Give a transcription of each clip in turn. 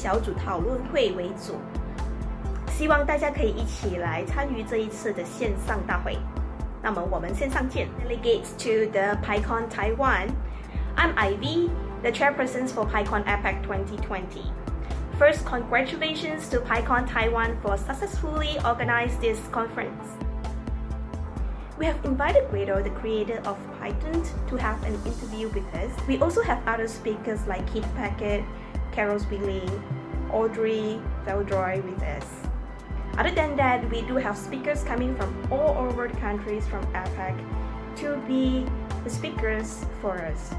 小组讨论会为主，希望大家可以一起来参与这一次的线上大会。那么我们线上见。Delegates to the PyCon Taiwan. I'm Ivy, the chairperson for PyCon APEC 2020. First, congratulations to PyCon Taiwan for successfully organizing this conference. We have invited Guido, the creator of Python, to have an interview with us. We also have other speakers like Keith Packett, Carol Spilling, Audrey Veldroy with us. Other than that, we do have speakers coming from all over the countries from APEC to be the speakers for us.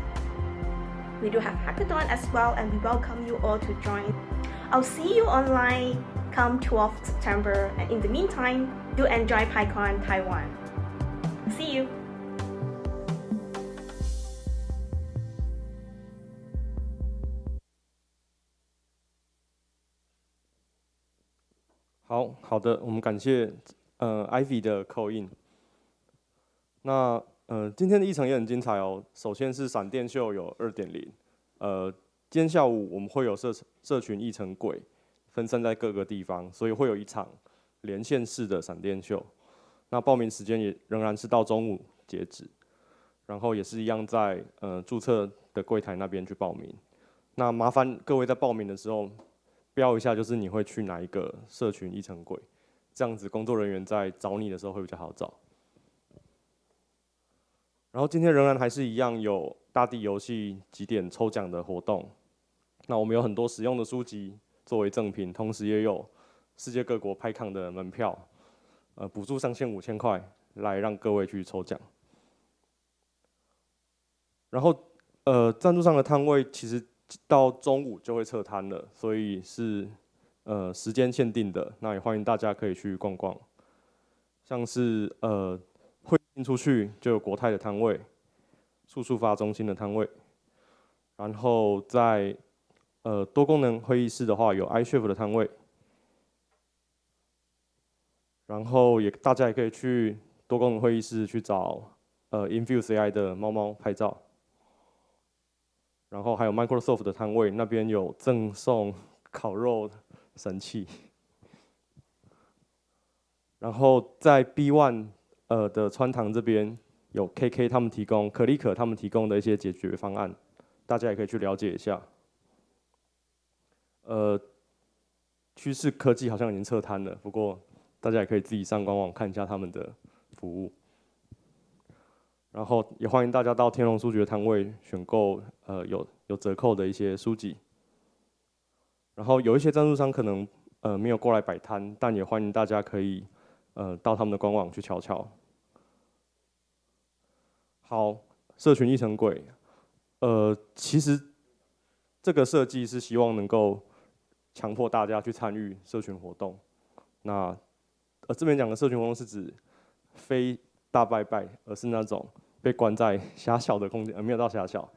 We do have hackathon as well, and we welcome you all to join. I'll see you online come 12th September, and in the meantime, do enjoy PyCon Taiwan. See you! 好的，我们感谢Ivy 的扣印。那今天的议程也很精彩哦。首先是闪电秀有2.0，今天下午我们会有社群议程轨分散在各个地方，所以会有一场连线式的闪电秀。那报名时间也仍然是到中午截止，然后也是一样在注册的柜台那边去报名。那麻烦各位在报名的时候标一下，就是你会去哪一个社群议程轨，这样子工作人员在找你的时候会比较好找。然后今天仍然还是一样有大地游戏几点抽奖的活动。那我们有很多实用的书籍作为赠品，同时也有世界各国PyCon的门票，补助上限5000块，来让各位去抽奖。然后赞助商的摊位其实到中午就会撤摊了，所以是时间限定的。那也欢迎大家可以去逛逛，像是会进出去就有国泰的摊位、速发中心的摊位，然后在多功能会议室的话有 iChef 的摊位，然后大家也可以去多功能会议室去找Infuse AI 的猫猫拍照。然后还有 Microsoft 的摊位，那边有赠送烤肉神器。然后在 B1 的川堂这边有 KK 他们提供、可立可他们提供的一些解决方案，大家也可以去了解一下。趋势科技好像已经撤摊了，不过大家也可以自己上官网看一下他们的服务。然后也欢迎大家到天龙书局的摊位选购有折扣的一些书籍。然后有一些赞助商可能没有过来摆摊，但也欢迎大家可以到他们的官网去瞧瞧。好，社群议程轨，其实这个设计是希望能够强迫大家去参与社群活动。那这边讲的社群活动是指非大拜拜，而是那种被关在狭小的空间，没有到狭小，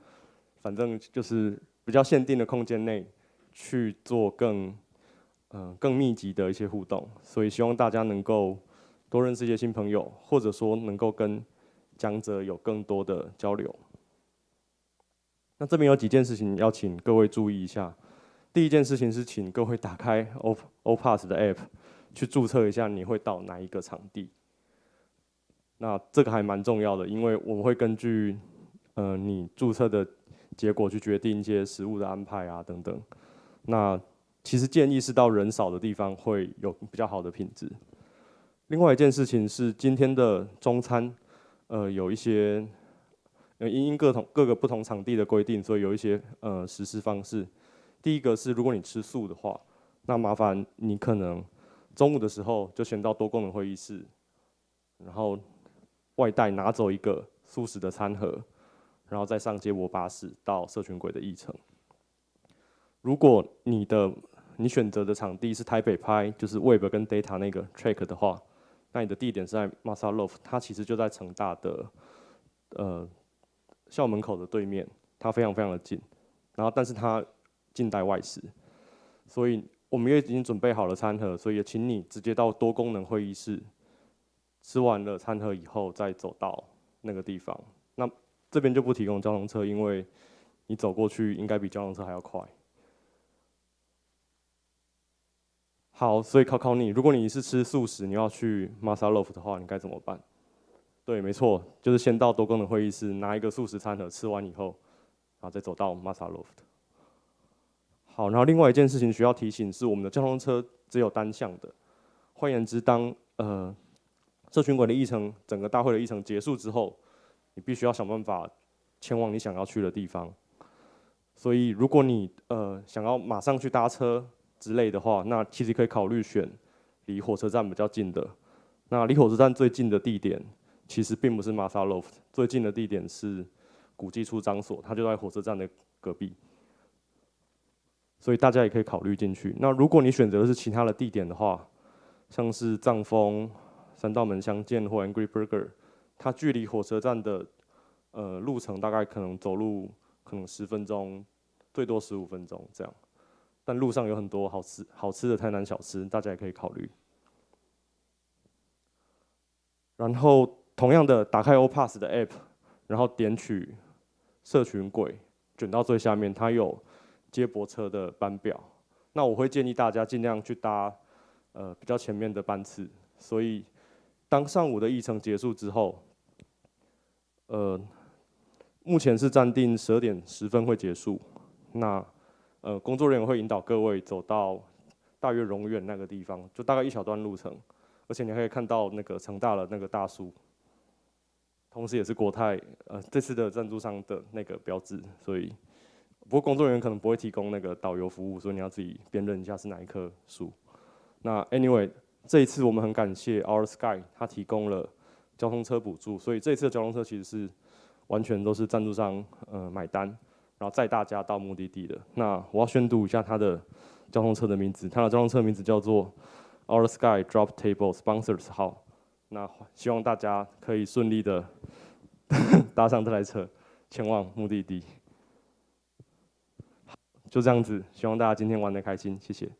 反正就是比较限定的空间内去做更密集的一些互动。所以希望大家能够多认识一些新朋友，或者说能够跟讲者有更多的交流。那这边有几件事情要请各位注意一下。第一件事情是请各位打开 OPass 的 App 去注册一下你会到哪一个场地。那这个还蛮重要的，因为我们会根据你注册的结果去决定一些食物的安排啊等等。那其实建议是到人少的地方会有比较好的品质。另外一件事情是今天的中餐有一些因各个不同场地的规定，所以有一些实施方式。第一个是如果你吃素的话，那麻烦你可能中午的时候就先到多功能会议室，然后外带拿走一个素食的餐盒，然后再上接驳巴士到社群轨的议程。如果你选择的场地是台北拍，就是 Web 跟 Data 那个 Track 的话，那你的地点是在 Masa Loft， 它其实就在成大的校门口的对面，它非常非常的近。然后但是它近代外食，所以我们也已经准备好了餐盒，所以也请你直接到多功能会议室，吃完了餐盒以后再走到那个地方。那这边就不提供交通车，因为你走过去应该比交通车还要快。好，所以考你，如果你是吃素食，你要去 Masa Loft 的话，你该怎么办？对，没错，就是先到多功能会议室拿一个素食餐盒，吃完以后，然后再走到 Masa Loft。好，然后另外一件事情需要提醒是，我们的交通车只有单向的。换言之，当社群馆的议程，整个大会的议程结束之后，你必须要想办法前往你想要去的地方。所以，如果你想要马上去搭车之类的话，那其实可以考虑选离火车站比较近的。那离火车站最近的地点，其实并不是 Masa Loft， 最近的地点是古迹出张所，它就在火车站的隔壁。所以大家也可以考虑进去。那如果你选择的是其他的地点的话，像是藏风、三道门相见或 Angry Burger， 它距离火车站的路程大概可能走路可能10分钟，最多15分钟这样。但路上有很多好吃的台南小吃，大家也可以考虑。然后同样的，打开 OPass 的 App， 然后点取社群轨，卷到最下面，它有接驳车的班表。那我会建议大家尽量去搭比较前面的班次。所以当上午的议程结束之后，目前是暂定12点10分会结束。那工作人员会引导各位走到大约荣苑那个地方，就大概一小段路程，而且你可以看到那个成大的那个大树，同时也是国泰这次的赞助商的那个标志。所以，不过工作人员可能不会提供那个导游服务，所以你要自己辨认一下是哪一棵树。那 anyway， 这一次我们很感谢 Our Sky， 它提供了交通车补助，所以这一次的交通车其实是完全都是赞助商买单，然后载大家到目的地的。那我要宣读一下它的交通车的名字，它的交通车名字叫做 Our Sky Drop Table Sponsors 号。那希望大家可以顺利的搭上这台车，前往目的地。就这样子，希望大家今天玩得开心，谢谢。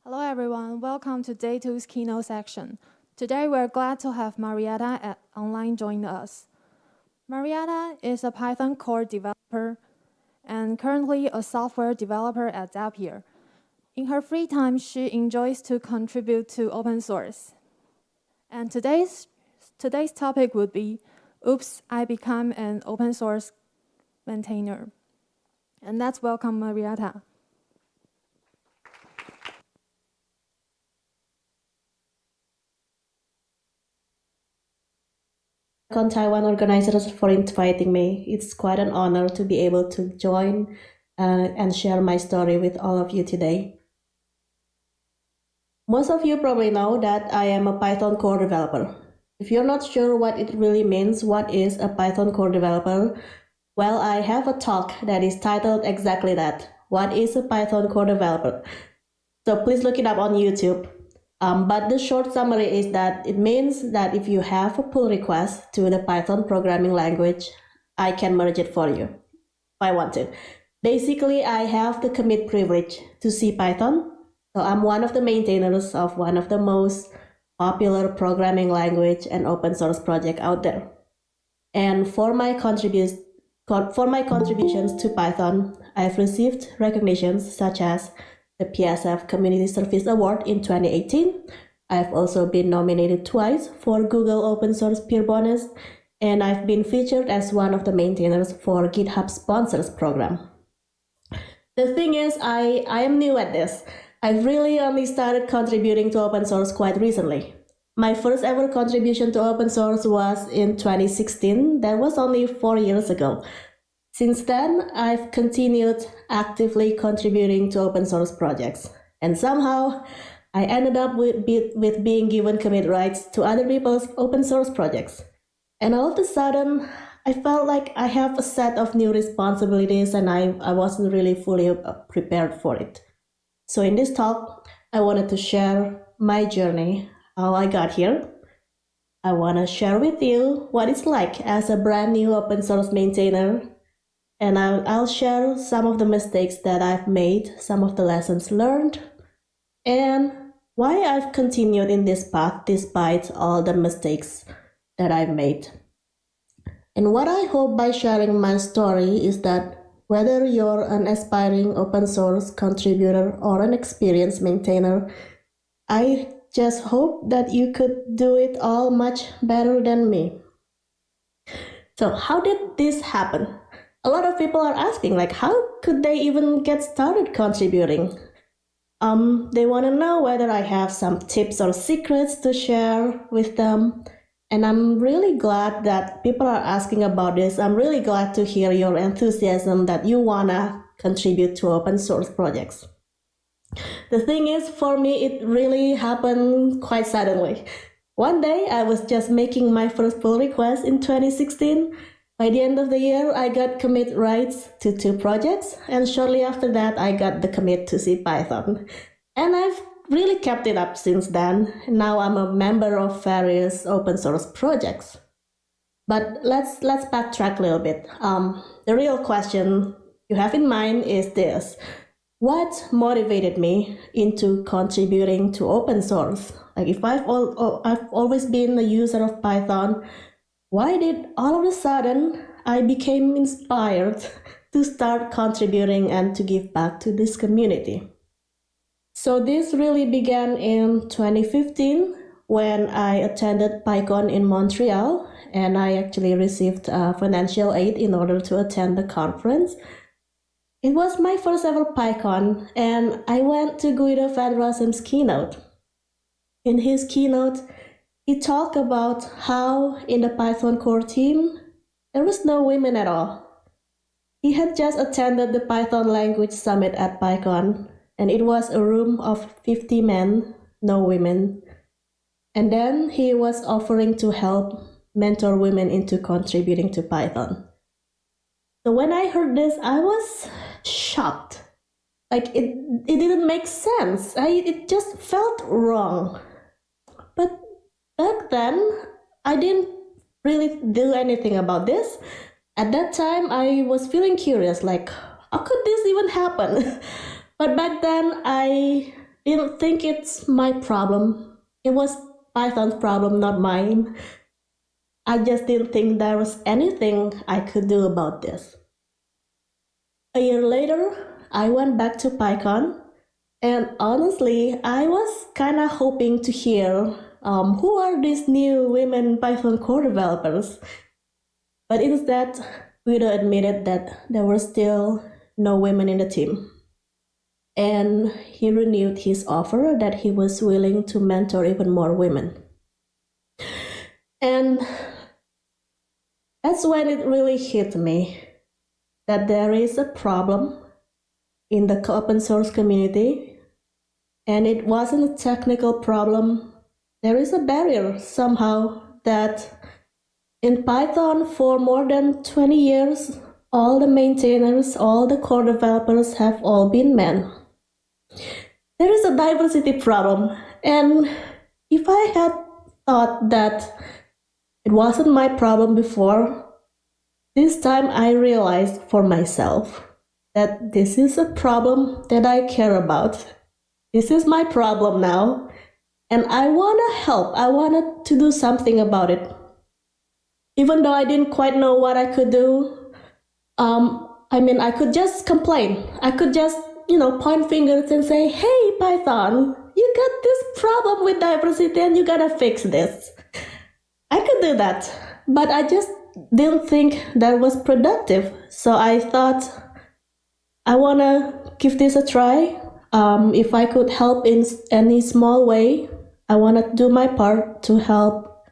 Hello everyone, welcome to Day 2's keynote section. Today we're glad to have Marietta online join us. Marietta is a Python core developer and currently a software developer at Zapier. In her free time, she enjoys to contribute to open source. And today's topic would be, Oops, I become an open source maintainer. And let's welcome Marietta. PyCon Taiwan organizers for inviting me. It's quite an honor to be able to join and share my story with all of you today. Most of you probably know that I am a Python core developer. If you're not sure what it really means, what is a Python core developer, well, I have a talk that is titled exactly that. What is a Python core developer? So please look it up on YouTube. But the short summary is that it means that if you have a pull request to the Python programming language, I can merge it for you if I want to. Basically, I have the commit privilege to CPython. So I'm one of the maintainers of one of the most popular programming language and open source project out there. And for my contributions to Python, I've received recognitions such as the PSF Community Service Award in 2018. I've also been nominated twice for Google Open Source Peer Bonus, and I've been featured as one of the maintainers for GitHub Sponsors Program. The thing is, I am new at this. I've really only started contributing to open source quite recently. My first ever contribution to open source was in 2016. That was only 4 years ago. Since then, I've continued actively contributing to open source projects. And somehow, I ended up with being given commit rights to other people's open source projects. And all of a sudden, I felt like I have a set of new responsibilities and I wasn't really fully prepared for it. So in this talk, I wanted to share my journey, how I got here. I want to share with you what it's like as a brand new open source maintainer. And I'll share some of the mistakes that I've made, some of the lessons learned, and why I've continued in this path despite all the mistakes that I've made. And what I hope by sharing my story is that whether you're an aspiring open source contributor or an experienced maintainer, I just hope that you could do it all much better than me. So how did this happen? A lot of people are asking, like, how could they even get started contributing? They want to know whether I have some tips or secrets to share with them. And I'm really glad that people are asking about this. I'm really glad to hear your enthusiasm that you want to contribute to open source projects. The thing is, for me, it really happened quite suddenly. One day, I was just making my first pull request in 2016. By the end of the year, I got commit rights to 2 projects, and shortly after that, I got the commit to CPython. And I've really kept it up since then. Now I'm a member of various open source projects. But let's backtrack a little bit. The real question you have in mind is this: what motivated me into contributing to open source? Like, if I've always been a user of Python, why did all of a sudden I became inspired to start contributing and to give back to this community? So this really began in 2015 when I attended PyCon in Montreal, and I actually received financial aid in order to attend the conference. It was my first ever PyCon, and I went to Guido van Rossum's keynote. In his keynote, he talked about how in the Python core team, there was no women at all. He had just attended the Python language summit at PyCon, and it was a room of 50 men, no women. And then he was offering to help mentor women into contributing to Python. So when I heard this, I was shocked. Like, it didn't make sense. It just felt wrong. But back then, I didn't really do anything about this. At that time, I was feeling curious, like, how could this even happen? But back then, I didn't think it's my problem. It was Python's problem, not mine. I just didn't think there was anything I could do about this. A year later, I went back to PyCon, and honestly, I was kind of hoping to hear who are these new women Python core developers. But instead, Guido admitted that there were still no women in the team. And he renewed his offer that he was willing to mentor even more women. And that's when it really hit me that there is a problem in the open source community, and it wasn't a technical problem. There is a barrier somehow that in Python for more than 20 years, all the maintainers, all the core developers have all been men. There is a diversity problem, and if I had thought that it wasn't my problem before, this time I realized for myself that this is a problem that I care about. This is my problem now, and I want to help. I wanted to do something about it. Even though I didn't quite know what I could do, I could just complain. I could just, point fingers and say, hey, Python, you got this problem with diversity and you gotta fix this. I could do that, but I just didn't think that was productive. So I thought, I wanna give this a try. If I could help in any small way, I wanna do my part to help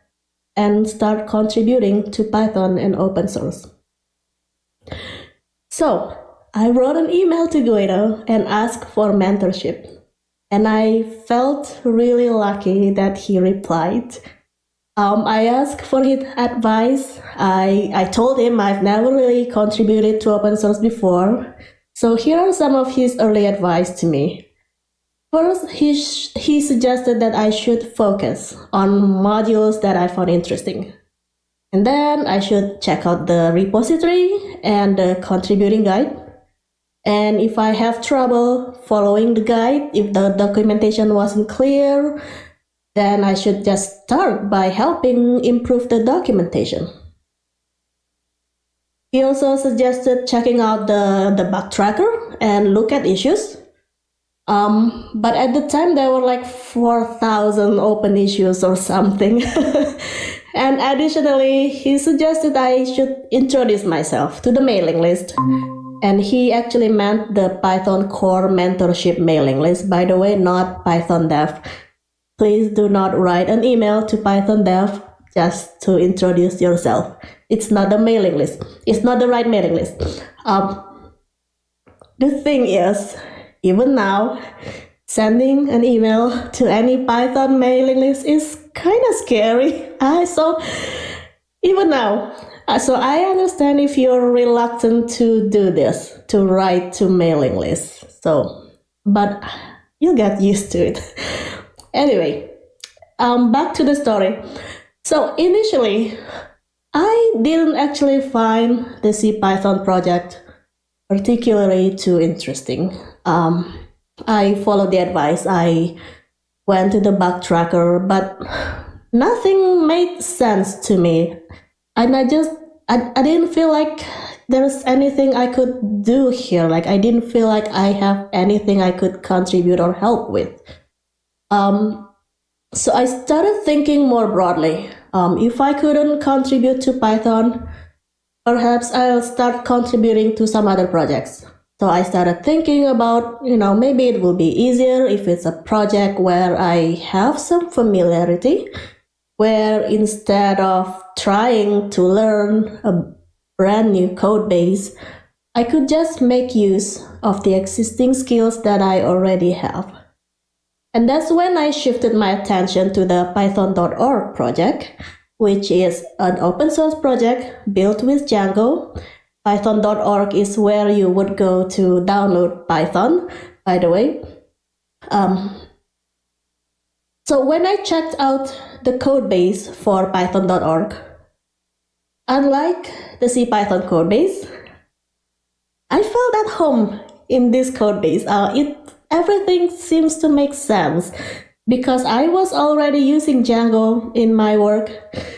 and start contributing to Python and open source. So I wrote an email to Guido and asked for mentorship. And I felt really lucky that he replied. I asked for his advice. I told him I've never really contributed to open source before. So here are some of his early advice to me. First, he suggested that I should focus on modules that I found interesting. And then I should check out the repository and the contributing guide. And if I have trouble following the guide, if the documentation wasn't clear, then I should just start by helping improve the documentation. He also suggested checking out the bug tracker and look at issues. But at the time, there were like 4,000 open issues or something. And additionally, he suggested I should introduce myself to the mailing list. And he actually meant the Python core mentorship mailing list, by the way, not Python dev. Please do not write an email to Python dev just to introduce yourself. It's not a mailing list. It's not the right mailing list. The thing is, even now, sending an email to any Python mailing list is kind of scary. So even now, so I understand if you're reluctant to do this, to write to mailing lists. But you'll get used to it. Anyway, back to the story. So initially, I didn't actually find the CPython project particularly too interesting. I followed the advice. I went to the bug tracker, but nothing made sense to me. And I didn't feel like there's anything I could do here. Like, I didn't feel like I have anything I could contribute or help with. So I started thinking more broadly. If I couldn't contribute to Python, perhaps I'll start contributing to some other projects. So I started thinking about, maybe it will be easier if it's a project where I have some familiarity, where instead of trying to learn a brand new code base, I could just make use of the existing skills that I already have. And that's when I shifted my attention to the python.org project, which is an open source project built with Django. Python.org is where you would go to download Python, by the way. So when I checked out the code base for python.org, unlike the CPython code base, I felt at home in this code base. It everything seems to make sense because I was already using Django in my work.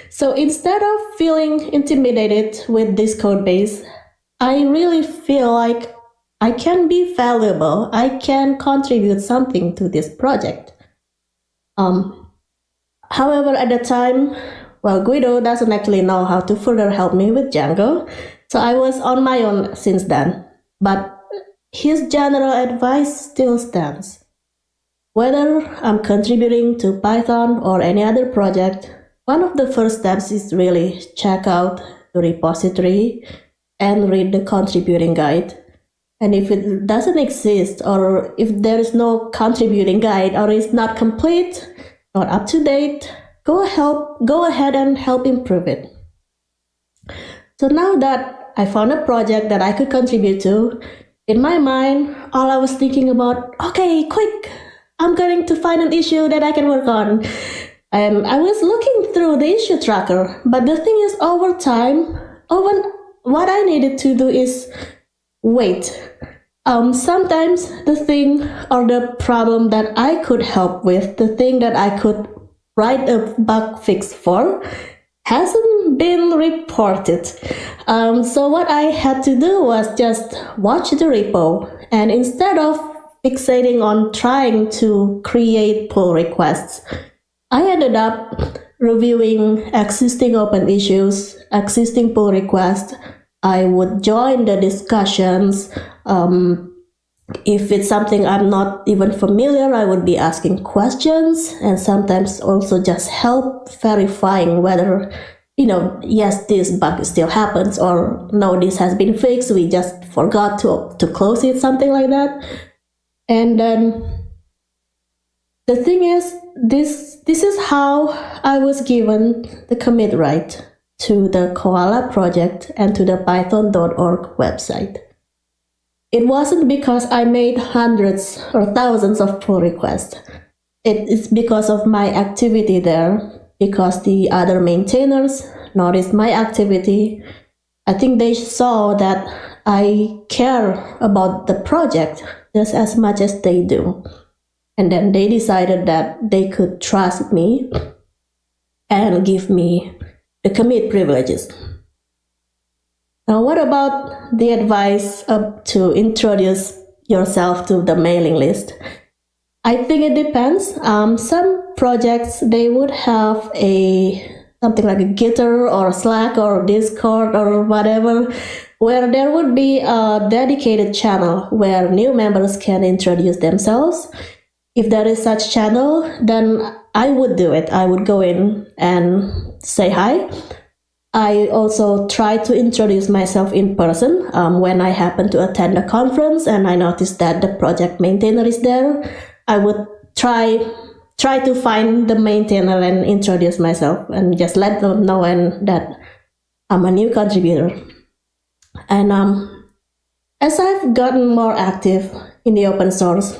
So instead of feeling intimidated with this code base, I really feel like I can be valuable. I can contribute something to this project. However, at the time, Guido doesn't actually know how to further help me with Django, so I was on my own since then. But his general advice still stands. Whether I'm contributing to Python or any other project, one of the first steps is really check out the repository and read the contributing guide. And if it doesn't exist, or if there is no contributing guide, or is not complete, not up to date, go ahead and help improve it. So now that I found a project that I could contribute to, in my mind, all I was thinking about, okay, quick, I'm going to find an issue that I can work on. And I was looking through the issue tracker, but the thing is, over time, what I needed to do is wait. Sometimes the thing or the problem that I could help with, the thing that I could write a bug fix for, hasn't been reported. So what I had to do was just watch the repo, and instead of fixating on trying to create pull requests, I ended up reviewing existing open issues, existing pull requests. I would join the discussions. If it's something I'm not even familiar, I would be asking questions, and sometimes also just help verifying whether, yes, this bug still happens, or no, this has been fixed, we just forgot to close it, something like that. And then the thing is, this is how I was given the commit right to the Koala project and to the python.org website. It wasn't because I made hundreds or thousands of pull requests. It's because of my activity there, because the other maintainers noticed my activity. I think they saw that I care about the project just as much as they do. And then they decided that they could trust me and give me the commit privileges. Now, what about the advice to introduce yourself to the mailing list? I think it depends. Some projects, they would have something like a Gitter or Slack or Discord or whatever, where there would be a dedicated channel where new members can introduce themselves. If there is such channel, then I would do it. I would go in and say hi. I also try to introduce myself in person when I happen to attend a conference and I notice that the project maintainer is there. I would try to find the maintainer and introduce myself and just let them know that I'm a new contributor. And as I've gotten more active in the open source,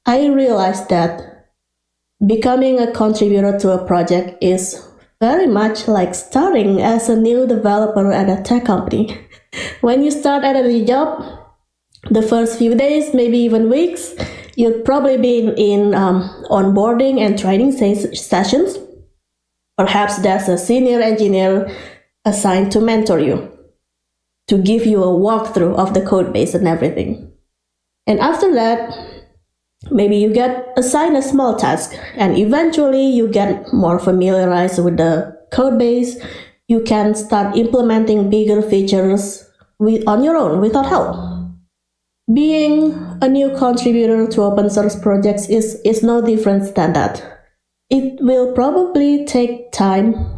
I realized that becoming a contributor to a project is very much like starting as a new developer at a tech company. When you start at a new job, the first few days, maybe even weeks, you'd probably be in onboarding and training sessions. Perhaps there's a senior engineer assigned to mentor you, to give you a walkthrough of the code base and everything. And after that, maybe you get assigned a small task, and eventually you get more familiarized with the code base. You can start implementing bigger features on your own without help. Being a new contributor to open source projects is no different than that. It will probably take time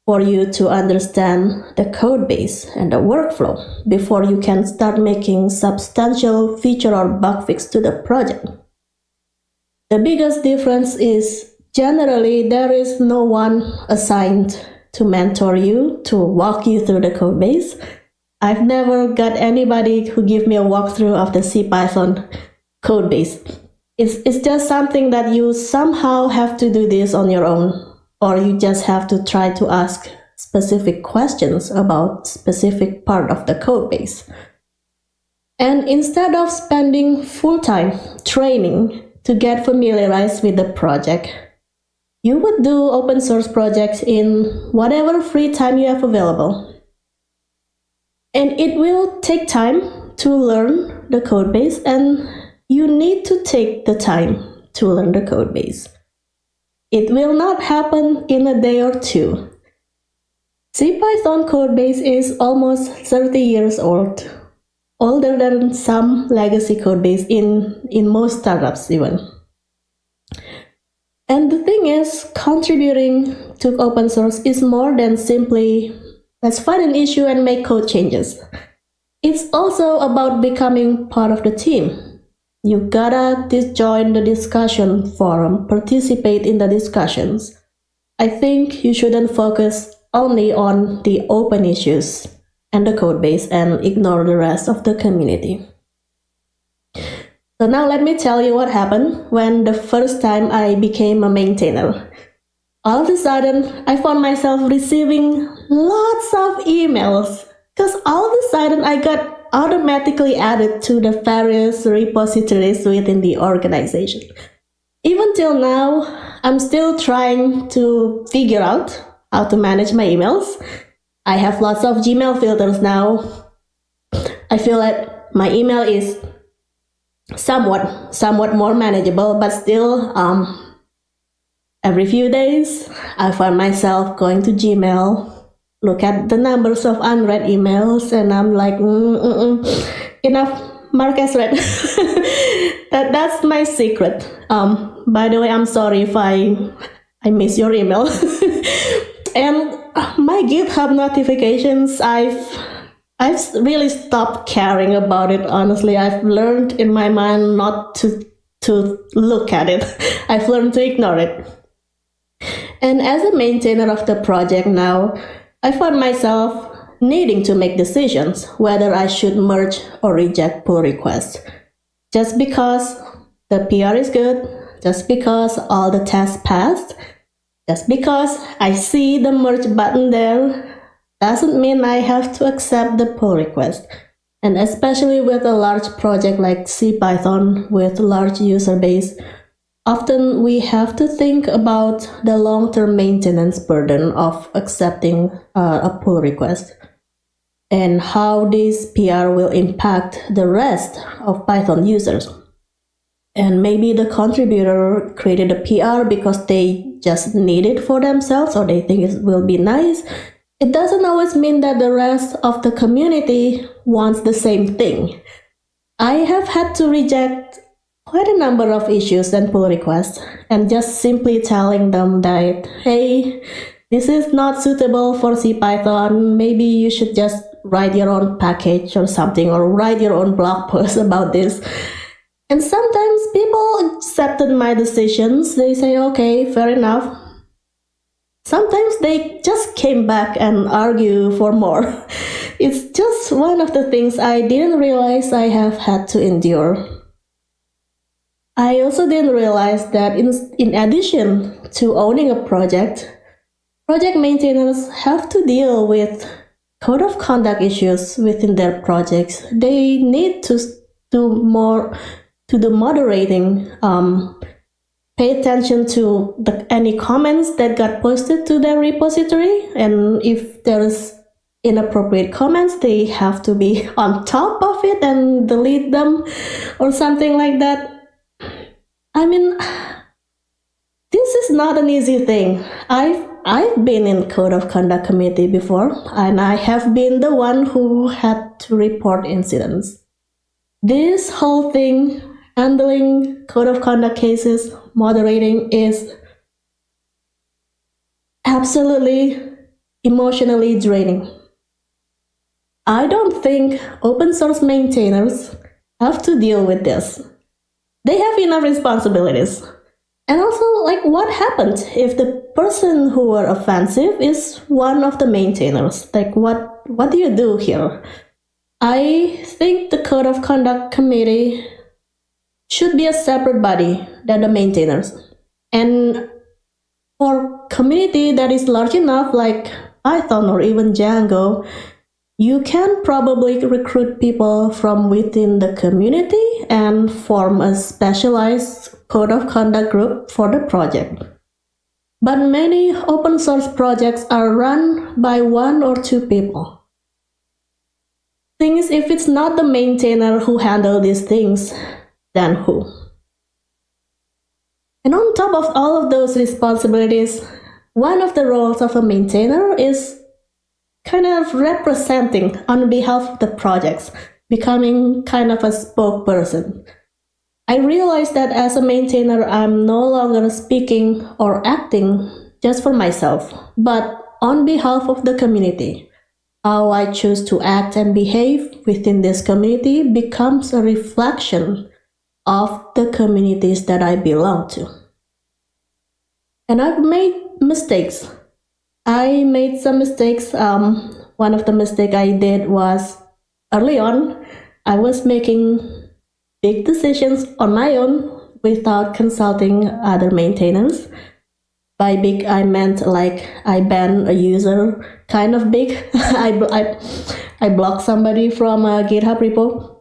for you to understand the code base and the workflow before you can start making substantial feature or bug fix to the project. The biggest difference is generally there is no one assigned to mentor you, to walk you through the code base. I've never got anybody who give me a walkthrough of the CPython code base. It's just something that you somehow have to do this on your own, or you just have to try to ask specific questions about specific part of the code base. And instead of spending full time training to get familiarized with the project. You would do open source projects in whatever free time you have available. And it will take time to learn the code base, and you need to take the time to learn the code base. It will not happen in a day or two. CPython code base is almost 30 years old, older than some legacy code base in most startups even. And the thing is, contributing to open source is more than simply let's find an issue and make code changes. It's also about becoming part of the team. You gotta join the discussion forum, participate in the discussions. I think you shouldn't focus only on the open issues and the code base and ignore the rest of the community. So now let me tell you what happened when the first time I became a maintainer. All of a sudden, I found myself receiving lots of emails because all of a sudden I got automatically added to the various repositories within the organization. Even till now, I'm still trying to figure out how to manage my emails. I have lots of Gmail filters now. I feel like my email is somewhat more manageable, but still every few days I find myself going to Gmail, look at the numbers of unread emails, and I'm like, enough, mark as read. That's my secret. By the way, I'm sorry if I miss your email. And my GitHub notifications, I've really stopped caring about it, honestly. I've learned in my mind not to look at it. I've learned to ignore it. And as a maintainer of the project now, I find myself needing to make decisions whether I should merge or reject pull requests. Just because the PR is good, just because all the tests passed, just because I see the merge button there, doesn't mean I have to accept the pull request. And especially with a large project like CPython with large user base, often we have to think about the long-term maintenance burden of accepting a pull request and how this PR will impact the rest of Python users. And maybe the contributor created a PR because they just need it for themselves or they think it will be nice. It doesn't always mean that the rest of the community wants the same thing. I have had to reject quite a number of issues and pull requests and just simply telling them that, hey, this is not suitable for CPython. Maybe you should just write your own package or something, or write your own blog post about this. And sometimes people accepted my decisions. They say, okay, fair enough. Sometimes they just came back and argue for more. It's just one of the things I didn't realize I have had to endure. I also didn't realize that in addition to owning a project maintainers have to deal with code of conduct issues within their projects. They need to do more to the moderating, pay attention to any comments that got posted to their repository, and if there is inappropriate comments, they have to be on top of it and delete them or something like that. I mean, this is not an easy thing. I've been in code of conduct committee before, and I have been the one who had to report incidents. This whole thing, handling code of conduct cases, moderating, is absolutely emotionally draining. I don't think open source maintainers have to deal with this. They have enough responsibilities. And also, like, what happens if the person who were offensive is one of the maintainers? Like, what do you do here? I think the code of conduct committee should be a separate body than the maintainers. And for community that is large enough, like Python or even Django, You can probably recruit people from within the community and form a specialized code of conduct group for the project. But many open source projects are run by 1 or 2 people. Thing is, if it's not the maintainer who handles these things, then who? And on top of all of those responsibilities, one of the roles of a maintainer is kind of representing on behalf of the projects, becoming kind of a spokesperson. I realized that as a maintainer, I'm no longer speaking or acting just for myself, but on behalf of the community. How I choose to act and behave within this community becomes a reflection of the communities that I belong to. And I've made mistakes. I made some mistakes. One of the mistakes I did was early on, I was making big decisions on my own without consulting other maintainers. By big, I meant like I banned a user, kind of big. I blocked somebody from a GitHub repo.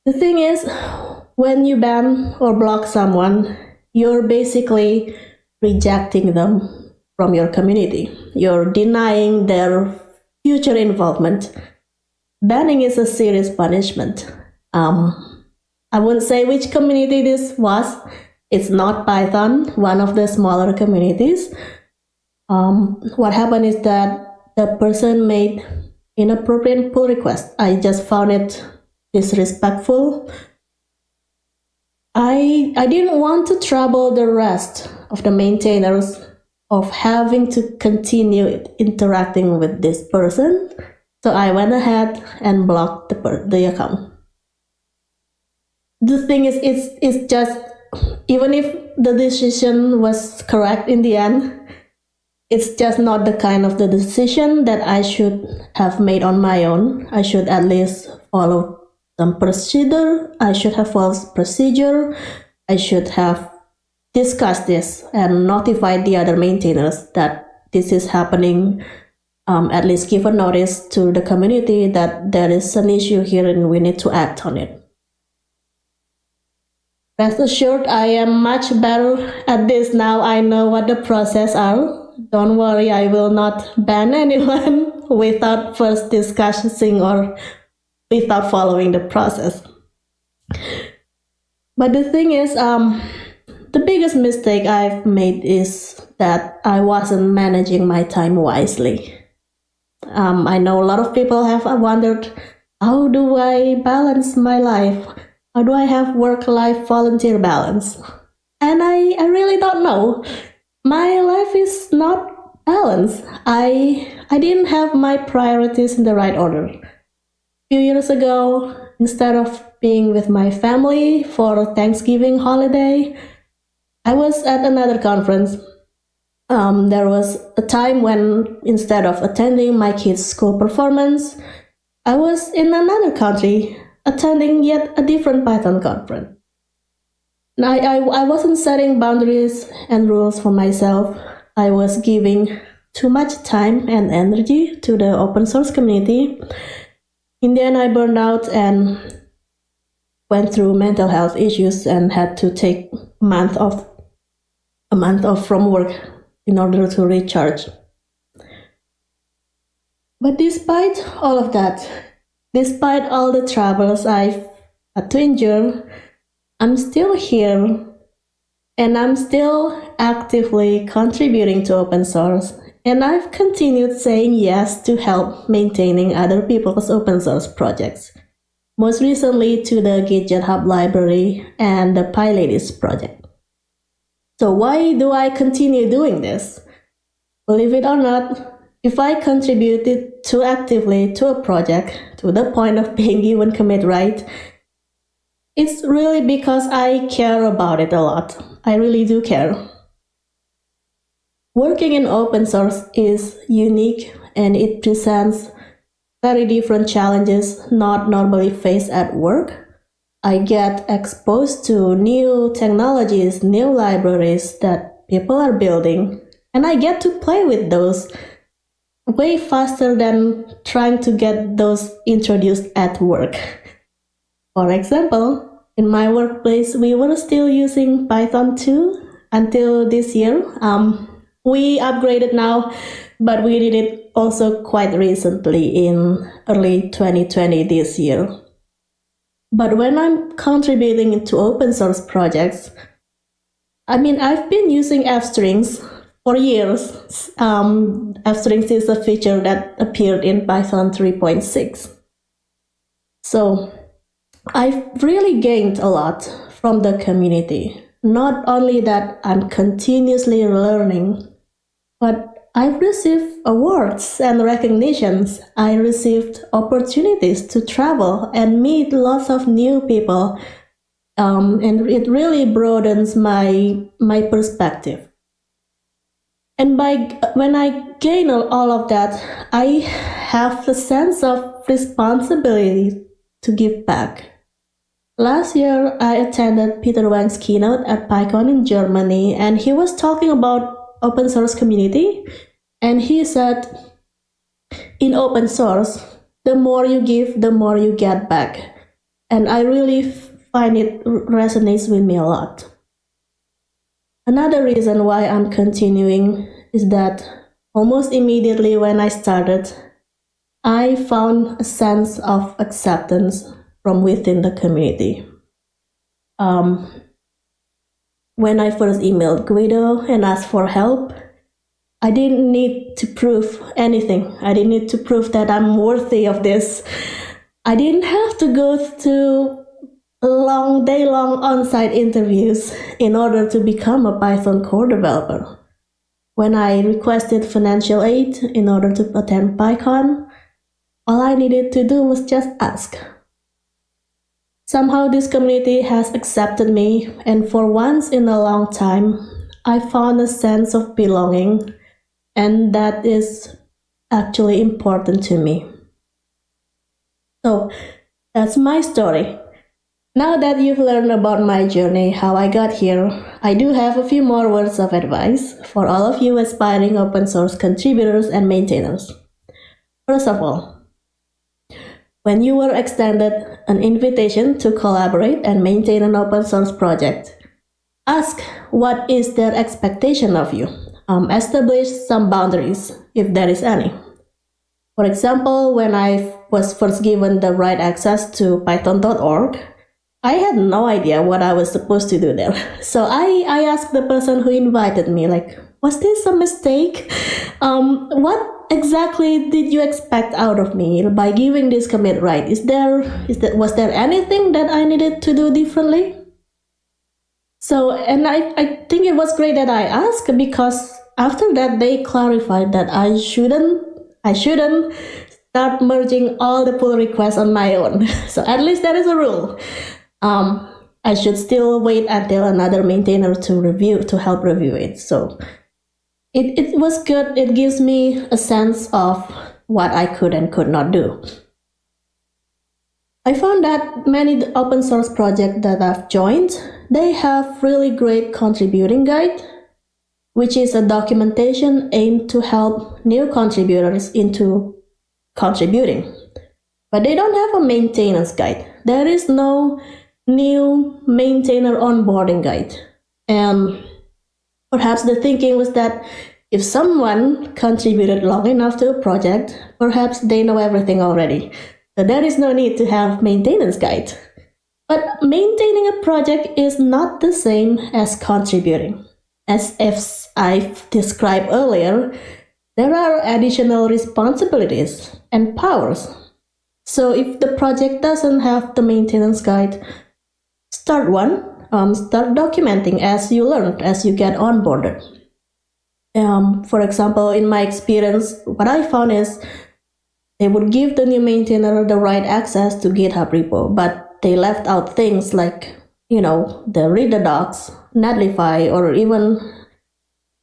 The thing is, when you ban or block someone, you're basically rejecting them from your community. You're denying their future involvement. Banning is a serious punishment. I won't say which community this was. It's not Python, one of the smaller communities. What happened is that the person made inappropriate pull request. I just found it disrespectful. I didn't want to trouble the rest of the maintainers of having to continue interacting with this person. So I went ahead and blocked the account. The thing is, it's just, even if the decision was correct in the end, it's just not the kind of the decision that I should have made on my own. I should at least follow some procedure. I should have followed procedure. I should have discussed this and notified the other maintainers that this is happening. At least give a notice to the community that there is an issue here and we need to act on it. Rest assured, I am much better at this now. I know what the process are. Don't worry, I will not ban anyone without first discussing or without following the process. But the thing is, the biggest mistake I've made is that I wasn't managing my time wisely. I know a lot of people have wondered, how do I balance my life? How do I have work-life volunteer balance? And I really don't know. My life is not balanced. I didn't have my priorities in the right order. A few years ago, instead of being with my family for Thanksgiving holiday, I was at another conference. There was a time when instead of attending my kids' school performance, I was in another country attending yet a different Python conference. I wasn't setting boundaries and rules for myself. I was giving too much time and energy to the open source community. In the end, I burned out and went through mental health issues and had to take a month off from work in order to recharge. But despite all of that, despite all the troubles I've had to endure, I'm still here and I'm still actively contributing to open source, and I've continued saying yes to help maintaining other people's open source projects, most recently to the GitHub library and the PyLadies project. So why do I continue doing this? Believe it or not, if I contributed too actively to a project to the point of being given commit right, it's really because I care about it a lot. I really do care. Working in open source is unique and it presents very different challenges not normally faced at work. I get exposed to new technologies, new libraries that people are building, and I get to play with those. way faster than trying to get those introduced at work. For example, in my workplace, we were still using Python 2 until this year. We upgraded now, but we did it also quite recently in early 2020 this year. But when I'm contributing to open source projects, I've been using f-strings for years. F-strings is a feature that appeared in Python 3.6. So I've really gained a lot from the community. Not only that I'm continuously learning, but I've received awards and recognitions. I received opportunities to travel and meet lots of new people. And it really broadens my perspective. And when I gain all of that, I have a sense of responsibility to give back. Last year, I attended Peter Wang's keynote at PyCon in Germany, and he was talking about open source community, and he said, in open source, the more you give, the more you get back. And I really find it resonates with me a lot. Another reason why I'm continuing is that almost immediately when I started, I found a sense of acceptance from within the community. When I first emailed Guido and asked for help, I didn't need to prove anything. I didn't need to prove that I'm worthy of this. I didn't have to go through day-long on-site interviews in order to become a Python core developer. When I requested financial aid in order to attend PyCon, all I needed to do was just ask. Somehow this community has accepted me, and for once in a long time, I found a sense of belonging, and that is actually important to me. So that's my story. Now that you've learned about my journey, how I got here, I do have a few more words of advice for all of you aspiring open source contributors and maintainers. First of all, when you were extended an invitation to collaborate and maintain an open source project, ask what is their expectation of you. Establish some boundaries, if there is any. For example, when I was first given the right access to python.org, I had no idea what I was supposed to do there. So I asked the person who invited me, was this a mistake? What exactly did you expect out of me by giving this commit right? Was there anything that I needed to do differently? So, and I think it was great that I asked, because after that they clarified that I shouldn't start merging all the pull requests on my own. So at least there is a rule. I should still wait until another maintainer to help review it. So it was good. It gives me a sense of what I could and could not do. I found that many open source projects that I've joined, they have really great contributing guide, which is a documentation aimed to help new contributors into contributing. But they don't have a maintenance guide. There is no new maintainer onboarding guide. And perhaps the thinking was that if someone contributed long enough to a project, perhaps they know everything already. So there is no need to have maintenance guide. But maintaining a project is not the same as contributing. As I've described earlier, there are additional responsibilities and powers. So if the project doesn't have the maintenance guide, start one. Start documenting as you learn, as you get onboarded. For example, in my experience, what I found is they would give the new maintainer the right access to GitHub repo, but they left out things like, the reader docs, Netlify, or even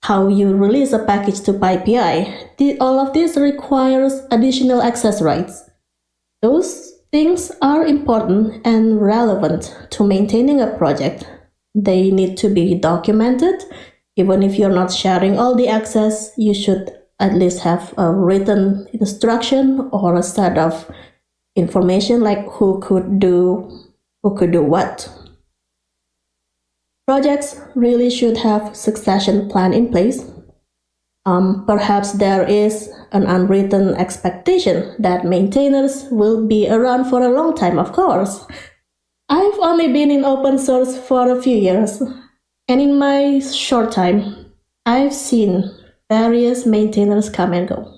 how you release a package to PyPI. All of this requires additional access rights. Those things are important and relevant to maintaining a project. They need to be documented. Even if you're not sharing all the access, you should at least have a written instruction or a set of information like who could do what. Projects really should have succession plan in place. Perhaps there is an unwritten expectation that maintainers will be around for a long time, of course. I've only been in open source for a few years, and in my short time, I've seen various maintainers come and go.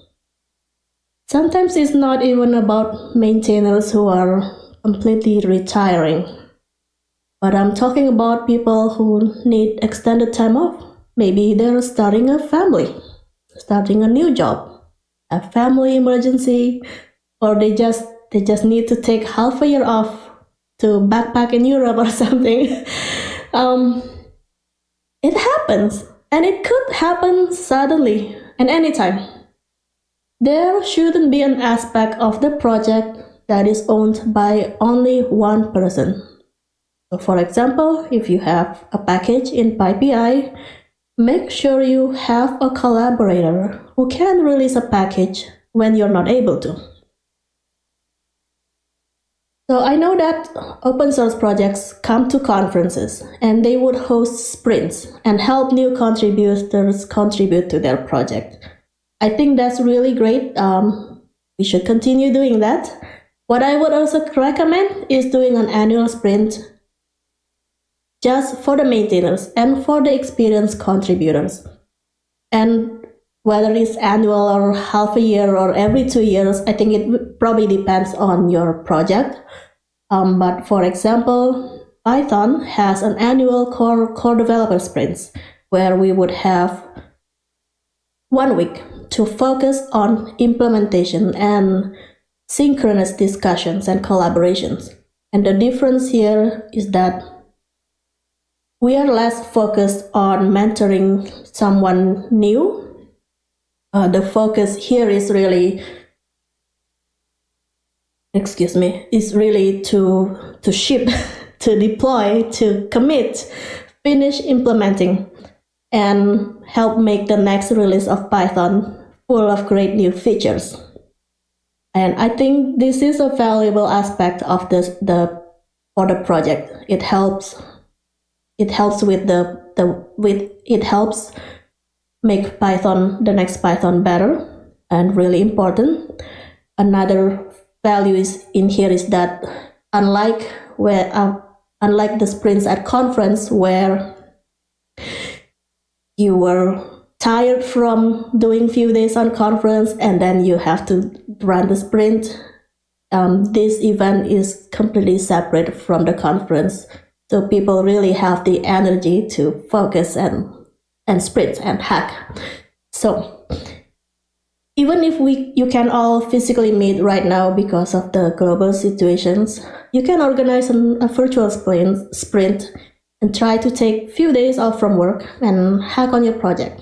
Sometimes it's not even about maintainers who are completely retiring, but I'm talking about people who need extended time off. Maybe they're starting a family, starting a new job, a family emergency, or they just need to take half a year off to backpack in Europe or something. It happens, and it could happen suddenly and anytime. There shouldn't be an aspect of the project that is owned by only one person. So for example, if you have a package in PyPI, make sure you have a collaborator who can release a package when you're not able to. So I know that open source projects come to conferences and they would host sprints and help new contributors contribute to their project. I think that's really great. We should continue doing that. What I would also recommend is doing an annual sprint just for the maintainers and for the experienced contributors. And whether it's annual or half a year or every 2 years, I think it probably depends on your project. But for example, Python has an annual core developer sprints where we would have 1 week to focus on implementation and synchronous discussions and collaborations. And the difference here is that we are less focused on mentoring someone new. The focus here is really, is really to ship, to deploy, to commit, finish implementing, and help make the next release of Python full of great new features. And I think this is a valuable aspect of for the project. It helps make Python, the next Python, better and really important. Another value is that unlike the sprints at conference where you were tired from doing few days on conference and then you have to run the sprint, this event is completely separate from the conference. So people really have the energy to focus and sprint and hack. So even if you can all physically meet right now because of the global situations, you can organize a virtual sprint and try to take a few days off from work and hack on your project.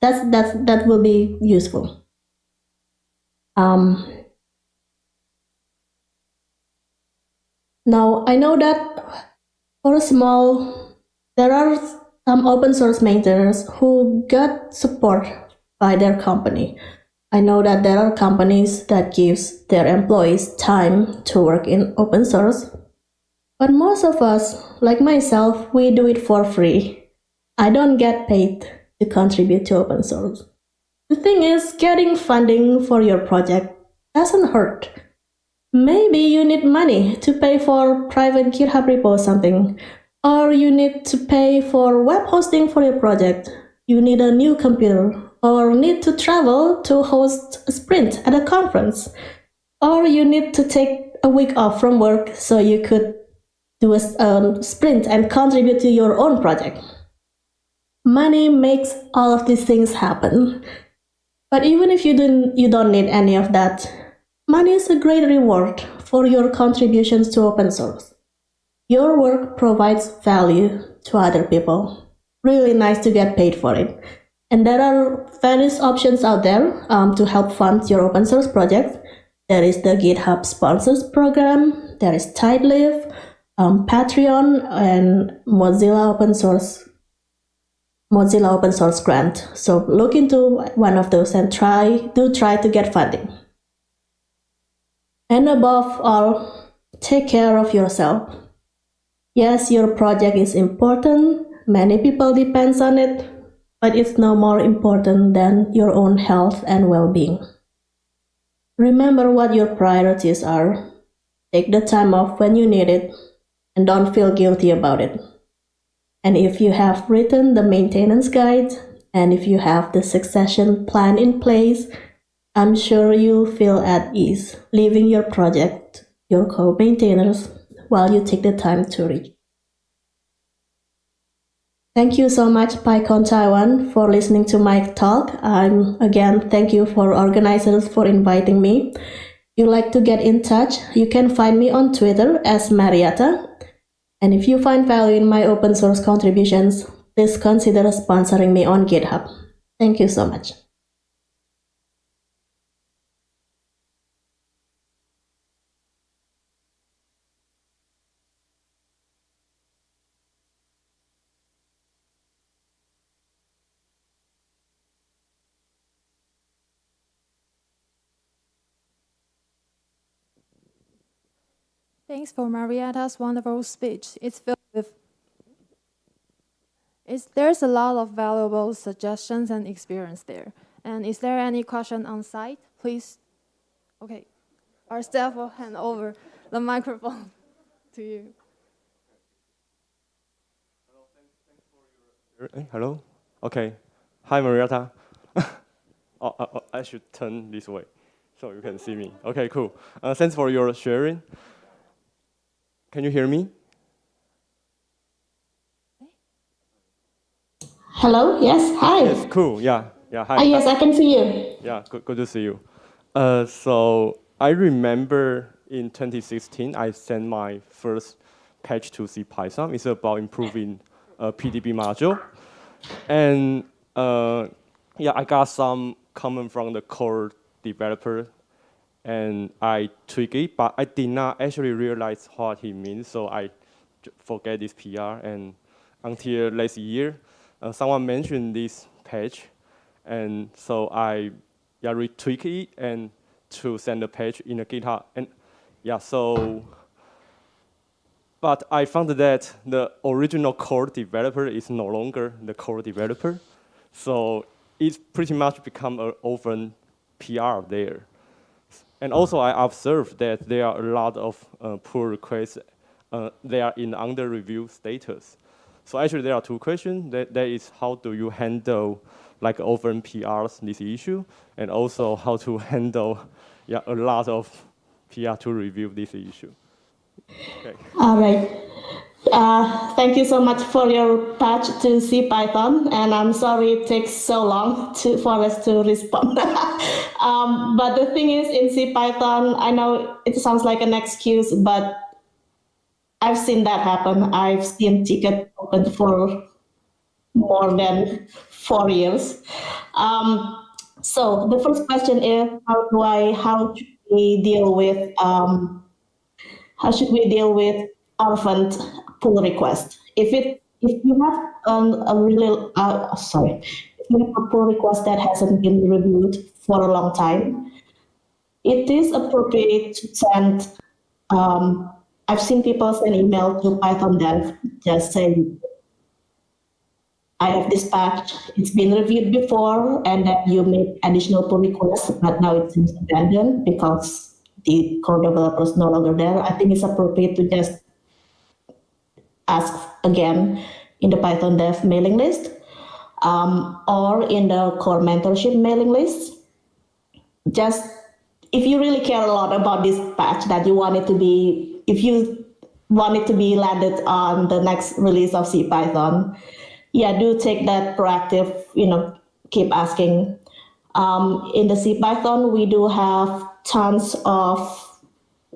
That will be useful. Now I know that there are some open source maintainers who got support by their company. I know that there are companies that gives their employees time to work in open source, but most of us, like myself, we do it for free. I don't get paid to contribute to open source. The thing is, getting funding for your project doesn't hurt. Maybe you need money to pay for private GitHub repo or something, or you need to pay for web hosting for your project. You need a new computer, or need to travel to host a sprint at a conference, or you need to take a week off from work so you could do a sprint and contribute to your own project. Money makes all of these things happen. But even if you don't need any of that, money is a great reward for your contributions to open source. Your work provides value to other people. Really nice to get paid for it. And there are various options out there to help fund your open source project. There is the GitHub Sponsors Program, there is TideLive, Patreon, and Mozilla Open Source Mozilla open source grant. So look into one of those and try to get funding. And above all, take care of yourself. Yes, your project is important. Many people depend on it, but it's no more important than your own health and well-being. Remember what your priorities are. Take the time off when you need it, and don't feel guilty about it. And if you have written the maintenance guide, and if you have the succession plan in place, I'm sure you'll feel at ease leaving your project, your co-maintainers, while you take the time to reach. Thank you so much, PyCon Taiwan, for listening to my talk. Again, thank you for organizers for inviting me. If you'd like to get in touch, you can find me on Twitter as Marietta. And if you find value in my open source contributions, please consider sponsoring me on GitHub. Thank you so much. Thanks for Marietta's wonderful speech. It's filled with there's a lot of valuable suggestions and experience there. And is there any question on site? Please. Okay. Our staff will hand over the microphone to you. Hello? Okay. Hi, Marietta. I should turn this way so you can see me. Okay, cool. Thanks for your sharing. Can you hear me? Hello, yes, hi. Yes, cool, yeah, hi. Yes, I can see you. Yeah, good to see you. So I remember in 2016, I sent my first patch to C Python. It's about improving PDB module. And yeah, I got some comment from the core developer, and I tweaked it, but I did not actually realize what he means, so I forget this PR. And until last year, someone mentioned this patch, and so I retweaked it and to send the patch in a GitHub. And yeah, so, but I found that the original core developer is no longer the core developer, so it's pretty much become an open PR there. And also, I observed that there are a lot of pull requests. They are in under review status. So actually, there are two questions. That is, how do you handle like open PRs this issue, and also how to handle a lot of PR to review this issue. Okay. All right. Thank you so much for your patch to CPython, and I'm sorry it takes so long for us to respond. But the thing is, in CPython, I know it sounds like an excuse, but I've seen that happen. I've seen tickets open for more than 4 years. So the first question is, how should we deal with orphaned pull request? If you have if you have a pull request that hasn't been reviewed for a long time, it is appropriate to send. I've seen people send email to Python dev just saying, I have this patch, it's been reviewed before, and then you make additional pull requests, but now it seems abandoned because the core developer is no longer there. I think it's appropriate to just ask again in the Python dev mailing list or in the core mentorship mailing list. Just if you really care a lot about this patch that you want it to be, if you want it to be landed on the next release of CPython, do take that proactive, keep asking. In the CPython, we do have tons of,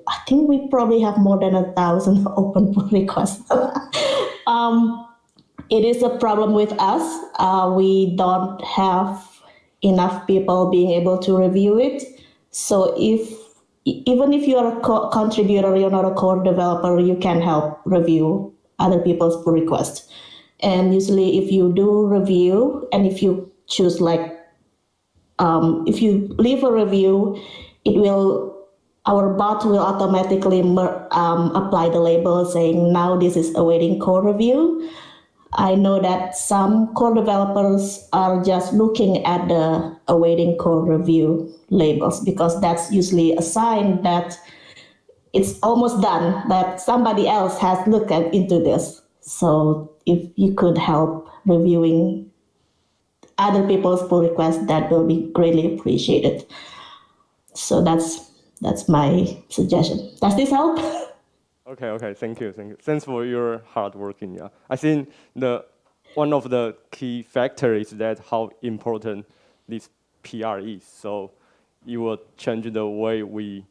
I think we probably have more than 1,000 open pull requests. It is a problem with us. We don't have enough people being able to review it. So even if you are a contributor, you're not a core developer, you can help review other people's pull requests. And usually if you do review and if you choose if you leave a review, our bot will automatically apply the label saying now this is awaiting code review. I know that some core developers are just looking at the awaiting code review labels because that's usually a sign that it's almost done, that somebody else has looked into this. So if you could help reviewing other people's pull requests, that will be greatly appreciated. So that's my suggestion. Does this help? Okay, thank you. Thanks for your hard working. Yeah, I think one of the key factors is that how important this PR is. So it will change the way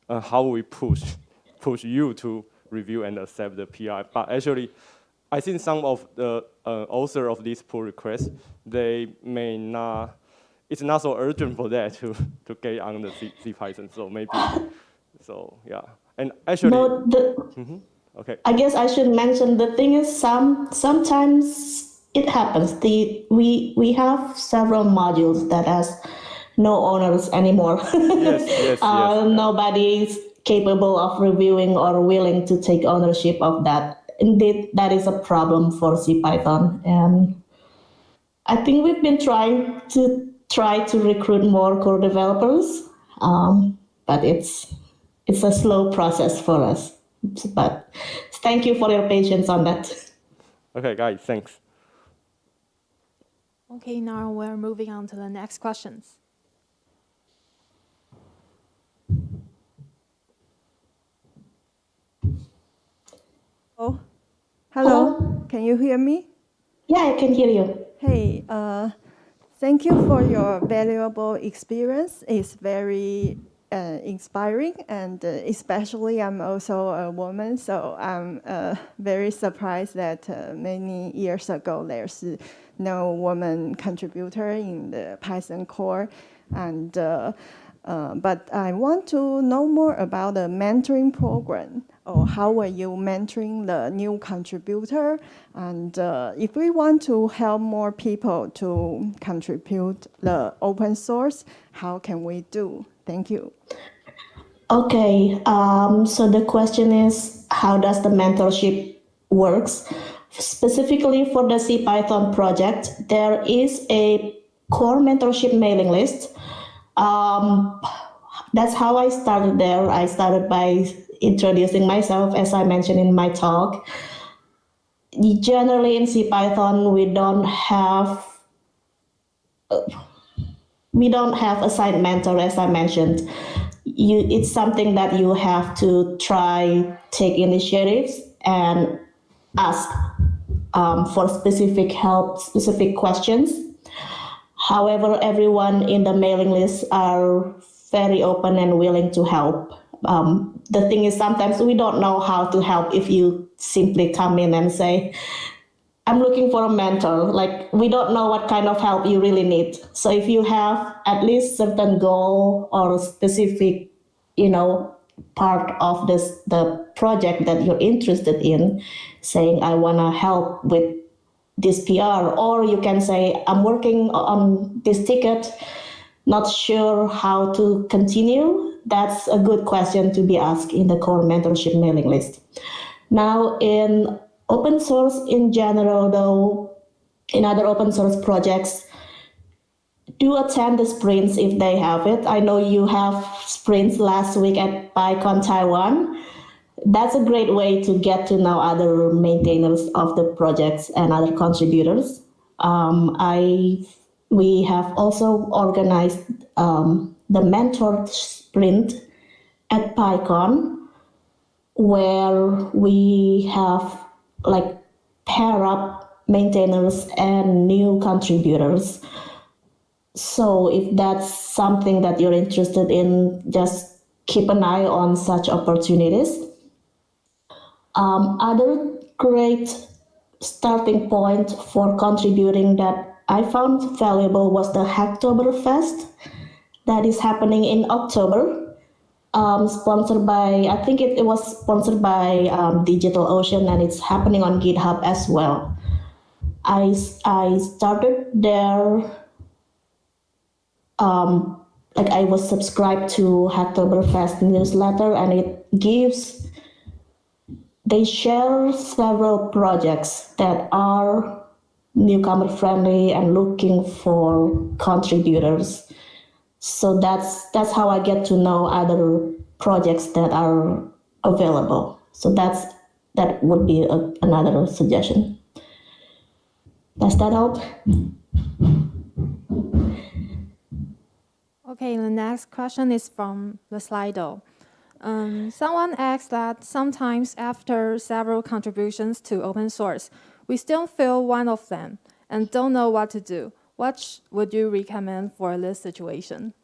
how we push you to review and accept the PR. But actually, I think some of the author of this pull request, they may not. It's not so urgent for that to get on the C Python. So maybe. So yeah. And actually, no, okay. I guess I should mention the thing is sometimes it happens. We have several modules that has no owners anymore. Yes. Nobody's capable of reviewing or willing to take ownership of that. Indeed, that is a problem for CPython. And I think we've been trying to recruit more core developers, but it's a slow process for us. But thank you for your patience on that. Okay, guys, thanks. Okay, now we're moving on to the next questions. Oh, Hello. Can you hear me? Yeah, I can hear you. Hey, thank you for your valuable experience. It's very inspiring, and especially I'm also a woman, so I'm very surprised that many years ago there's no woman contributor in the Python core, and but I want to know more about the mentoring program. Or how are you mentoring the new contributor? And if we want to help more people to contribute the open source, how can we do? Thank you. Okay, so the question is, how does the mentorship works? Specifically for the CPython project, there is a core mentorship mailing list. That's how I started there. I started by introducing myself, as I mentioned in my talk. Generally in CPython, we don't have assigned mentor, as I mentioned. It's something that you have to take initiatives and ask for specific help, specific questions. However, everyone in the mailing list are very open and willing to help. The thing is, sometimes we don't know how to help if you simply come in and say, I'm looking for a mentor. Like, we don't know what kind of help you really need. So if you have at least certain goal or specific, part of the project that you're interested in, saying, I want to help with this PR, or you can say, I'm working on this ticket, not sure how to continue. That's a good question to be asked in the core mentorship mailing list. Now, in open source in general, though, in other open source projects, do attend the sprints if they have it. I know you have sprints last week at PyCon Taiwan. That's a great way to get to know other maintainers of the projects and other contributors. We have also organized the mentor sprint at PyCon, where we have pair up maintainers and new contributors. So if that's something that you're interested in, just keep an eye on such opportunities. Other great starting point for contributing that I found valuable was the Hacktoberfest that is happening in October, sponsored by, I think it was sponsored by DigitalOcean, and it's happening on GitHub as well. I started there, like I was subscribed to Hacktoberfest newsletter, and they share several projects that are newcomer friendly and looking for contributors. So that's how I get to know other projects that are available. So that would be another suggestion. Does that help? Okay, the next question is from the Slido. Someone asked that sometimes after several contributions to open source, we still feel one of them and don't know what to do. What would you recommend for this situation?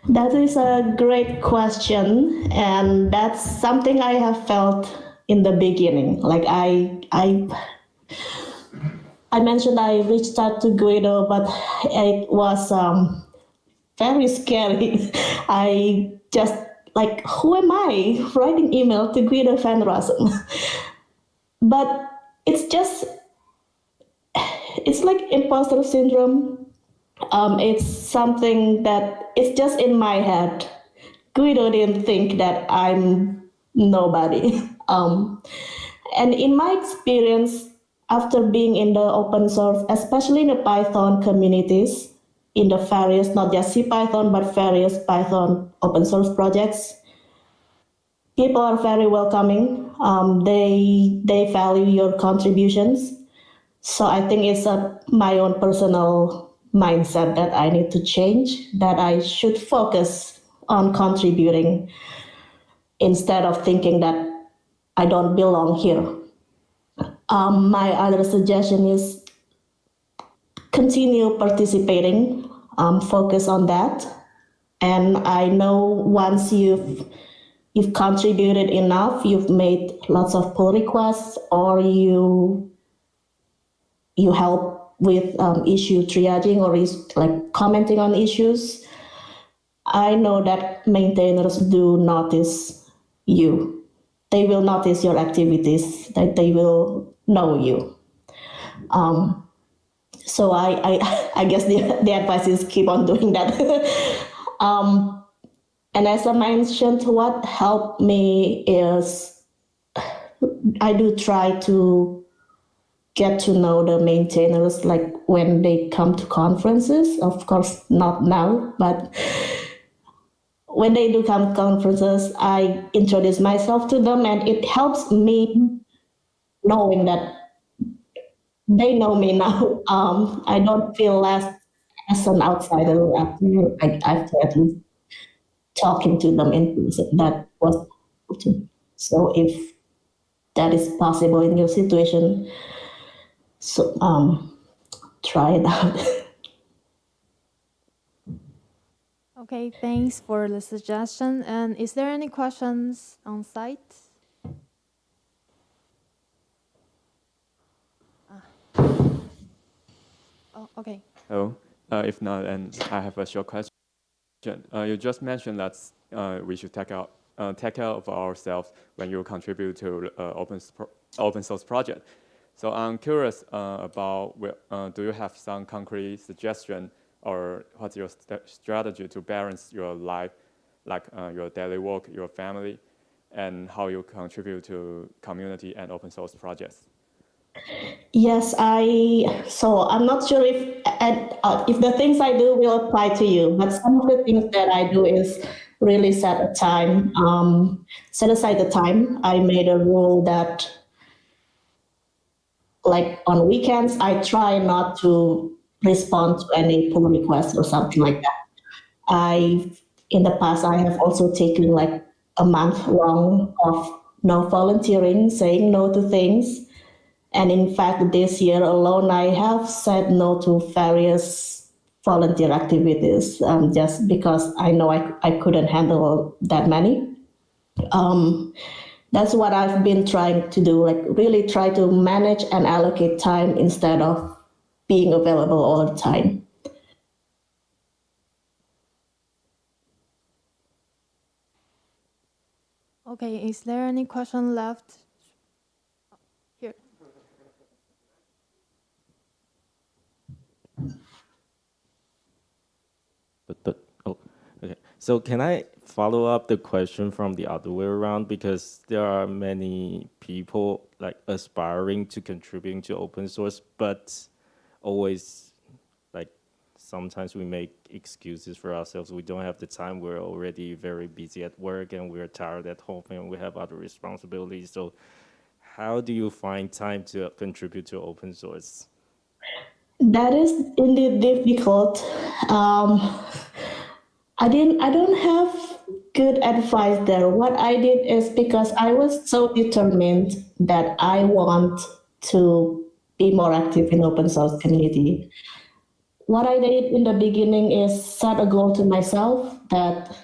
That is a great question, and that's something I have felt in the beginning. Like I mentioned I reached out to Guido, but it was very scary. I just like, who am I writing email to Guido van Rossum? But it's like imposter syndrome. It's something that it's just in my head. Guido didn't think that I'm nobody. And in my experience, after being in the open source, especially in the Python communities, in the various, not just CPython, but various Python open source projects, people are very welcoming. They value your contributions. So I think it's my own personal mindset that I need to change, that I should focus on contributing instead of thinking that I don't belong here. My other suggestion is continue participating, focus on that. And I know once you've contributed enough, you've made lots of pull requests, or you help with issue triaging or like commenting on issues, I know that maintainers do notice you. They will notice your activities, that they will know you. So I guess the advice is keep on doing that. And as I mentioned, what helped me is I do try to get to know the maintainers, like when they come to conferences. Of course, not now, but when they do come to conferences, I introduce myself to them, and it helps me knowing that they know me now. I don't feel less as an outsider after at least talking to them in person. That was helpful to me. So if that is possible in your situation, so try it out. Okay, thanks for the suggestion. And is there any questions on site? Oh, okay. Oh, if not, and I have a short question. You just mentioned that we should take care of ourselves when you contribute to open source project. So I'm curious about do you have some concrete suggestion or what's your strategy to balance your life, like your daily work, your family, and how you contribute to community and open source projects? Yes, so I'm not sure if the things I do will apply to you, but some of the things that I do is really set aside the time. I made a rule that, like, on weekends, I try not to respond to any pull requests or something like that. In the past, I have also taken like a month long of no volunteering, saying no to things. And in fact, this year alone, I have said no to various volunteer activities, just because I know I couldn't handle that many. That's what I've been trying to do, like really try to manage and allocate time instead of being available all the time. Okay, is there any question left? Here. So can I follow up the question from the other way around? Because there are many people like aspiring to contributing to open source, but always like sometimes we make excuses for ourselves. We don't have the time. We're already very busy at work and we're tired at home and we have other responsibilities. So how do you find time to contribute to open source? That is indeed difficult. I don't have good advice there. What I did is because I was so determined that I want to be more active in open source community. What I did in the beginning is set a goal to myself that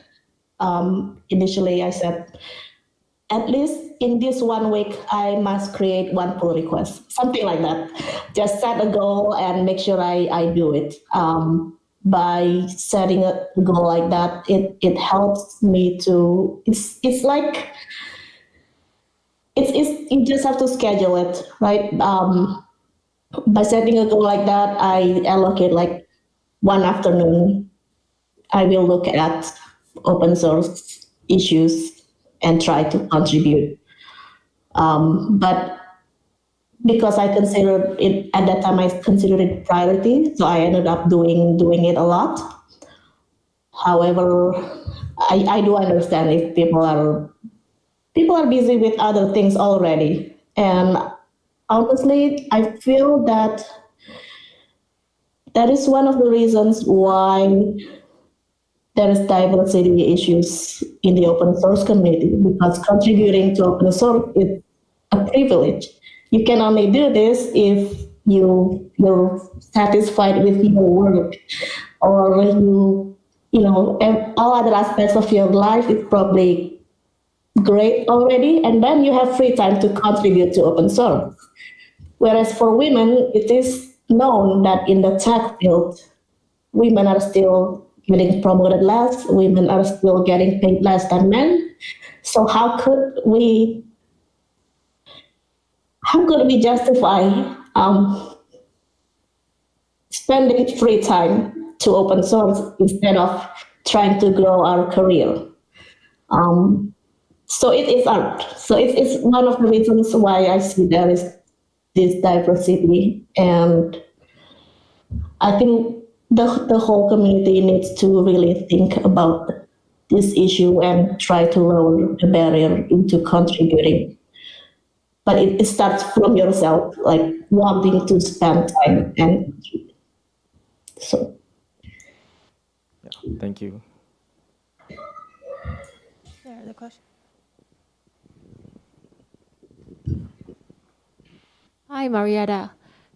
initially I said, at least in this 1 week, I must create one pull request, something like that. Just set a goal and make sure I do it. By setting a goal like that, it helps me to, it's like, you just have to schedule it, right? By setting a goal like that, I allocate like one afternoon. I will look at open source issues and try to contribute. But because I considered it at that time, I considered it priority, so I ended up doing it a lot. However, I do understand if people are busy with other things already, and honestly, I feel that that is one of the reasons why there is diversity issues in the open source community, because contributing to open source is a privilege. You can only do this if you're satisfied with your work, or all other aspects of your life is probably great already, and then you have free time to contribute to open source. Whereas for women, it is known that in the tech field, women are still getting promoted less, women are still getting paid less than men. So how could we justify spending free time to open source instead of trying to grow our career? So it is art. So it's one of the reasons why I see there is this diversity, and I think the whole community needs to really think about this issue and try to lower the barrier into contributing. But it starts from yourself, like wanting to spend time and contribute. So Yeah, thank you. There, the question. Hi, Marietta.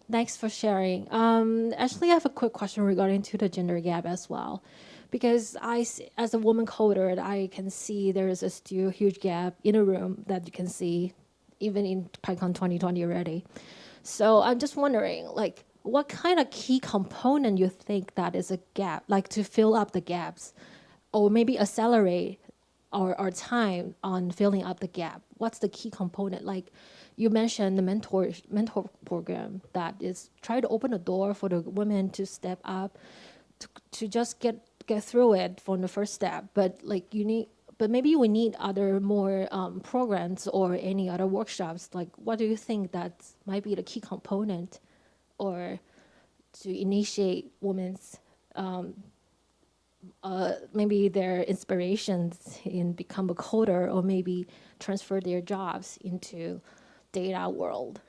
Thanks for sharing. Actually, I have a quick question regarding to the gender gap as well, because as a woman coder, I can see there is a still huge gap in a room that you can see, even in PyCon 2020 already. So I'm just wondering, like, what kind of key component you think that is a gap, like to fill up the gaps, or maybe accelerate our time on filling up the gap? What's the key component? Like you mentioned the mentor program that is try to open a door for the women to step up, to just get through it from the first step. But like but maybe we need other more programs or any other workshops. Like, what do you think that might be the key component, or to initiate women's maybe their inspirations in become a coder, or maybe transfer their jobs into data world?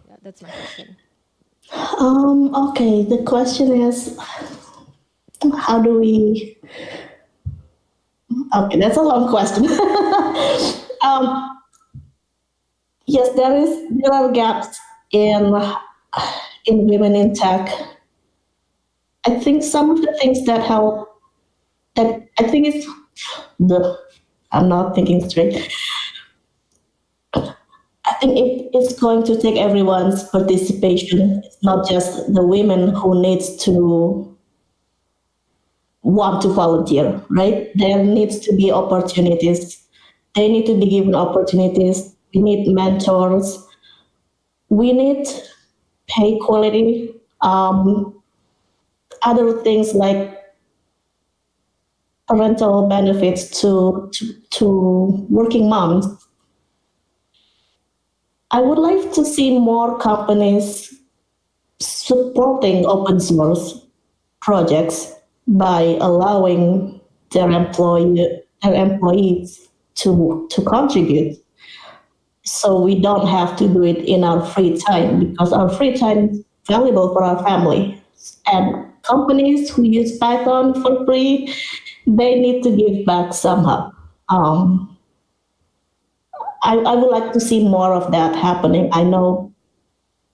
Yeah, that's my question. okay, the question is, how do we? Okay, that's a long question. Yes, there are gaps in women in tech. I think some of the things that help, that I think it's I'm not thinking straight. I think it's going to take everyone's participation. It's not just the women who needs to want to volunteer, right? There needs to be opportunities. They need to be given opportunities. We need mentors. We need pay quality. Other things like parental benefits to working moms, I would like to see more companies supporting open source projects by allowing their employees to contribute. So we don't have to do it in our free time, because our free time is valuable for our family. And companies who use Python for free, they need to give back somehow. I would like to see more of that happening. I know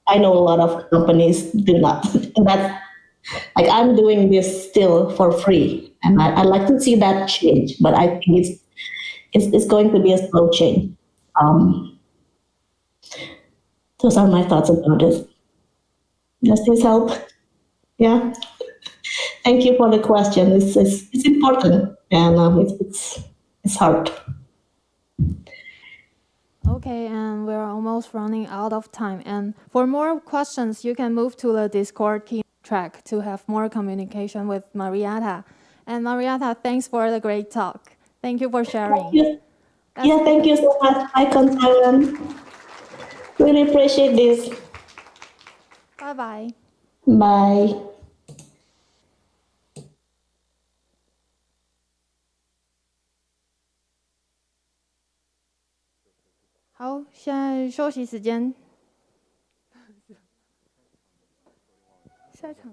a lot of companies do not. And that's like, I'm doing this still for free, and I'd like to see that change. But I think it's going to be a slow change. Those are my thoughts about it. Does this help? Yeah. Thank you for the question. It's important, and it's hard. Okay, and we're almost running out of time. And for more questions, you can move to the Discord key track to have more communication with Marietta. And Marietta, thanks for the great talk. Thank you for sharing. Thank you. Yeah, thank you so much, PyCon Taiwan. Really appreciate this. Bye-bye. Bye. 好，现在休息时间。下一场。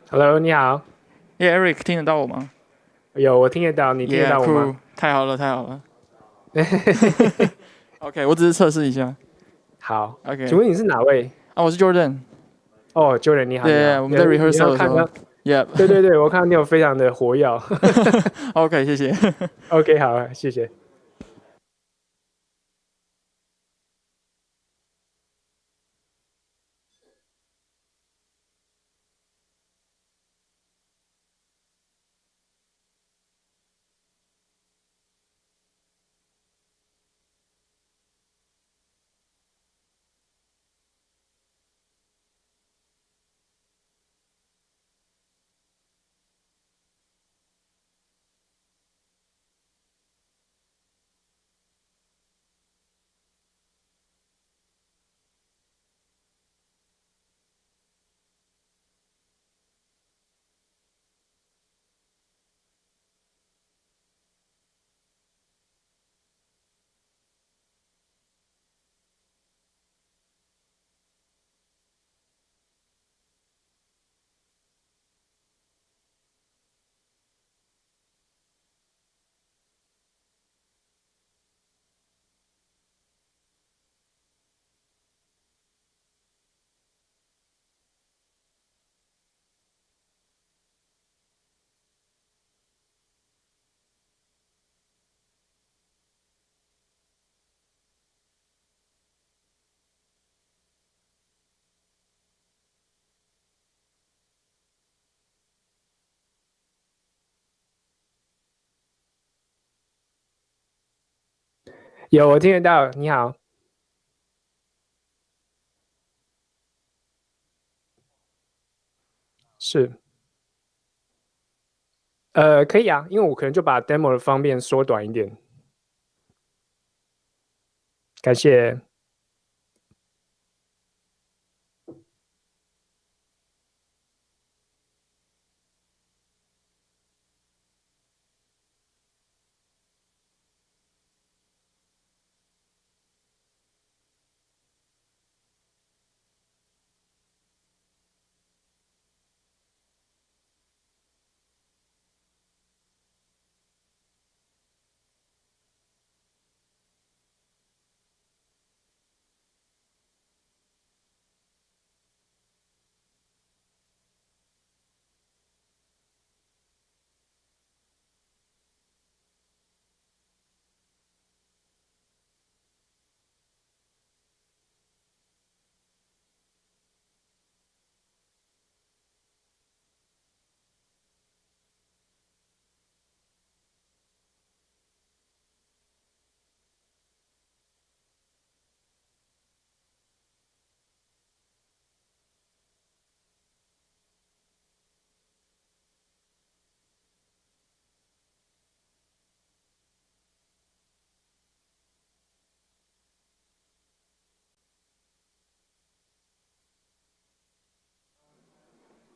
Hello， 你好。Eric 听得到我吗？有，我听得到，你听得到我吗？ cool， 太好了，太好了。OK， 我只是测试一下。好 ，OK。请问你是哪位？啊，我是 Jordan。哦 ，Jordan， 你好。对，我们在 rehearsal 的时候。，Yeah，对对对，我看到你有非常的活跃。OK，谢谢。OK，好，谢谢。有，我听得到。你好。是。可以啊，因为我可能就把 demo 的方便缩短一点。感谢。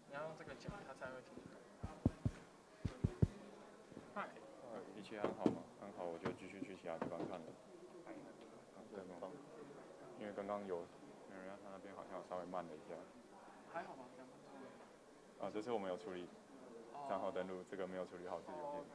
你要用这个讲，他才会听。嗨，一切安好吗？安好，我就继续去其他地方看了。对吗？因为刚刚有人他那边好像稍微慢了一下。还好吧，这样。这次我们有处理账号登录，这个没有处理好是有点。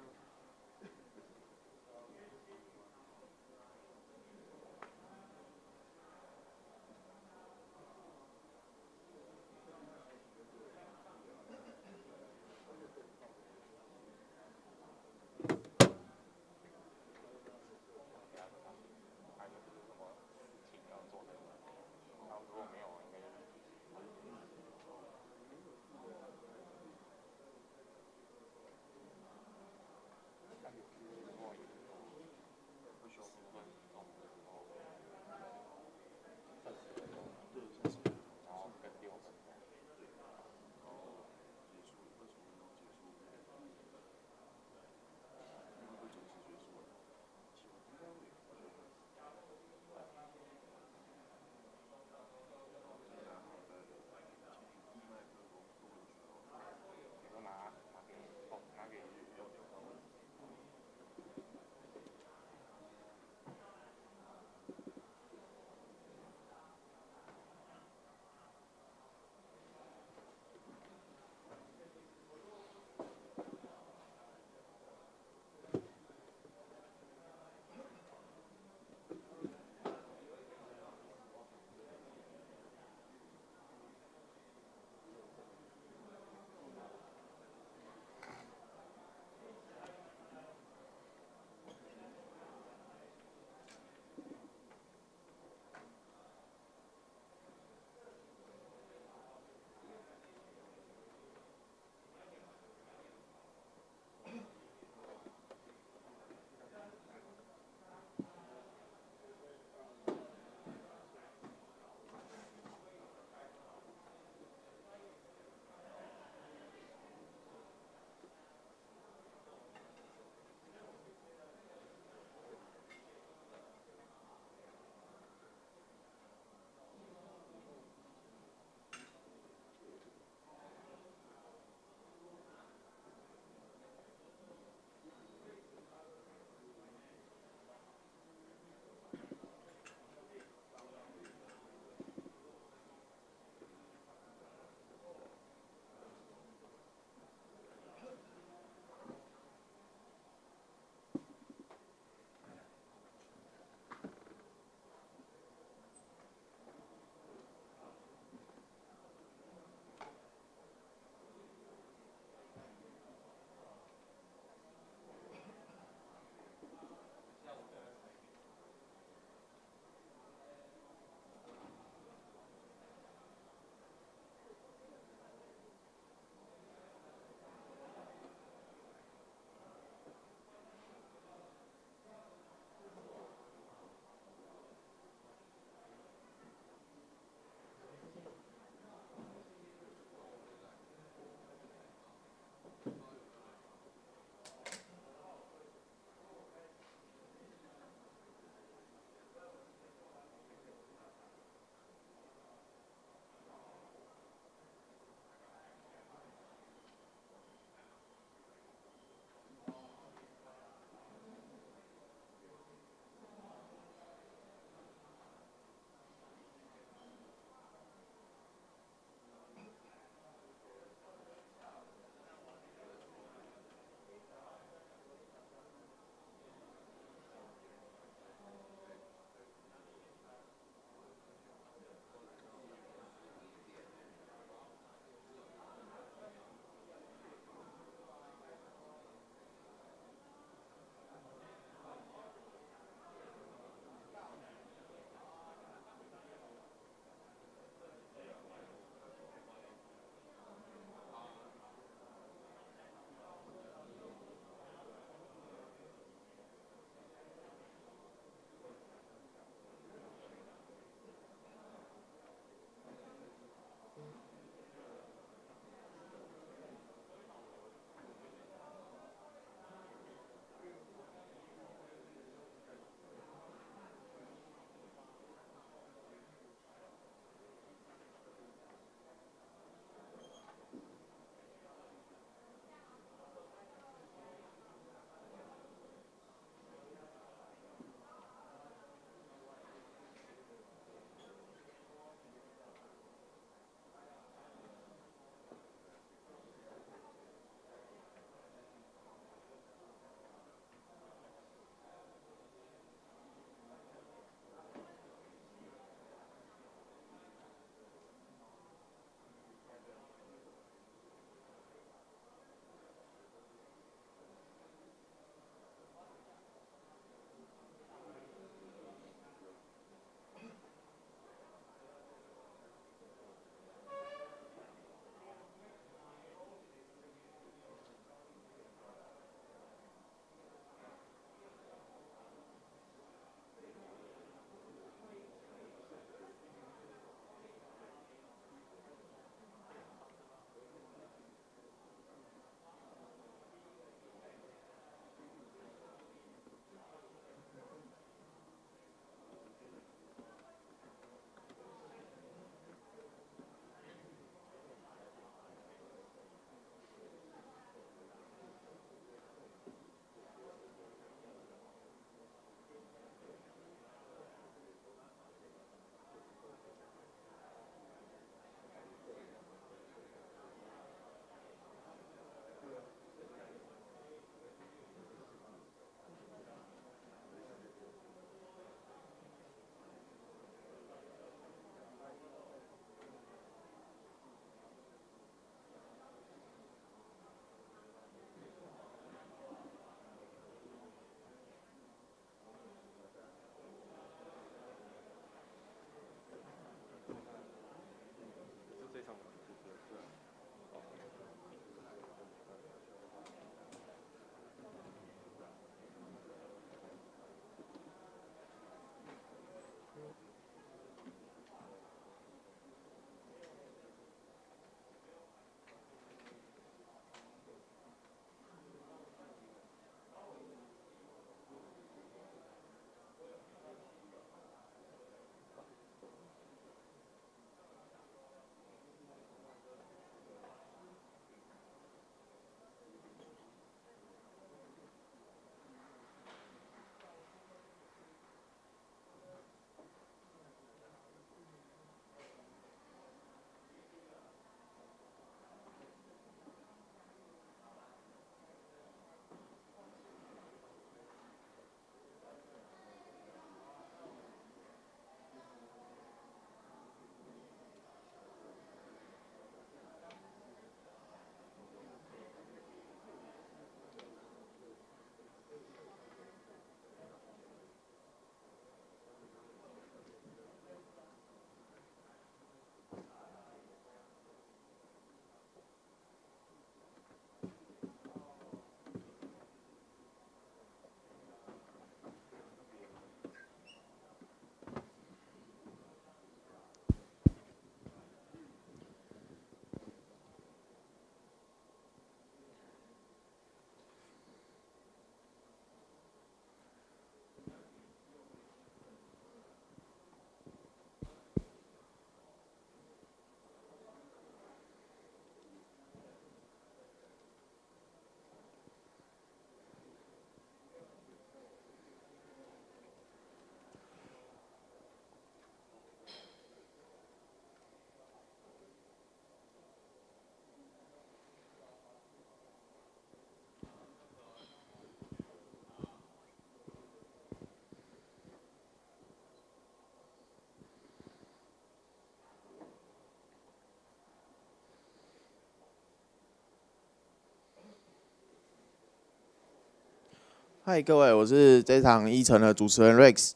嗨，各位，我是这场议程的主持人 Rex。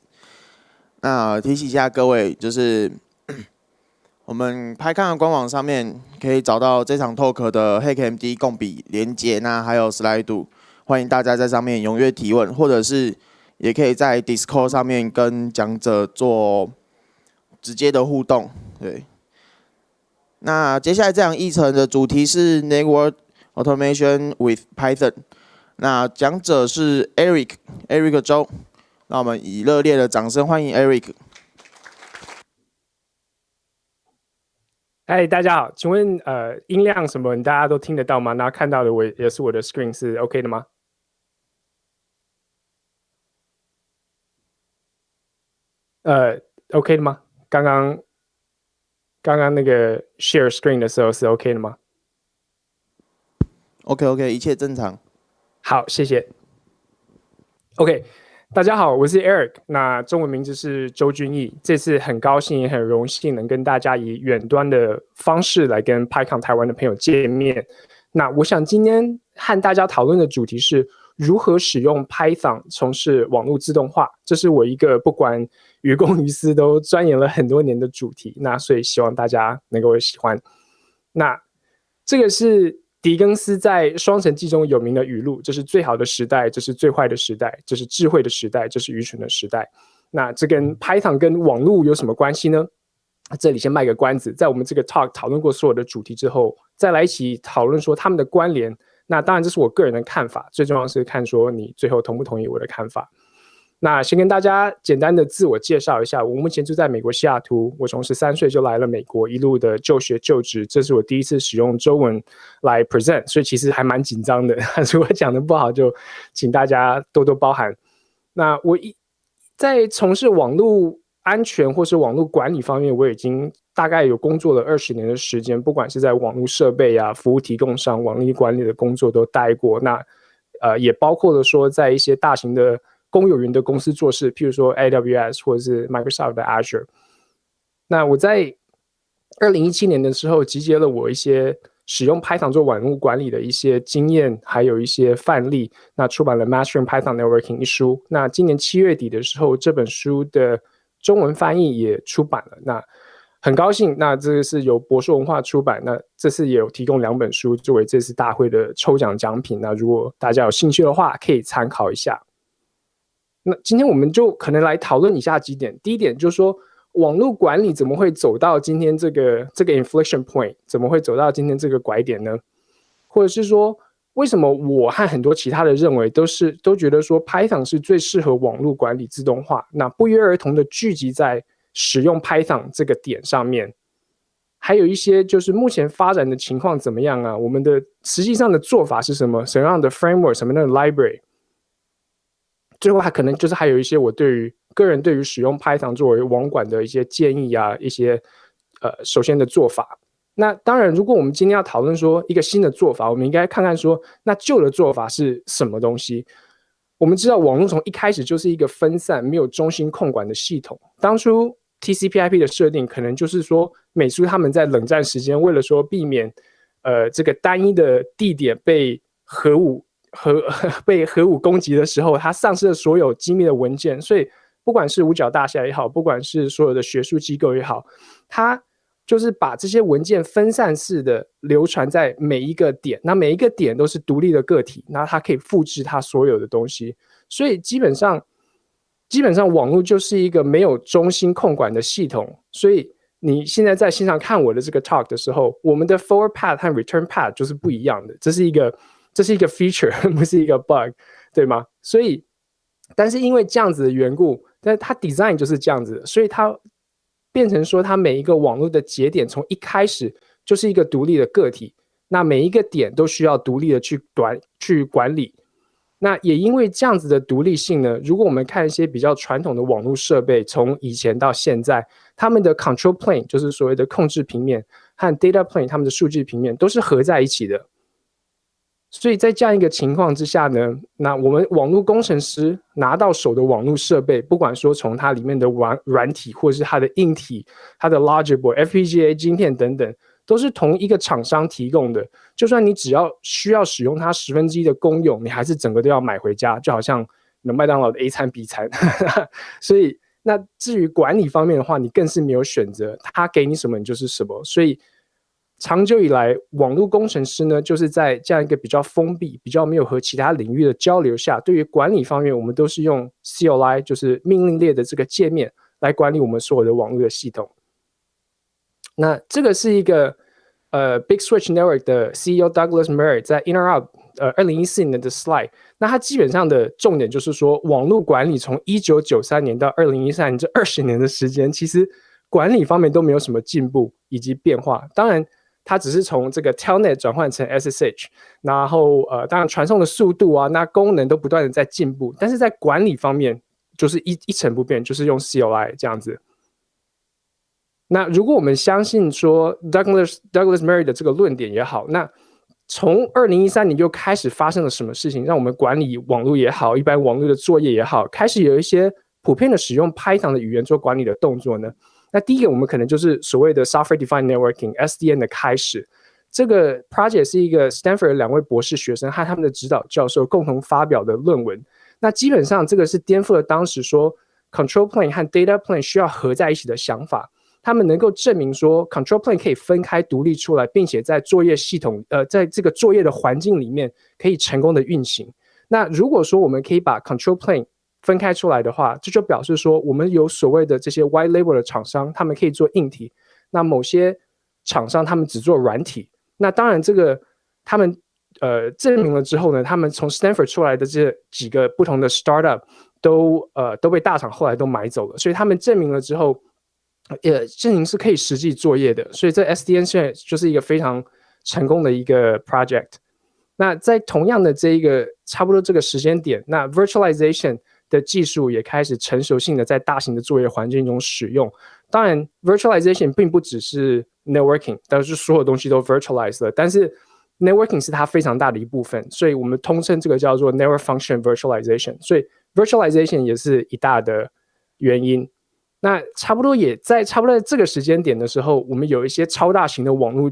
那提醒一下各位，就是我们PyCon的官网上面可以找到这场 talk 的 HackMD 共笔连结，那还有 slide， 欢迎大家在上面踊跃提问，或者是也可以在 Discord 上面跟讲者做直接的互动。对，那接下来这场议程的主题是 Network Automation with Python。那讲者是 Eric 周，那我们以热烈的掌声欢迎 Eric。嗨，大家好，请问音量什么大家都听得到吗？那看到的也是我的 screen 是 OK 的吗？OK 的吗？刚刚那个 share screen 的时候是 OK 的吗 ？OK， 一切正常。好，谢谢。OK， 大家好，我是 Eric， 那中文名字是周君毅。这次很高兴也很荣幸能跟大家以远端的方式来跟 PyCon 台湾的朋友见面。那我想今天和大家讨论的主题是如何使用 Python 从事网络自动化，这是我一个不管于公于私都钻研了很多年的主题。那所以希望大家能够喜欢。那这个是狄更斯在《双城记》中有名的语录，这是最好的时代，这是最坏的时代，这是智慧的时代，这是愚蠢的时代。那这跟 Python 跟网络有什么关系呢？这里先卖个关子，在我们这个 talk 讨论过所有的主题之后，再来一起讨论说他们的关联。那当然这是我个人的看法，最重要是看说你最后同不同意我的看法。那先跟大家简单的自我介绍一下，我目前就在美国西雅图，我从13岁就来了美国，一路的就学就职，这是我第一次使用中文来 present， 所以其实还蛮紧张的，如果讲的不好就请大家多多包涵。那我在从事网络安全或是网络管理方面，我已经大概有工作了20年的时间，不管是在网络设备啊、服务提供商、网络管理的工作都待过，那也包括了说在一些大型的公有云的公司做事，譬如说 AWS 或者是 Microsoft 的 Azure。那我在2017年的时候集结了我一些使用 Python 做网络管理的一些经验，还有一些范例，那出版了 Mastering Python Networking 一书。那今年7月底的时候，这本书的中文翻译也出版了。那很高兴，那这个是由博硕文化出版，那这次也有提供2本书作为这次大会的抽奖奖品。那如果大家有兴趣的话，可以参考一下。那今天我们就可能来讨论以下几点。第一点就是说，网络管理怎么会走到今天这个 inflection point， 怎么会走到今天这个拐点呢？或者是说，为什么我和很多其他的认为都觉得说 Python 是最适合网络管理自动化，那不约而同的聚集在使用 Python 这个点上面。还有一些就是目前发展的情况怎么样啊？我们的实际上的做法是什么？什么样的 framework， 什么样的 library？最后还可能就是还有一些我个人对于使用 Python 作为网管的一些建议啊，一些首先的做法。那当然，如果我们今天要讨论说一个新的做法，我们应该看看说那旧的做法是什么东西。我们知道网络从一开始就是一个分散没有中心控管的系统，当初 TCP/IP 的设定可能就是说美苏他们在冷战时间为了说避免这个单一的地点被核武攻击的时候，它丧失了所有机密的文件，所以不管是五角大厦也好，不管是所有的学术机构也好，它就是把这些文件分散式的流传在每一个点，那每一个点都是独立的个体，那它可以复制它所有的东西，所以基本上网络就是一个没有中心控管的系统。所以你现在在线上看我的这个 talk 的时候，我们的 forward path 和 return path 就是不一样的，这是一个 feature 不是一个 bug， 对吗？所以但是因为这样子的缘故，但它 design 就是这样子的，所以它变成说它每一个网络的节点从一开始就是一个独立的个体，那每一个点都需要独立的去管理。那也因为这样子的独立性呢，如果我们看一些比较传统的网络设备，从以前到现在，他们的 control plane 就是所谓的控制平面和 data plane 他们的数据平面都是合在一起的。所以在这样一个情况之下呢，那我们网络工程师拿到手的网络设备，不管说从它里面的软体或是它的硬体，它的 logic board、FPGA 晶片等等，都是同一个厂商提供的，就算你只要需要使用它1/10的功用，你还是整个都要买回家，就好像麦当劳的 A 餐 B 餐所以那至于管理方面的话，你更是没有选择，他给你什么你就是什么。所以长久以来，网络工程师呢，就是在这样一个比较封闭、比较没有和其他领域的交流下，对于管理方面，我们都是用 CLI， 就是命令列的这个界面来管理我们所有的网络的系统。那这个是一个Big Switch Network 的 CEO Douglas Murray 在 Interop 2014年的 slide。那它基本上的重点就是说，网络管理从1993年到2013年这20年的时间，其实管理方面都没有什么进步以及变化。当然，它只是从这个 Telnet 转换成 SSH， 然后当然传送的速度啊，那功能都不断的在进步，但是在管理方面就是一成不变，就是用 CLI 这样子。那如果我们相信说 Douglas Murray 的这个论点也好，那从2013年就开始发生了什么事情，让我们管理网络也好，一般网络的作业也好，开始有一些普遍的使用 Python 的语言做管理的动作呢？那第一个我们可能就是所谓的 Software Defined Networking SDN 的开始。这个 project 是一个 Stanford 2位博士学生和他们的指导教授共同发表的论文。那基本上这个是颠覆了当时说 Control Plane 和 Data Plane 需要合在一起的想法。他们能够证明说 Control Plane 可以分开独立出来，并且在作业系统在这个作业的环境里面可以成功的运行。那如果说我们可以把 Control Plane 分开出来的话，这就表示说我们有所谓的这些 white label 的厂商，他们可以做硬体，那某些厂商他们只做软体。那当然这个他们证明了之后呢，他们从 Stanford 出来的这几个不同的 startup 都被大厂后来都买走了，所以他们证明了之后证明是可以实际作业的，所以这 SDN 现在就是一个非常成功的一个 project。那在同样的这一个差不多这个时间点，那 virtualization 的技术也开始成熟性的在大型的作业环境中使用。当然 virtualization 并不只是 networking， 但是所有东西都 virtualize 了，但是 networking 是它非常大的一部分，所以我们通称这个叫做 network function virtualization， 所以 virtualization 也是一大的原因。那差不多在这个时间点的时候，我们有一些超大型的网络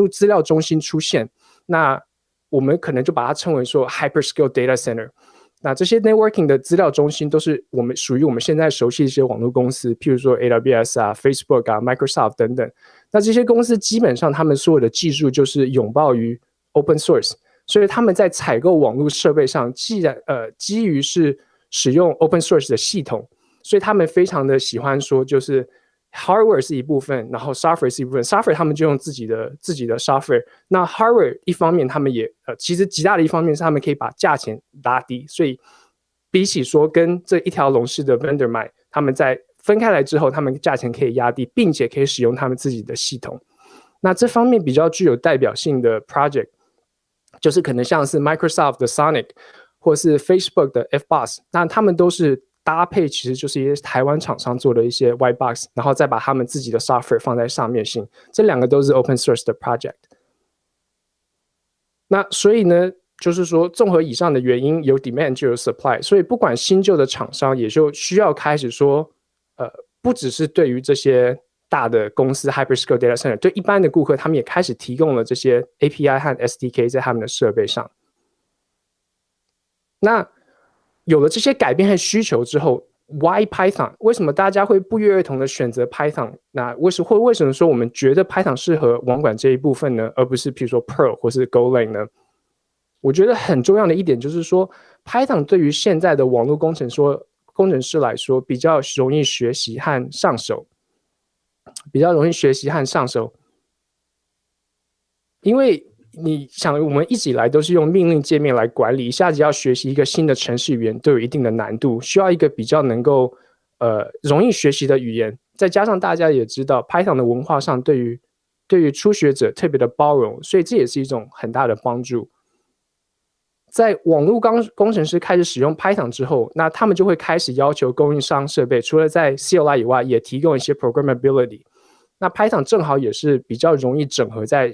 资料中心出现，那我们可能就把它称为说 hyperscale data center。那这些 networking 的资料中心都是属于我们现在熟悉的一些网络公司，譬如说 AWS 啊、Facebook 啊、Microsoft 等等。那这些公司基本上他们所有的技术就是拥抱于 open source， 所以他们在采购网络设备上基于是使用 open source 的系统。所以他们非常的喜欢说，就是 hardware 是一部分，然后 software 是一部分。software 他们就用自己的 software。那 hardware 一方面他们也其实极大的一方面是他们可以把价钱拉低，所以比起说跟这一条龙式的 vendor 买，他们在分开来之后，他们价钱可以压低，并且可以使用他们自己的系统。那这方面比较具有代表性的 project， 就是可能像是 Microsoft 的 Sonic， 或是 Facebook 的 FBoss， 那他们都是搭配其实就是一些台湾厂商做的一些 white box， 然后再把他们自己的 software 放在上面型，这两个都是 open source 的 project。 那所以呢，就是说综合以上的原因，有 demand 就有 supply， 所以不管新旧的厂商也就需要开始说不只是对于这些大的公司 hyperscale data center， 对一般的顾客他们也开始提供了这些 API 和 SDK 在他们的设备上。那有了这些改变和需求之后 ，Why Python？ 为什么大家会不约而同的选择 Python？ 那为什么说我们觉得 Python 适合网管这一部分呢，而不是比如说 Perl 或是 Golang 呢？我觉得很重要的一点就是说 ，Python 对于现在的网络工程师来说比较容易学习和上手，因为你想，我们一直以来都是用命令界面来管理，一下子要学习一个新的程式语言都有一定的难度，需要一个比较能够容易学习的语言。再加上大家也知道 Python 的文化上对于初学者特别的包容，所以这也是一种很大的帮助。在网络工程师开始使用 Python 之后，那他们就会开始要求供应商设备除了在 CLI 以外，也提供一些 programmability。那 Python 正好也是比较容易整合在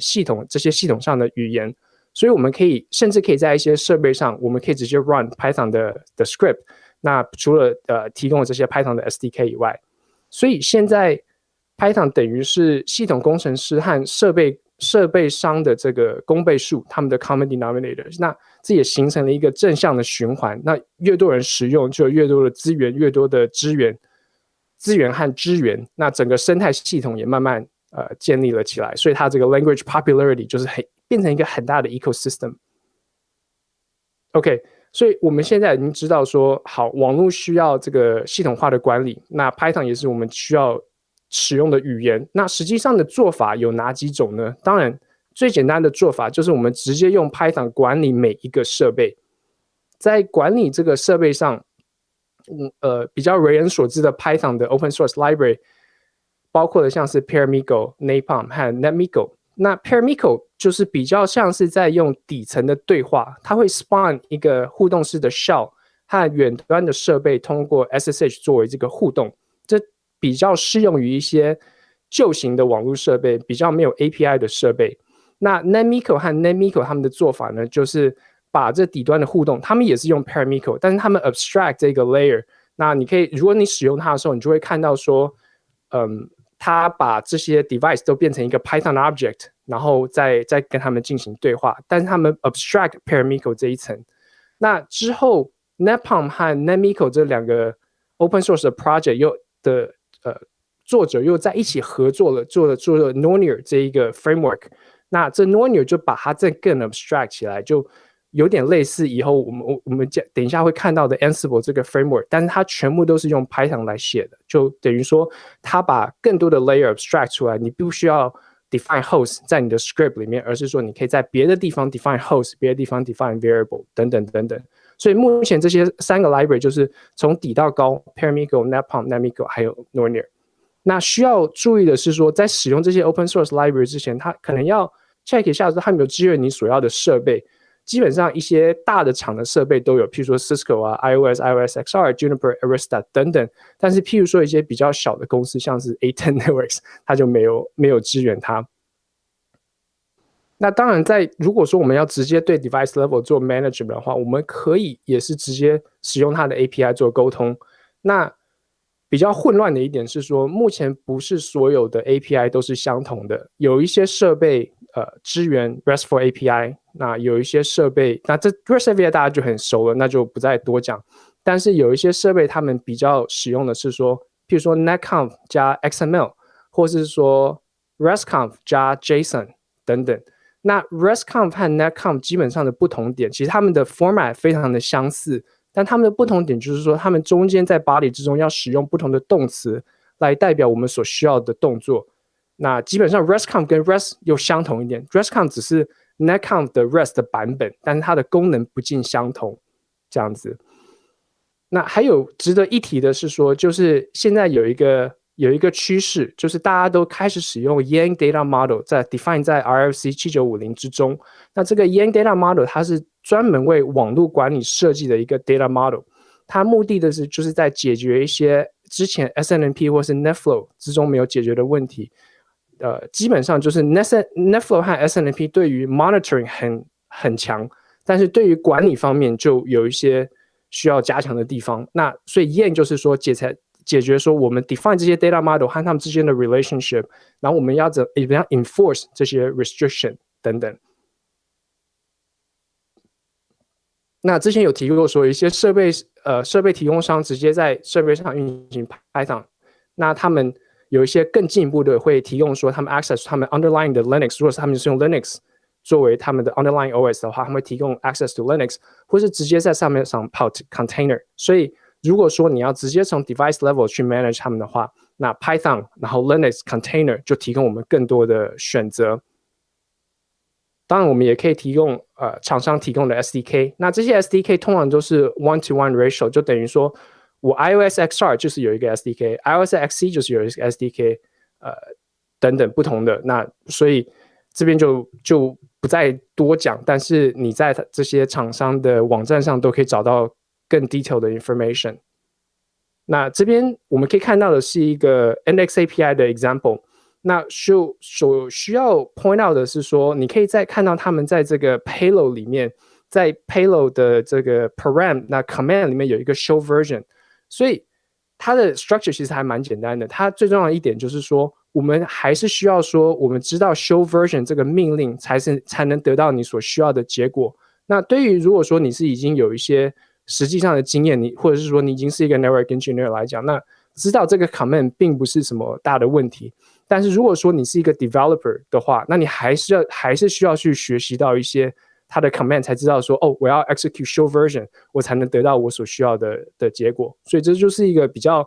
这些系统上的语言，所以我们甚至可以在一些设备上，我们可以直接 run Python 的 script。那除了提供了这些 Python 的 SDK 以外，所以现在 Python 等于是系统工程师和设备设备商的这个公倍数，他们的 common denominator， 那这也形成了一个正向的循环。那越多人使用，就有越多的资源，越多的资源和支援，那整个生态系统也慢慢建立了起来。所以它这个 language popularity 就是变成一个很大的 ecosystem。OK， 所以我们现在已经知道说，好，网络需要这个系统化的管理，那 Python 也是我们需要使用的语言。那实际上的做法有哪几种呢？当然，最简单的做法就是我们直接用 Python 管理每一个设备。在管理这个设备上，比较为人所知的 Python 的 open source library， 包括的像是 Paramiko、Napalm 和 Netmiko。那 Paramiko 就是比较像是在用底层的对话，它会 spawn 一个互动式的 shell 和远端的设备通过 SSH 作为这个互动，这比较适用于一些旧型的网络设备，比较没有 API 的设备。那 Netmiko 和 Netmiko 他们的做法呢，就是把这底端的互动，他们也是用 Paramiko， 但是他们 abstract 这个 layer。那你可以，如果你使用它的时候，你就会看到说，它把这些 device 都变成一个 Python object， 然后再跟他们进行对话，但是他们 abstract Paramiko 这一层。那之后 Napalm 和 Netmiko 这两个 open source 的 project 作者又在一起合作了，做了 Nonier 这一个 framework。那这 Nonier 就把它再更 abstract 起来，就有点类似以后我们等一下会看到的 Ansible 这个 framework， 但是它全部都是用 Python 来写的，就等于说它把更多的 layer abstract 出来，你不需要 define host 在你的 script 里面，而是说你可以在别的地方 define host， 别的地方 define variable 等等等等。所以目前这些3个 library 就是从底到高 Paramiko、Napalm、Netmiko 还有 Nonier。那需要注意的是说，在使用这些 open source library 之前，它可能要 check 一下说它有没有支援你所要的设备。基本上一些大的厂的设备都有，譬如说 Cisco 啊、iOS、iOS XR、Juniper、Arista 等等。但是譬如说一些比较小的公司，像是 A10 Networks， 它就没有支援它。那当然如果说我们要直接对 device level 做 management 的话，我们可以也是直接使用它的 API 做沟通。那比较混乱的一点是说，目前不是所有的 API 都是相同的，有一些设备支援 RESTful API， 那有一些设备，那这 REST API 大家就很熟了，那就不再多讲。但是有一些设备他们比较使用的是说，譬如说 netconf 加 XML， 或是说 RESTconf 加 JSON 等等。那 RESTconf 和 netconf 基本上的不同点，其实他们的 format 非常的相似，但他们的不同点就是说，他们中间在 body 之中要使用不同的动词来代表我们所需要的动作。那基本上 RESTconf 跟 REST 又相同一点， RESTconf 只是 netconf 的 REST 的版本，但是它的功能不尽相同，这样子。那还有值得一提的是说，就是现在有一个趋势，就是大家都开始使用 Yang Data Model 在 define 在 RFC 7950之中。那这个 Yang Data Model 它是专门为网络管理设计的一个 data model， 它目的的是就是在解决一些之前 SNMP 或是 NetFlow 之中没有解决的问题。基本上就是 NetFlow 和 SNMP 对于 monitoring 很强，但是对于管理方面就有一些需要加强的地方。那所以 Yang 就是说解决说我们 define 这些 data model 和他们之间的 relationship， 然后我们要怎样 enforce 这些 restriction 等等。那之前有提过说，一些设备提供商直接在设备上运行 Python， 那他们有一些更进一步的会提供说，他们 access 他们 underlying 的 Linux， 如果是他们是用 Linux 作为他们的 underlying OS 的话，他们会提供 access to Linux， 或是直接在上面跑 container。所以如果说你要直接从 device level 去 manage 他们的话，那 Python 然后 Linux container 就提供我们更多的选择。当然我们也可以提供厂商提供的 SDK， 那这些 SDK 通常都是 1-to-1 ratio， 就等于说我 iOS XR 就是有一个 SDK， iOS XC 就是有一个 SDK， 等等不同的。那所以这边就不再多讲，但是你在这些厂商的网站上都可以找到更 detailed 的 information。那这边我们可以看到的是一个 Index API 的 example。那所需要 point out 的是说，你可以再看到他们在这个 payload 里面，在 payload 的这个 param 那 command 里面有一个 show version， 所以它的 structure 其实还蛮简单的。它最重要的一点就是说，我们还是需要说，我们知道 show version 这个命令才能得到你所需要的结果。那对于如果说你是已经有一些实际上的经验，或者是说你已经是一个 network engineer 来讲，那知道这个 command 并不是什么大的问题。但是如果说你是一个 developer 的话，那你还是需要去学习到一些它的 command 才知道说，哦，我要 execute show version， 我才能得到我所需要的结果。所以这就是一个比较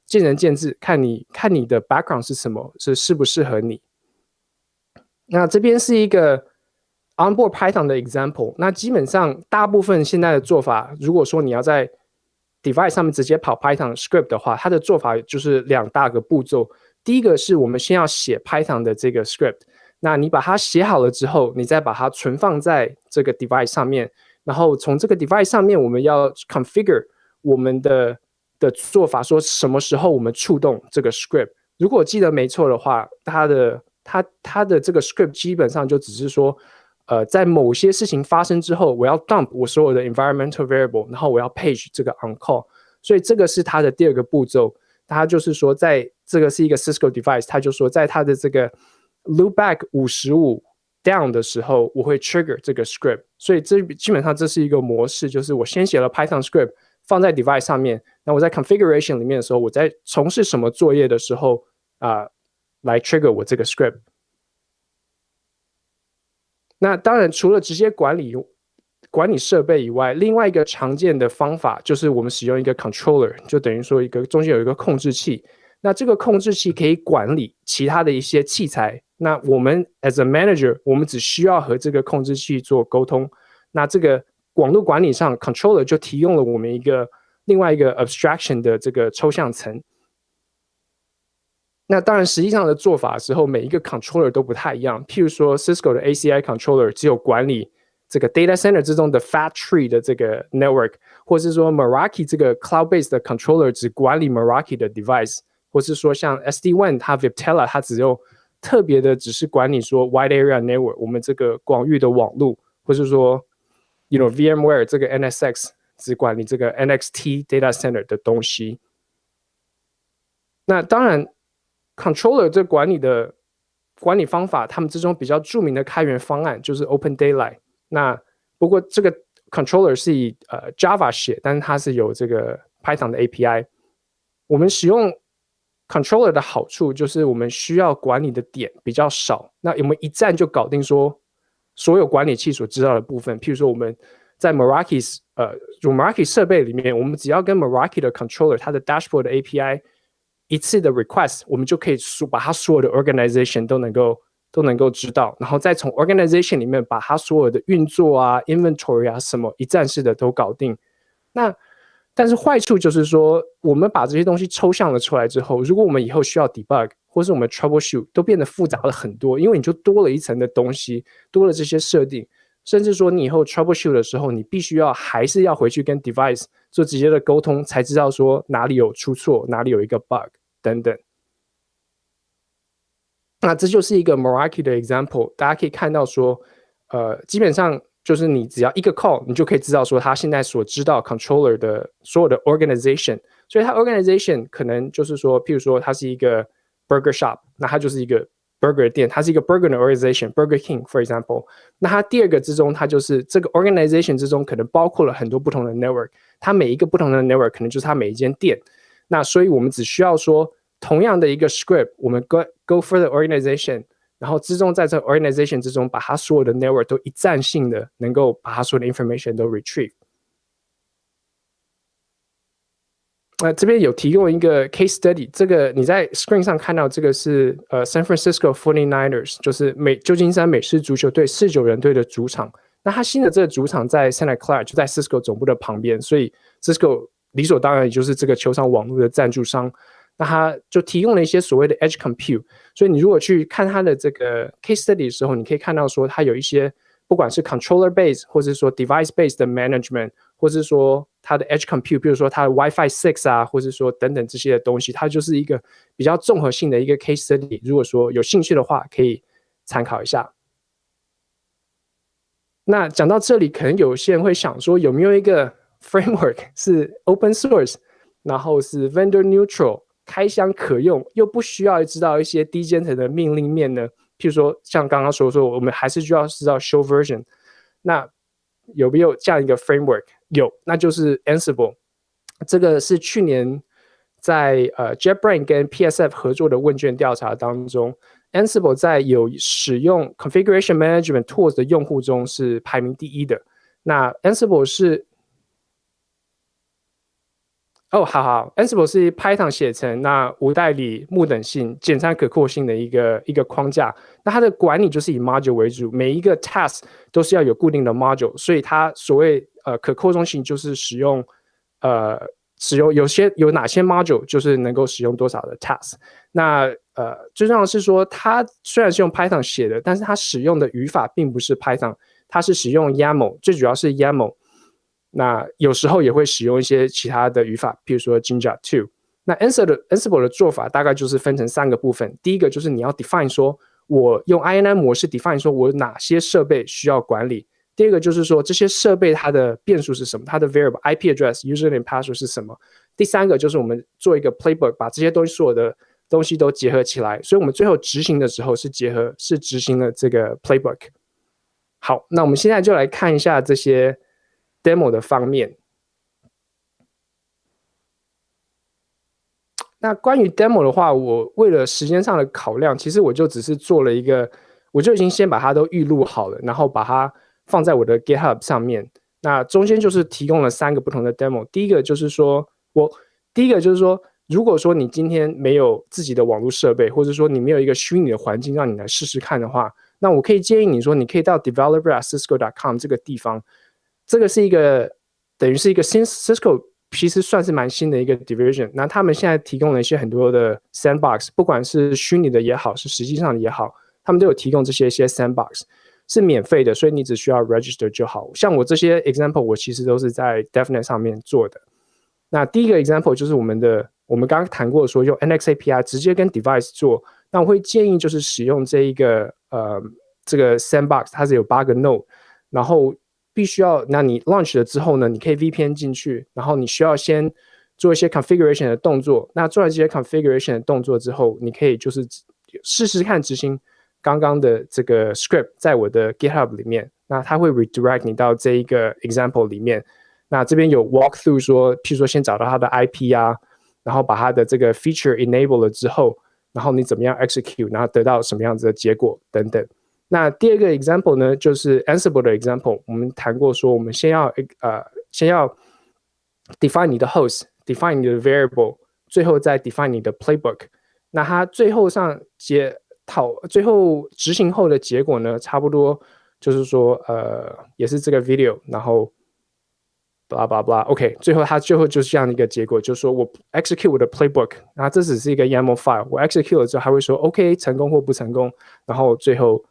见仁见智，看你的 background 是什么，适不适合你。那这边是一个 onboard Python 的 example。那基本上大部分现在的做法，如果说你要在 device 上面直接跑 Python script 的话，它的做法就是2大个步骤。第一个是我们先要写 Python 的这个 script， 那你把它写好了之后，你再把它存放在这个 device 上面，然后从这个 device 上面我们要 configure 我们的做法，说什么时候我们触动这个 script。如果我记得没错的话，它的这个 script 基本上就只是说，在某些事情发生之后，我要 dump 我所有的 environmental variable， 然后我要 page 这个 on call。所以这个是它的第2个步骤。它就是说，在这个是一个 Cisco device， 它就说在它的这个 loopback 55 down 的时候，我会 trigger 这个 script。所以基本上这是一个模式，就是我先写了 Python script 放在 device 上面，那我在 configuration 里面的时候，我在从事什么作业的时候来 trigger 我这个 script。那当然，除了直接管理设备以外，另外一个常见的方法就是我们使用一个 controller， 就等于说中间有一个控制器。那这个控制器可以管理其他的一些器材。那我们 as a manager， 我们只需要和这个控制器做沟通。那这个网络管理上 controller 就提供了我们另外一个 abstraction 的这个抽象层。那当然，实际上的做法的时候，每一个 controller 都不太一样。譬如说 Cisco 的 ACI controller 只有管理这个 data center 之中的 fat tree 的这个 network， 或是说 Meraki 这个 cloud-based 的 controller 只管理 Meraki 的 device， 或是说像 SD-WAN 它 Viptela 它只有特别的只是管理说 wide area network 我们这个广域的网路，或是说 VMware 这个 NSX 只管理这个 NXT data center 的东西。那当然 controller 这管理方法，他们之中比较著名的开源方案就是 Open Daylight。那不过这个 controller 是以Java 写，但是它是有这个 Python 的 API。我们使用 controller 的好处就是我们需要管理的点比较少，那我们一站就搞定说所有管理器所知道的部分。譬如说我们在 Meraki 设备里面，我们只要跟 Meraki 的 controller 它的 dashboard 的 API 一次的 request， 我们就可以把它所有的 organization 都能够知道，然后再从 organization 里面把它所有的运作啊 inventory 啊什么一站式的都搞定。那但是坏处就是说，我们把这些东西抽象了出来之后，如果我们以后需要 debug 或是我们 troubleshoot 都变得复杂了很多，因为你就多了一层的东西，多了这些设定，甚至说你以后 troubleshoot 的时候，你必须还是要回去跟 device 做直接的沟通，才知道说哪里有出错，哪里有一个 bug 等等。那这就是一个 Meraki 的 example， 大家可以看到说，基本上就是你只要一个 call， 你就可以知道说他现在所知道 controller 的所有的 organization， 所以他 organization 可能就是说，譬如说它是一个 burger shop， 那它就是一个 burger 店，它是一个 burger 的 organization，Burger King for example。那它第2个之中，它就是这个 organization 之中可能包括了很多不同的 network， 它每一个不同的 network 可能就是它每一间店。那所以我们只需要说同样的一个 script， 我们 go for the organization， 然后之中在这 organization 之中把它所有的 network 都一站性的能够把它所有的 information 都 retrieve。这边有提供一个 case study， 这个你在 screen 上看到这个是San Francisco 49ers， 就是旧金山美式足球队49人队的主场。那它新的这个主场在 Santa Clara， 就在 Cisco 总部的旁边，所以 Cisco 理所当然也就是这个球场网络的赞助商。那它就提供了一些所谓的 edge compute， 所以你如果去看它的这个 case study 的时候，你可以看到说它有一些不管是 controller base 或者说 device base 的 management， 或是说它的 edge compute， 比如说它的 Wi-Fi 6啊，或是说等等这些的东西，它就是一个比较综合性的一个 case study。如果说有兴趣的话，可以参考一下。那讲到这里，可能有些人会想说，有没有一个 framework 是 open source，然后是 vendor neutral， 开箱可用，又不需要知道一些低阶层的命令面呢？譬如说，像刚刚说，我们还是需要知道 show version。那有没有这样一个 framework？ 有，那就是 Ansible。这个是去年在JetBrains 跟 PSF 合作的问卷调查当中 ，Ansible 在有使用 configuration management tools 的用户中是排名第1的。那 Ansible 是好 ，Ansible 是 Python 写成，那无代理、目等性、简单可扩性的一个框架。那它的管理就是以 module 为主，每一个 task 都是要有固定的 module， 所以它所谓可扩充性就是使用有哪些 module 就是能够使用多少的 task。那最重要的是说，它虽然是用 Python 写的，但是它使用的语法并不是 Python， 它是使用 YAML， 最主要是 YAML。那有时候也会使用一些其他的语法，比如说 Jinja2。那 Ansible 的做法大概就是分成3个部分。第一个就是你要 define 说，我用 INI 模式 define 说我哪些设备需要管理。第二个就是说这些设备它的变数是什么，它的 variable IP address、username、password 是什么。第3个就是我们做一个 playbook， 把这些东西所有的东西都结合起来，所以我们最后执行的时候是执行了这个 playbook。好，那我们现在就来看一下这些 demo 的方面。那关于 demo 的话，我为了时间上的考量，其实我就只是做了一个，我就已经先把它都预录好了，然后把它放在我的 GitHub 上面。那中间就是提供了3个不同的 demo。第一个就是说，如果说你今天没有自己的网络设备，或者说你没有一个虚拟的环境让你来试试看的话，那我可以建议你说，你可以到 developer@cisco.com 这个地方。这个是一个等于是一个新 Cisco 其实算是蛮新的一个 division。那他们现在提供了一些很多的 sandbox， 不管是虚拟的也好，是实际上的也好，他们都有提供这些sandbox， 是免费的，所以你只需要 register 就好。像我这些 example， 我其实都是在 DevNet 上面做的。那第一个 example 就是我们刚刚谈过说用 NX API 直接跟 device 做，那我会建议就是使用这个 sandbox， 它是有8个 node， 然后必须要，那你 launch 了之后呢，你可以 VPN 进去，然后你需要先做一些 configuration 的动作。那做完这些 configuration 的动作之后，你可以就是试试看执行刚刚的这个 script 在我的 GitHub 里面，那它会 redirect 你到这一个 example 里面。那这边有 walkthrough 说，譬如说先找到它的 IP 啊，然后把它的这个 feature enable 了之后，然后你怎么样 execute， 然后得到什么样子的结果等等。那第二个 example 呢，就是 Ansible 的 example。我们谈过说，我们先要 define 你的 host，define 你的 variable， 最后再 define 你的 playbook。那它最后最后执行后的结果呢，差不多就是说也是这个 video， 然后 blah blah blah，OK， 最后就是这样的一个结果，就是说我 execute 我的 playbook， 然后这只是一个 YAML file， 我 execute 了之后，还会说 OK 成功或不成功，然后最后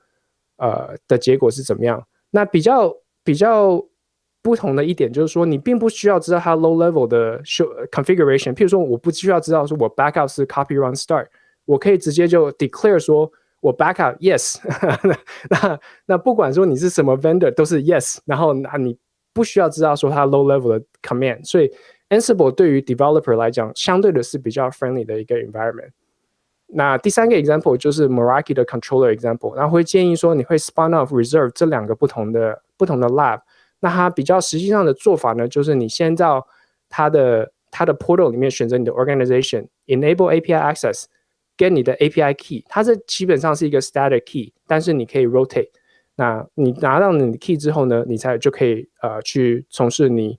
的结果是怎么样？那比较不同的一点就是说，你并不需要知道它 low level 的 configuration。譬如说，我不需要知道说我 backup 是 copy run start， 我可以直接就 declare 说我 backup yes 那不管说你是什么 vendor 都是 yes， 然后你不需要知道说它 low level 的 command。所以 Ansible 对于 developer 来讲，相对的是比较 friendly 的一个 environment。那第3个 example 就是 Meraki 的 controller example， 然后会建议说你会 spun off reserve 这2个不同的 lab。那它比较实际上的做法呢，就是你先到它的 portal 里面选择你的 organization， enable API access， 跟你的 API key， 它这基本上是一个 static key， 但是你可以 rotate。那你拿到你的 key 之后呢，你就可以去从事你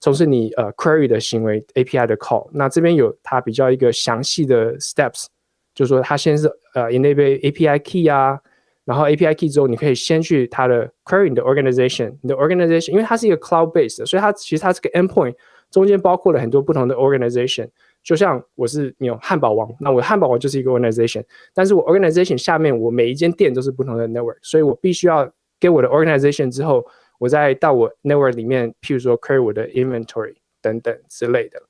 query 的行为 API 的 call。那这边有它比较一个详细的 steps。就是说，它先是enable API key 啊，然后 API key 之后，你可以先去它的 query 你的 organization， 你的 organization， 因为它是一个 cloud based 的，所以其实它这个 endpoint 中间包括了很多不同的 organization。就像我是汉堡王，那我汉堡王就是一个 organization， 但是我 organization 下面我每一间店都是不同的 network， 所以我必须要给我的 organization 之后，我再到我 network 里面，譬如说 query 我的 inventory 等等之类的。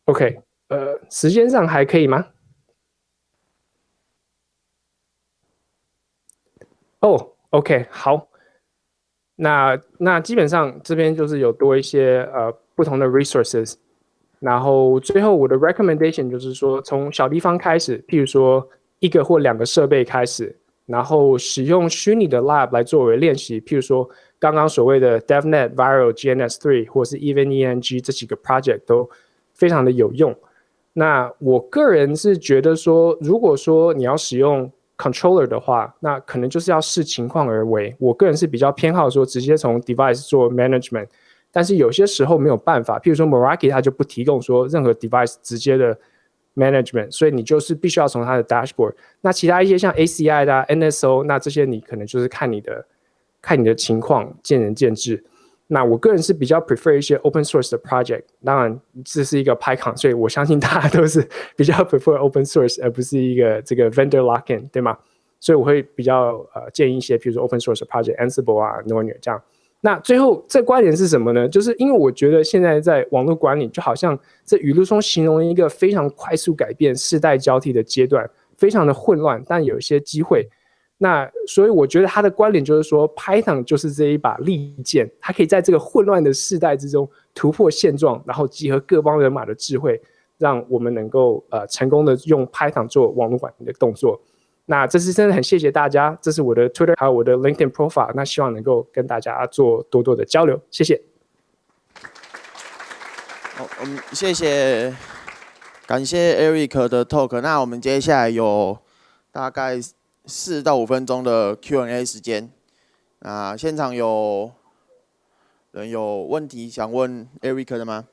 OK。时间上还可以吗？OK， 好。那基本上这边就是有多一些不同的 resources。然后最后我的 recommendation 就是说，从小地方开始，譬如说1个或2个设备开始，然后使用虚拟的 lab 来作为练习，譬如说刚刚所谓的 DevNet、Viral、GNS3 或是 EvenENG 这几个 project 都非常的有用。那我个人是觉得说，如果说你要使用 controller 的话，那可能就是要视情况而为。我个人是比较偏好说直接从 device 做 management。但是有些时候没有办法，譬如说 Meraki 它就不提供说任何 device 直接的 management， 所以你就是必须要从它的 dashboard。那其他一些像 ACI 的、NSO， 那这些你可能就是看你的情况，见仁见智。那我个人是比较 prefer 一些 open source 的 project， 当然这是一个 PyCon， 所以我相信大家都是比较 prefer open source， 而不是一个这个 vendor lock-in， 对吗？所以我会比较建议一些，譬如说 open source 的 project，Ansible 啊、Noir 这样。那最后这观点是什么呢？就是因为我觉得现在在网络管理就好像这语录中形容一个非常快速改变、世代交替的阶段，非常的混乱，但有一些机会。那所以我觉得他的观点就是说 Python 就是这一把利剑，它可以在这个混乱的世代之中突破现状，然后集合各邦人马的智慧，让我们能够成功的用 Python 做网络管理的动作。那这次真的很谢谢大家，这是我的 Twitter 还有我的 LinkedIn profile， 那希望能够跟大家做多多的交流，谢谢。好，谢谢，感谢 Eric 的 talk。那我们接下来有大概4到5分钟的 Q&A 时间。那现场有人有问题想问 Eric 的吗？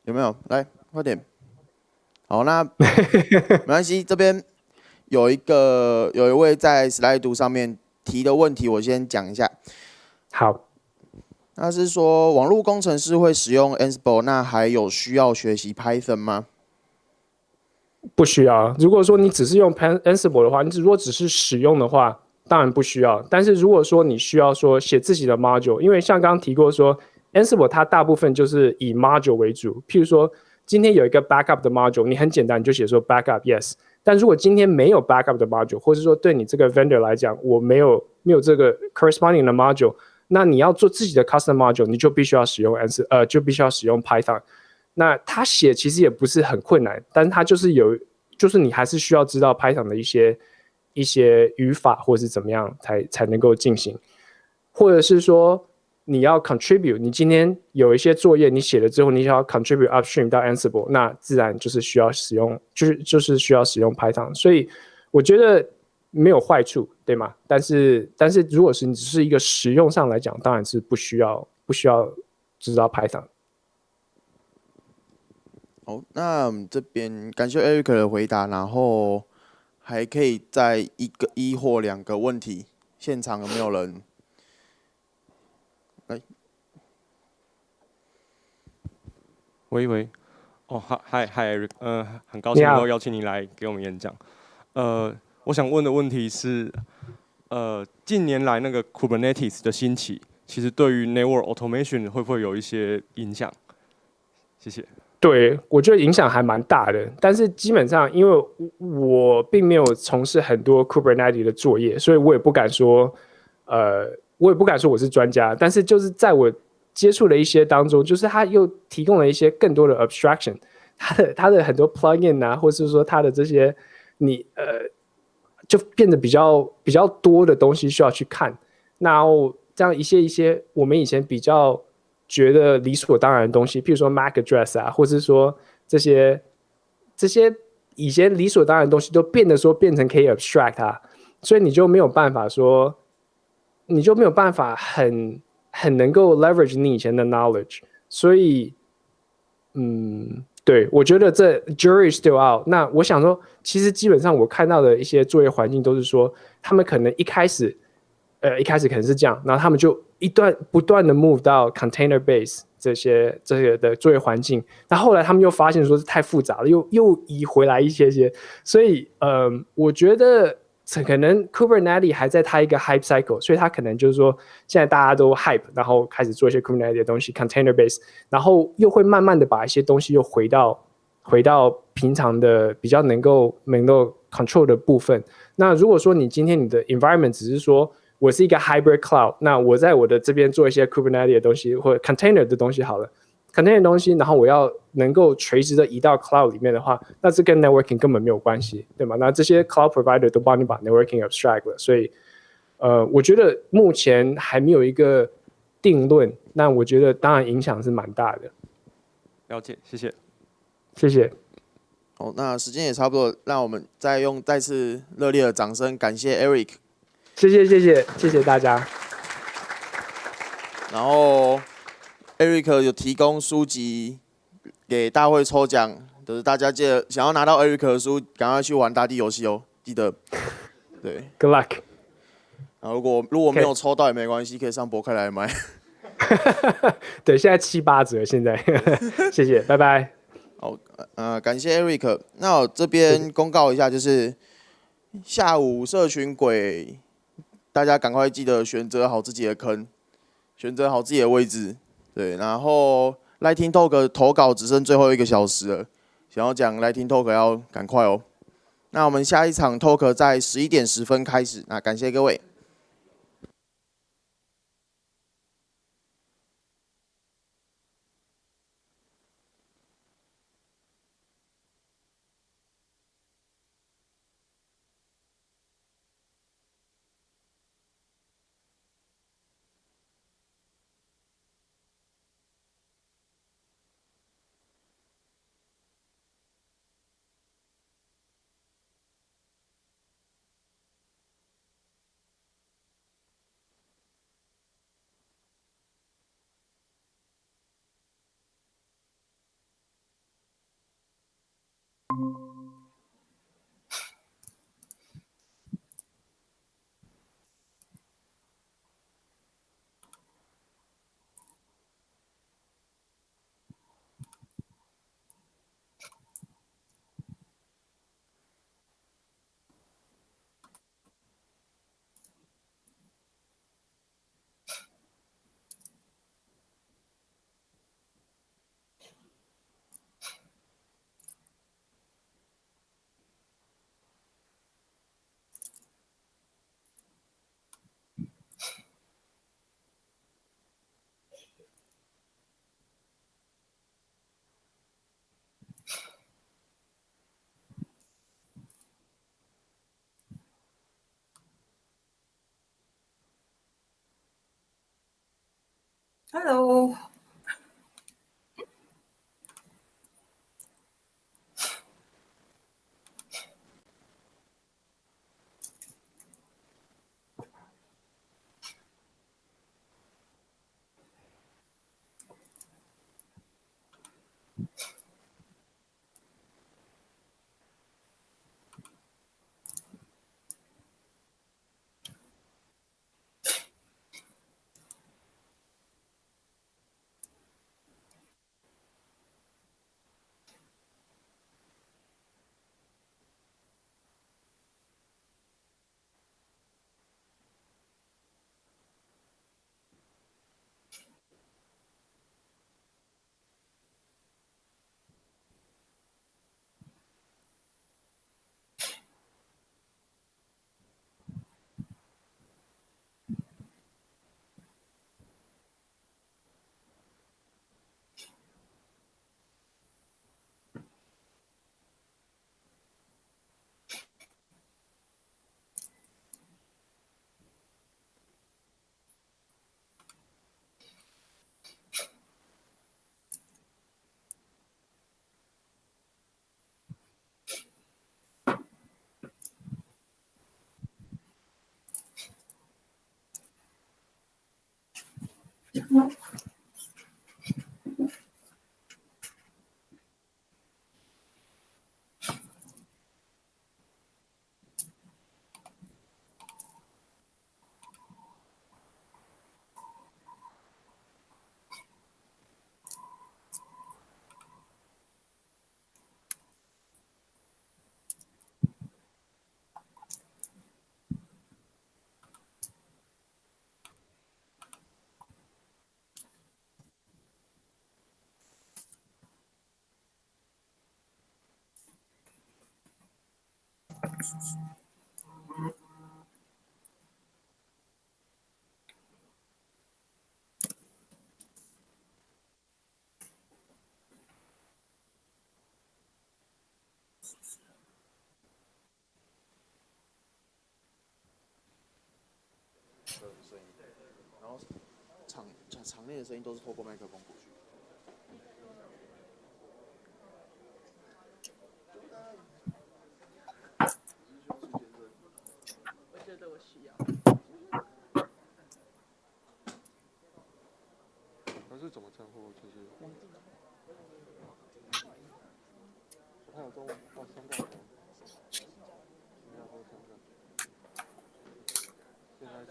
有没有？来，快点。好，那没关系，这边有一位在 slide 图上面提的问题，我先讲一下。好，那是说网络工程师会使用 Ansible， 那还有需要学习 Python 吗？不需要。如果说你只是用 Ansible 的话，你如果只是使用的话，当然不需要。但是如果说你需要说写自己的 module， 因为像刚刚提过说 Ansible 它大部分就是以 module 为主，譬如说今天有一个 backup 的 module， 你很简单，你就写说 backup yes。但如果今天没有 backup 的 module， 或者说对你这个 vendor 来讲，我没有这个 corresponding 的 module， 那你要做自己的 custom module， 你就必须要使用就必须要使用 Python。那他写其实也不是很困难，但是他就是就是你还是需要知道 Python 的一些语法或是怎么样才能够进行，或者是说你要 contribute， 你今天有一些作业你写了之后，你想要 contribute upstream 到 Ansible， 那自然就是需要使用，就是需要使用 Python。所以我觉得没有坏处，对吗？但是如果是你只是一个实用上来讲，当然是不需要知道 Python。好，那我们这边感谢 Eric 的回答，然后还可以再1或2个问题，现场有没有人？来，喂，哦，嗨 Eric， 很高兴能够邀请你来给我们演讲。我想问的问题是，近年来那个 Kubernetes 的兴起，其实对于 network automation 会不会有一些影响？谢谢。对，我觉得影响还蛮大的，但是基本上因为我并没有从事很多 Kubernetes 的作业，所以我也不敢说，我是专家。但是就是在我接触的一些当中，就是它又提供了一些更多的 abstraction， 它的很多 plugin 啊，或是说它的这些就变得比较多的东西需要去看。然后这样一些我们以前比较觉得理所当然的东西，譬如说 MAC address 啊，或是说这些以前理所当然的东西都变成可以 abstract 啊，所以你就没有办法很能够 leverage 你以前的 knowledge， 所以对，我觉得这 jury still out。那我想说，其实基本上我看到的一些作业环境都是说，他们可能一开始可能是这样，然后他们就不断的 move 到 container base 这个的作业环境，那后来他们又发现说是太复杂了，又移回来一些，所以我觉得可能 Kubernetes 还在它一个 hype cycle， 所以它可能就是说现在大家都 hype， 然后开始做一些 Kubernetes 的东西 container base， 然后又会慢慢的把一些东西又回到平常的比较能够 control 的部分。那如果说你今天你的 environment 只是说我是一个 hybrid cloud，那我在我的这边做一些 Kubernetes 的东西或者 container 的东西好了。container 的东西，然后我要能够垂直的移到 cloud 里面的话，那这跟 networking 根本没有关系，对吗？那这些 cloud provider 都帮你把 networking abstract 了，所以我觉得目前还没有一个定论，那我觉得当然影响是蛮大的。了解，谢谢。谢谢。好，那时间也差不多，让我们再次热烈的掌声感谢 Eric。谢谢大家。然后 Eric 有提供书籍给大会抽奖，就是大家记得想要拿到 Eric 的书，赶快去玩大地游戏哦，记得。对 ，Good luck。然后如果没有抽到也没关系，可以上博客来买。对，现在7、8折，现在谢谢，拜拜。好，感谢 Eric。那我这边公告一下，就是下午社群轨，大家赶快记得选择好自己的坑，选择好自己的位置。对，然后 Lighting Talk 投稿只剩最后1个小时了，想要讲 Lighting Talk 要赶快哦。那我们下一场 Talk 在11:10开始，那感谢各位。Hello. 场内的声音都是透过麦克风过去。我觉得我需要。那是怎么称呼？就是。还有中文哦，香港人。新加坡、香港。现在是。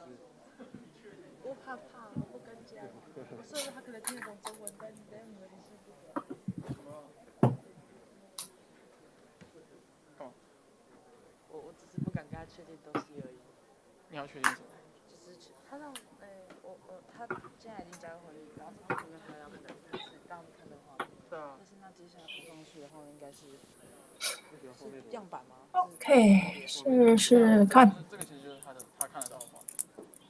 我怕我不敢讲，所以他可能听得懂中文，但我还是不懂。我只是不敢跟他确定东西而已。你要确定什么？就是他让他现在已经加入会议，然后他因为他要可能是让你看的画面。对啊。但是那接下来补上去的话，应该是样板吗 ？OK，试试看。这个其实就是他看得到的画面。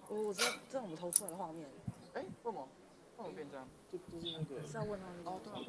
我知道这我们投出来的画面。哎，为什么变这样？就是那个。是要问他们哦，对啊。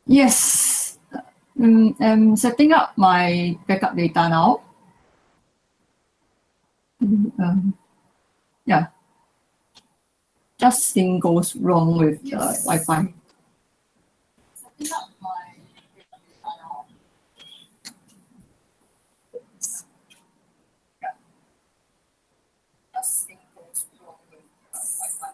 Yes. I'm setting up my backup data now. Yeah. Just thing goes wrong with the Wi-Fi. Setting up my data now. Yeah. Just thing goes wrong with the Wi-Fi.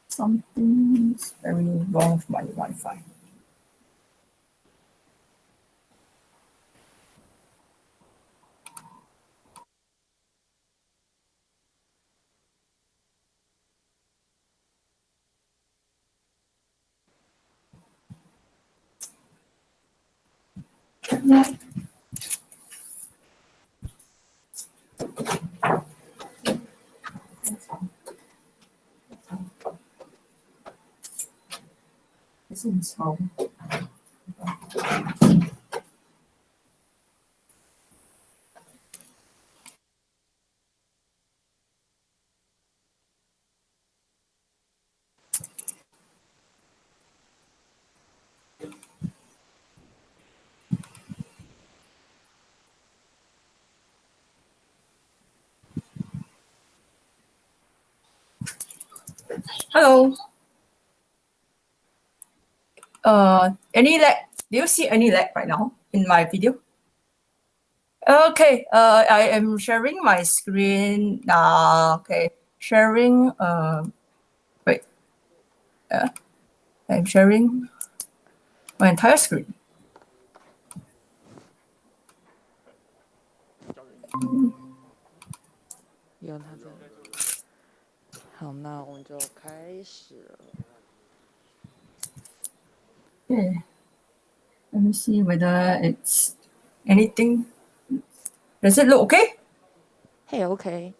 Something's very wrong with my Wi-Fi. Hello. Any lag? Do you see any lag right now in my video? Okay. I am sharing my screen now. Okay. Sharing. Wait. I'm sharing my entire screen. 有他这。好，那我们就开始了。Okay. Let me see whether it's anything. Does it look okay? Hey, okay.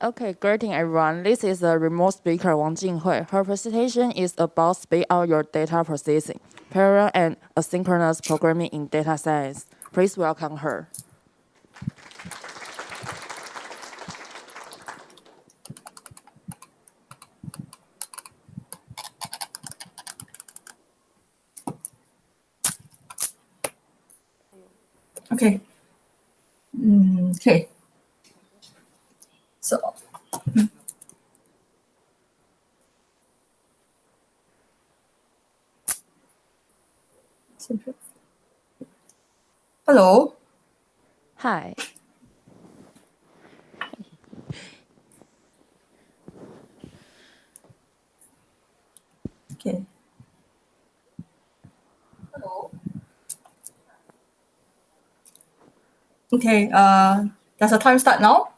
Okay, greeting everyone. This is the remote speaker Wang Jinghui. Her presentation is about speed out your data processing, parallel and asynchronous programming in data science. Please welcome her. Okay. Okay. So. Hello. Hi. Okay. Hello. Okay. Does the time start now?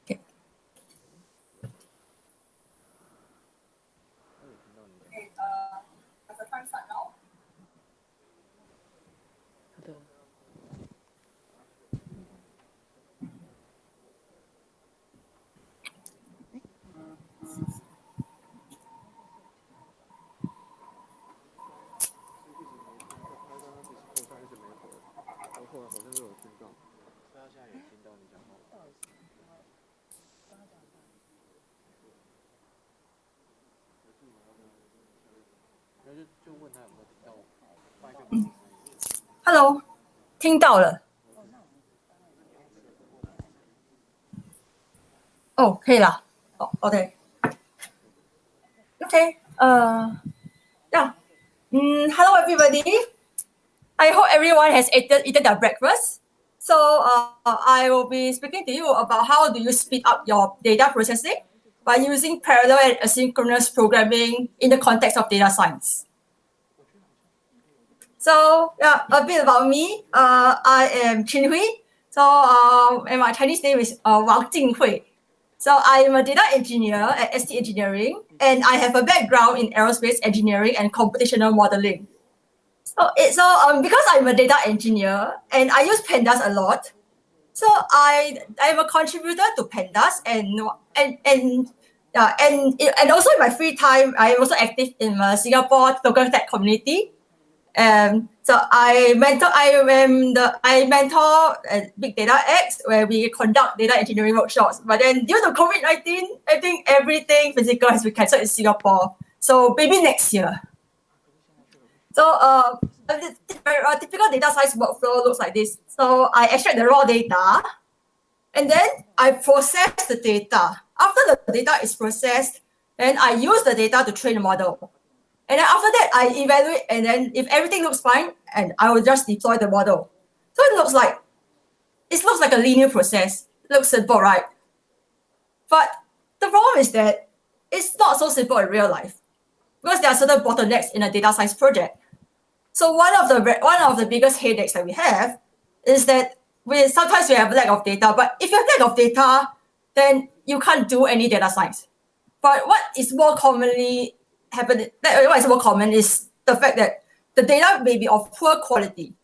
Okay. Does the time start now? Hello， 听到了。哦，可以了。哦 ，OK。Okay. Yeah. Hello, everybody. I hope everyone has eaten their breakfast. So I will be speaking to you about how do you speed up your data processing by using parallel and asynchronous programming in the context of data science. So yeah, a bit about me. I am Qin Hui. So and my Chinese name is Wang Jinghui. So I am a data engineer at ST Engineering, and I have a background in aerospace engineering and computational modeling. So because I'm a data engineer and I use pandas a lot, so I am a contributor to pandas and also in my free time I am also active in the Singapore local tech community. So I mentor Big Data X, where we conduct data engineering workshops. But then due to COVID-19, I think everything physical has been cancelled in Singapore. So maybe next year. So a typical data science workflow looks like this. So I extract the raw data, and then I process the data. After the data is processed, then I use the data to train the model. And then after that, I evaluate, and then if everything looks fine, and I will just deploy the model. So it looks like a linear process. It looks simple, right? But the problem is that it's not so simple in real life, because there are certain bottlenecks in a data science project. So one of the biggest headaches that we have is that sometimes we have lack of data. But if you have lack of data, then you can't do any data science. But what is more common is the fact that the data may be of poor quality.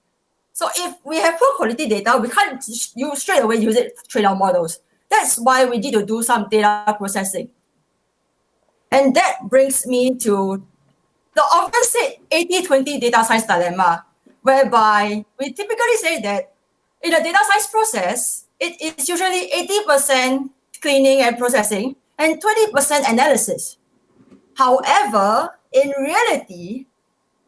So if we have poor quality data, we can't straight away use it to train our models. that's why we need to do some data processing. And that brings me to the often said 80-20 data science dilemma, whereby we typically say that in a data science process, it is usually 80% cleaning and processing and 20% analysis. However, in reality,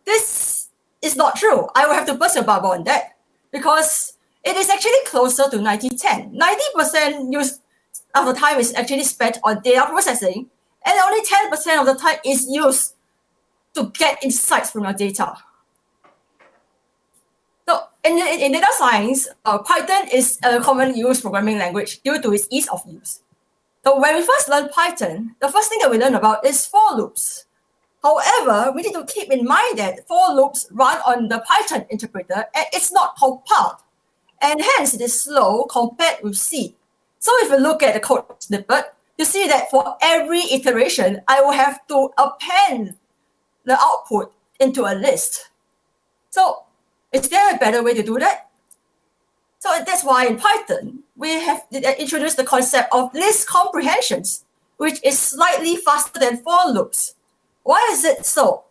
this is not true. I will have to burst a bubble on that because it is actually closer to 90-10. 90% of the time is actually spent on data processing, and only 10% of the time is used to get insights from your data. So in data science, Python is a commonly used programming language due to its ease of use. So when we first learn Python, the first thing that we learn about is for loops. However, we need to keep in mind that for loops run on the Python interpreter and it's not compiled, and hence it is slow compared with C. So if you look at the code snippet, you see that for every iteration, I will have to append the output into a list. So is there a better way to do that? So that's why in Python, we have introduced the concept of list comprehensions, which is slightly faster than for loops. Why is it so?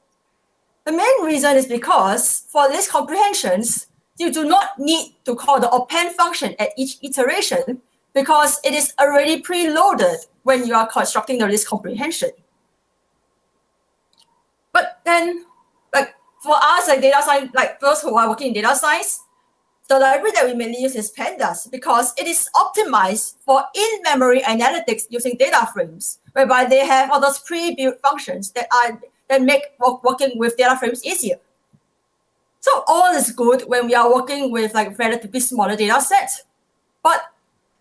The main reason is because for list comprehensions, you do not need to call the append function at each iteration because it is already preloaded when you are constructing the list comprehension. But then, like for us, like data science, like those who are working in data science, the library that we mainly use is pandas because it is optimized for in-memory analytics using data frames, whereby they have all those pre-built functions that make working with data frames easier. So all is good when we are working with like relatively smaller data sets, but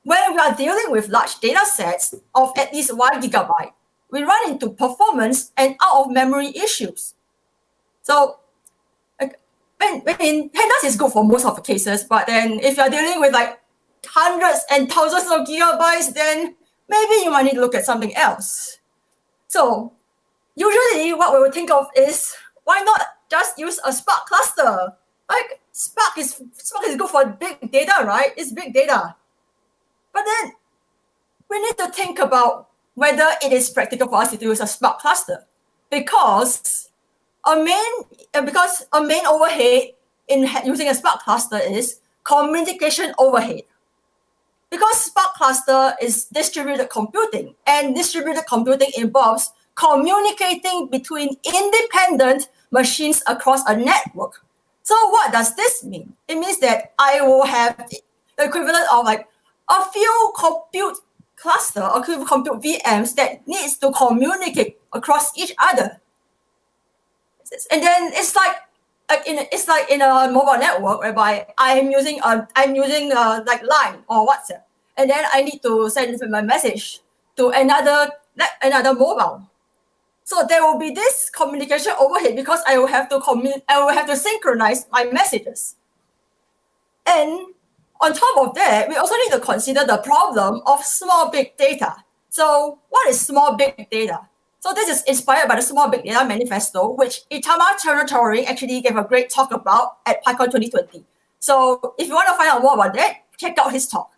when we are dealing with large data sets of at least 1 gigabyte, we run into performance and out-of-memory issues. So pandas is good for most of the cases, but then if you're dealing with like hundreds and thousands of gigabytes, then maybe you might need to look at something else. So usually what we would think of is, why not just use a Spark cluster? Like Spark is good for big data, right? It's big data. But then we need to think about whether it is practical for us to use a Spark cluster, because a main overhead in using a Spark cluster is communication overhead. Because Spark cluster is distributed computing, and distributed computing involves communicating between independent machines across a network. So what does this mean? It means that I will have the equivalent of like a few compute cluster or compute VMs that needs to communicate across each other. And then it's like in a mobile network whereby I'm using like Line or WhatsApp, and then I need to send my message to another mobile. So there will be this communication overhead because I will have to synchronize my messages. And on top of that, we also need to consider the problem of small big data. So what is small big data? So this is inspired by the Small Big Data Manifesto, which Itama Chernotori actually gave a great talk about at PyCon 2020. So if you want to find out more about that, check out his talk.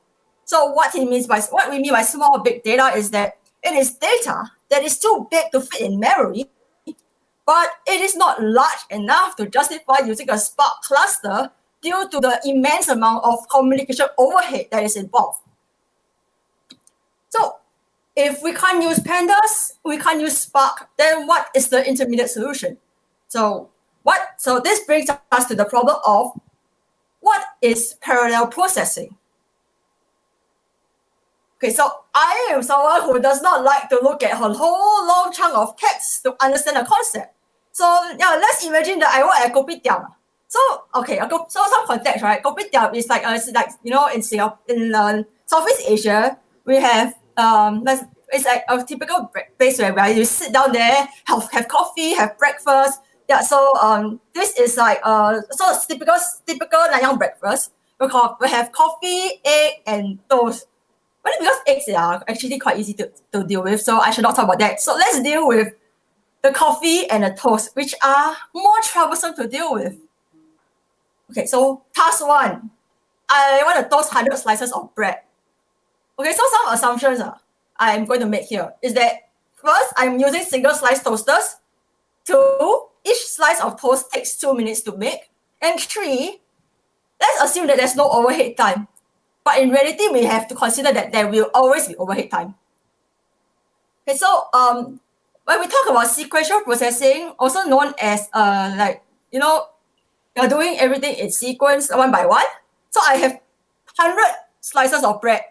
So what we mean by small big data is that it is data that is too big to fit in memory, but it is not large enough to justify using a Spark cluster due to the immense amount of communication overhead that is involved. So if we can't use pandas, we can't use Spark, then what is the intermediate solution? So this brings us to the problem of what is parallel processing? Okay, so I am someone who does not like to look at a whole long chunk of text to understand a concept. So yeah, let's imagine that I work at Kopitiam. So okay, so some context, right? Kopitiam is like in Singapore, in Southeast Asia, we have it's like a typical place where you sit down there, have coffee, have breakfast. Yeah, so this is like so typical Nanyang breakfast. We have coffee, egg, and toast. But because eggs are actually quite easy to deal with, so I should not talk about that. So let's deal with the coffee and the toast, which are more troublesome to deal with. Okay, so task 1. I want to toast 100 slices of bread. Okay, so some assumptions I'm going to make here is that first, I'm using single slice toasters. 2, each slice of toast takes 2 minutes to make. And 3, let's assume that there's no overhead time. But in reality, we have to consider that there will always be overhead time. Okay, so when we talk about sequential processing, also known as you're doing everything in sequence one by one. So I have 100 slices of bread.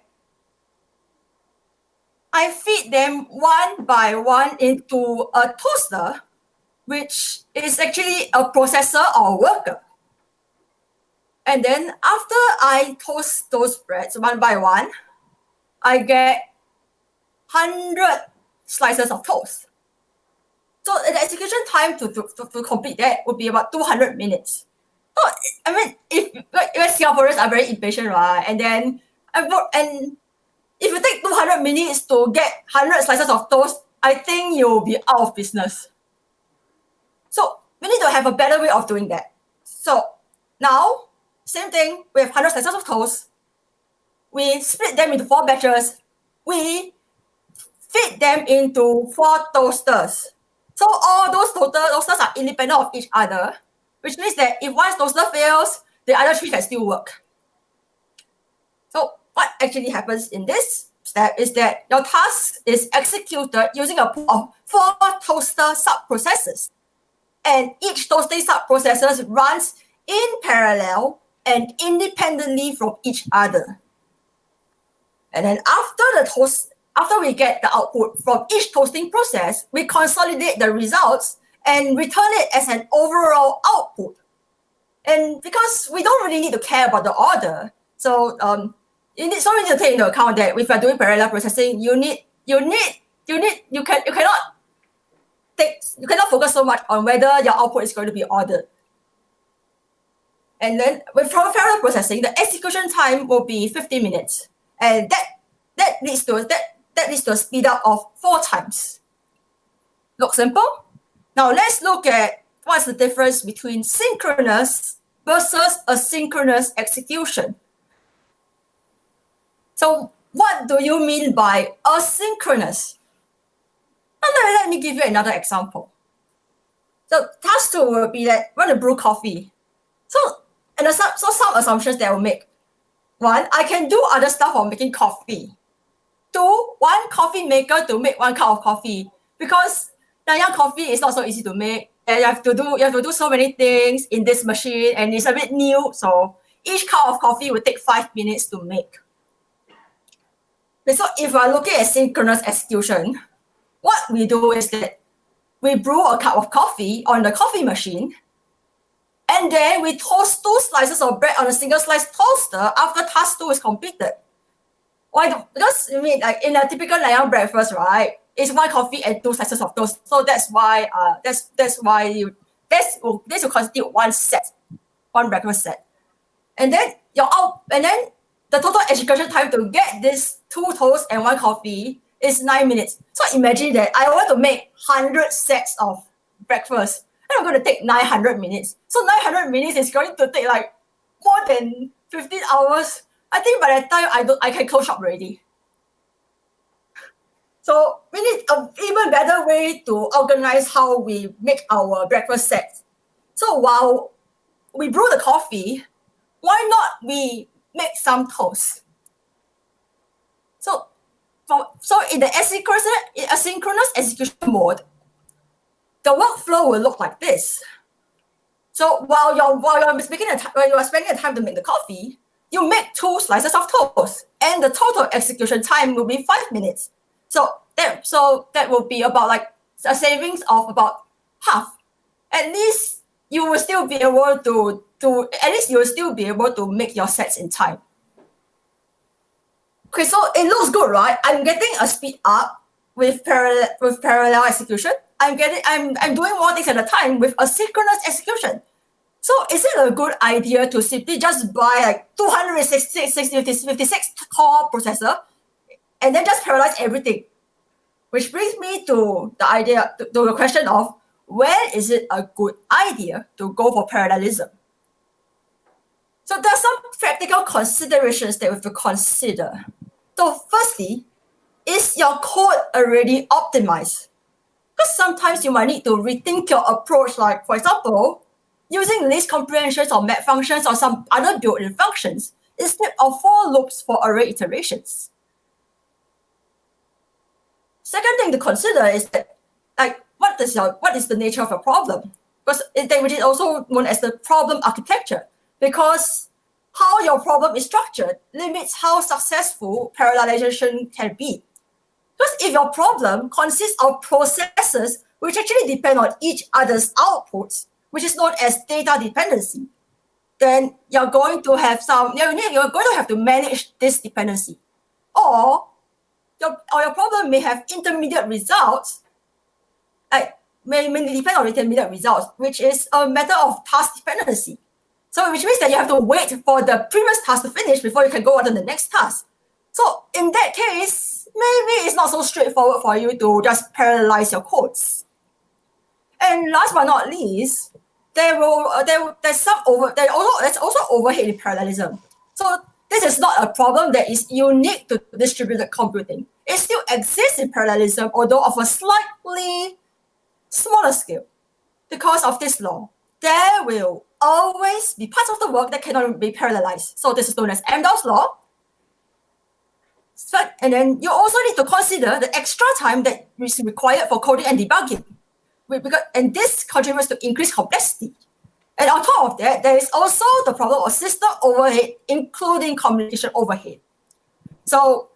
I feed them one by one into a toaster, which is actually a processor or worker. And then after I toast those breads one by one, I get 100 slices of toast. So the execution time to complete that would be about 200 minutes. So, I mean, if Singaporeans are very impatient, right? And then, if you take 200 minutes to get 100 slices of toast, I think you'll be out of business. So we need to have a better way of doing that. So now, same thing, we have 100 slices of toast. We split them into 4 batches. We feed them into 4 toasters. So all those toasters are independent of each other, which means that if one toaster fails, the other 3 can still work. So what actually happens in this step is that your task is executed using a pool of 4 toaster sub-processes. And each toasting sub-processor runs in parallel and independently from each other. And then after we get the output from each toasting process, we consolidate the results and return it as an overall output. And because we don't really need to care about the order, so you need to take into account that if you're doing parallel processing, you cannot focus so much on whether your output is going to be ordered. And then with parallel processing, the execution time will be 50 minutes. And that leads to a speed up of 4 times. Look simple? Now let's look at what's the difference between synchronous versus asynchronous execution. So what do you mean by asynchronous? Let me give you another example. So task 2 will be that want to brew coffee. So some assumptions that I will make. 1, I can do other stuff for making coffee. 2, one coffee maker to make 1 cup of coffee, because Nanyang coffee is not so easy to make. And you have to do so many things in this machine, and it's a bit new. So each cup of coffee will take 5 minutes to make. Okay, so if we're looking at synchronous execution, what we do is that we brew a cup of coffee on the coffee machine, and then we toast 2 slices of bread on a single slice toaster after task 2 is completed. Why? Because like in a typical Nanyang breakfast, right? It's 1 coffee and 2 slices of toast. So that's why this will constitute 1 set, 1 breakfast set. And then the total execution time to get this 2 toasts and 1 coffee is 9 minutes. So imagine that I want to make 100 sets of breakfast, and I'm going to take 900 minutes. So 900 minutes is going to take like more than 15 hours. I think by that time I can close shop already. So we need an even better way to organize how we make our breakfast sets. So while we brew the coffee, why not we make some toast? So in the asynchronous execution mode, the workflow will look like this. So while you're spending the time to make the coffee, you make 2 slices of toast, and the total execution time will be 5 minutes. So that will be about like a savings of about half. At least you will still be able to make your sets in time. Okay, so it looks good, right? I'm getting a speed up with parallel execution. I'm doing more things at a time with asynchronous execution. So is it a good idea to simply just buy like 256 core processor and then just parallelize everything? Which brings me to the question of, when is it a good idea to go for parallelism? So there are some practical considerations that we have to consider. So firstly, is your code already optimized? Because sometimes you might need to rethink your approach, like for example, using list comprehensions or map functions or some other built-in functions instead of for loops for array iterations. Second thing to consider is that, like, what is the nature of your problem? Because which is also known as the problem architecture, because how your problem is structured limits how successful parallelization can be. Because if your problem consists of processes which actually depend on each other's outputs, which is known as data dependency, then you're going to have to manage this dependency. Or your problem may have intermediate results, may depend on intermediate results, which is a matter of task dependency. So which means that you have to wait for the previous task to finish before you can go on to the next task. So in that case, maybe it's not so straightforward for you to just parallelize your codes. And last but not least, there's also overhead in parallelism. So this is not a problem that is unique to distributed computing. It still exists in parallelism, although of a slightly smaller scale. Because of this law, there will always be parts of the work that cannot be parallelized. So this is known as Amdahl's law. And then you also need to consider the extra time that is required for coding and debugging. And this contributes to increased complexity. And on top of that, there is also the problem of system overhead, including communication overhead. So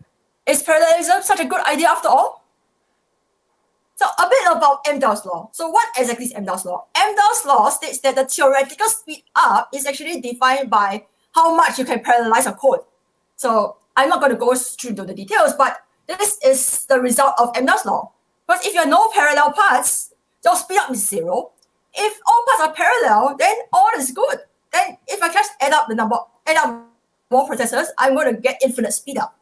is parallelism such a good idea after all? So a bit about Amdahl's law. So what exactly is Amdahl's law? Amdahl's law states that the theoretical speed up is actually defined by how much you can parallelize a code. So I'm not going to go through the details, but this is the result of Amdahl's law. Because if you have no parallel paths, your speed up is 0. If all paths are parallel, then all is good. Then if I just add up more processors, I'm going to get infinite speed up.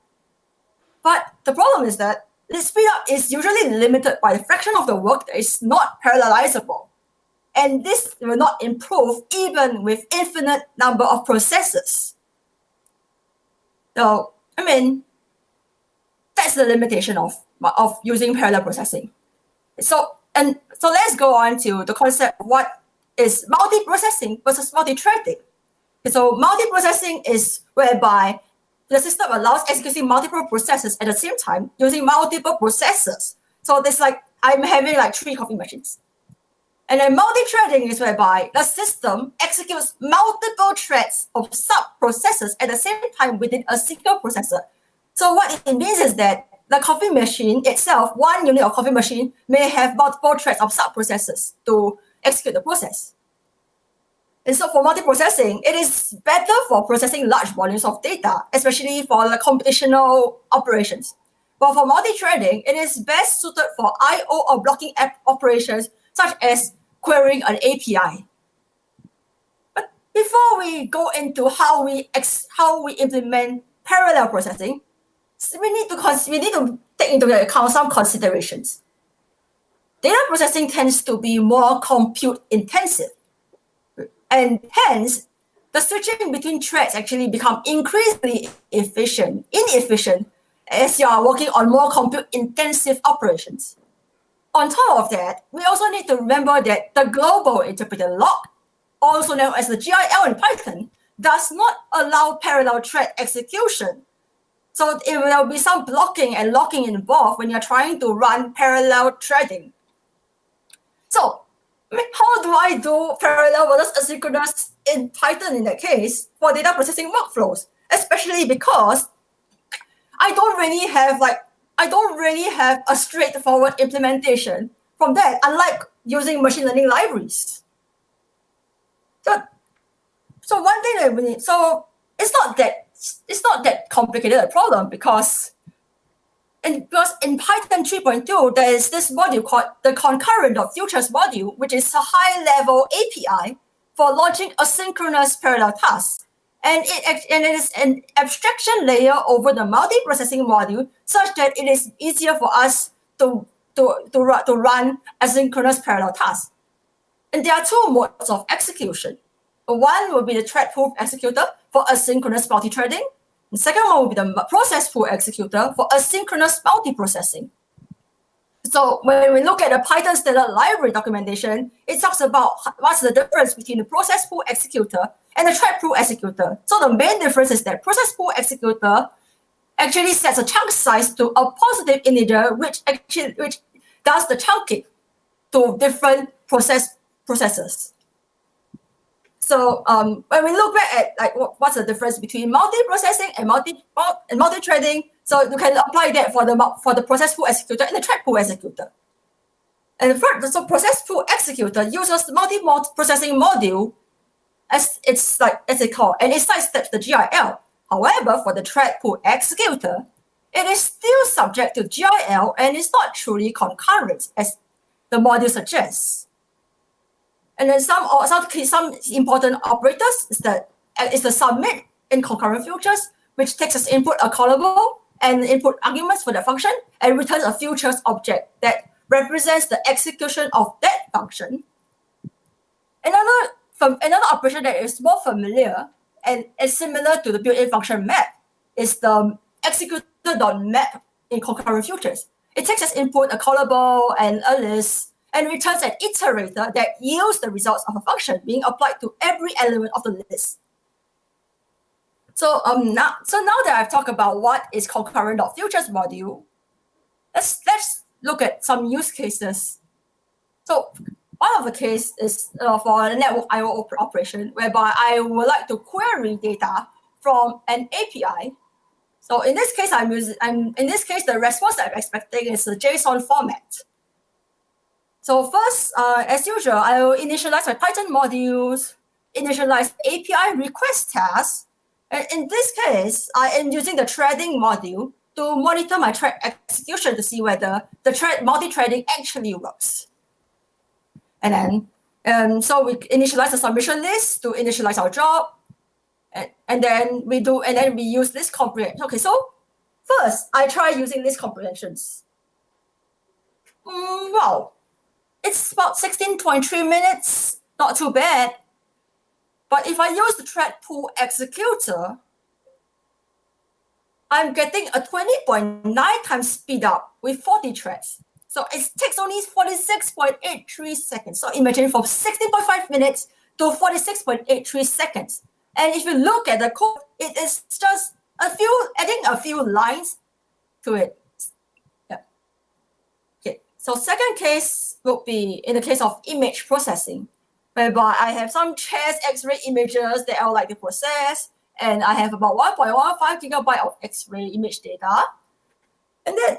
But the problem is that the speed up is usually limited by the fraction of the work that is not parallelizable. And this will not improve even with infinite number of processors. So, that's the limitation of using parallel processing. So let's go on to the concept of what is multiprocessing versus multi-threading. So multiprocessing is whereby the system allows executing multiple processes at the same time using multiple processors. So it's like I'm having like 3 coffee machines. And then multi-threading is whereby the system executes multiple threads of sub-processors at the same time within a single processor. So what it means is that the coffee machine itself, one unit of coffee machine, may have multiple threads of sub-processors to execute the process. And so for multiprocessing, it is better for processing large volumes of data, especially for the computational operations. But for multi-threading, it is best suited for I/O or blocking operations, such as querying an API. But before we go into how we implement parallel processing, we need to take into account some considerations. Data processing tends to be more compute intensive, and hence the switching between threads actually become increasingly inefficient as you are working on more compute intensive operations. On top of that, we also need to remember that the global interpreter lock, also known as the GIL in Python, does not allow parallel thread execution. So there will be some blocking and locking involved when you're trying to run parallel threading. So how do I do parallel versus asynchronous in Python in that case for data processing workflows? Especially because I don't really have a straightforward implementation from that, unlike using machine learning libraries. So one thing that we need, so it's not that complicated a problem because in Python 3.2, there is this module called the concurrent.futures module, which is a high-level API for launching asynchronous parallel tasks. And it is an abstraction layer over the multiprocessing module such that it is easier for us to run asynchronous parallel tasks. And there are 2 modes of execution. One will be the thread-proof executor for asynchronous multi-threading, The second one will be the process pool executor for asynchronous multiprocessing. So when we look at the Python standard library documentation, it talks about what's the difference between the process pool executor and the thread pool executor. So the main difference is that process pool executor actually sets a chunk size to a positive integer, which does the chunking to different processes. So when we look back at like what's the difference between multiprocessing and multi-threading, so you can apply that for the process pool executor and the thread pool executor. And so process pool executor uses the multi-processing module as it's called, and it sidesteps the GIL. However, for the thread pool executor, it is still subject to GIL and is not truly concurrent as the module suggests. And then some important operators is the submit in concurrent futures, which takes as input a callable and input arguments for the function and returns a futures object that represents the execution of that function. Another operation that is more familiar and is similar to the built-in function map is the executor.map in concurrent futures. It takes as input a callable and a list and returns an iterator that yields the results of a function being applied to every element of the list. So now that I've talked about what is concurrent.futures module, let's look at some use cases. So one of the cases is for a network I/O operation, whereby I would like to query data from an API. So in this case, the response that I'm expecting is a JSON format. So first, as usual, I will initialize my Python modules, initialize API request task. And in this case, I am using the threading module to monitor my thread execution to see whether the multi-threading actually works. And then, so we initialize the submission list to initialize our job. And then we use list comprehension. Okay, so first, I try using list comprehensions. Wow. It's about 16.3 minutes, not too bad. But if I use the thread pool executor, I'm getting a 20.9 times speed up with 40 threads. So it takes only 46.83 seconds. So imagine from 16.5 minutes to 46.83 seconds. And if you look at the code, it is just adding a few lines to it. So second case would be in the case of image processing, whereby I have some chest X-ray images that I would like to process, and I have about 1.15 gigabyte of X-ray image data. And then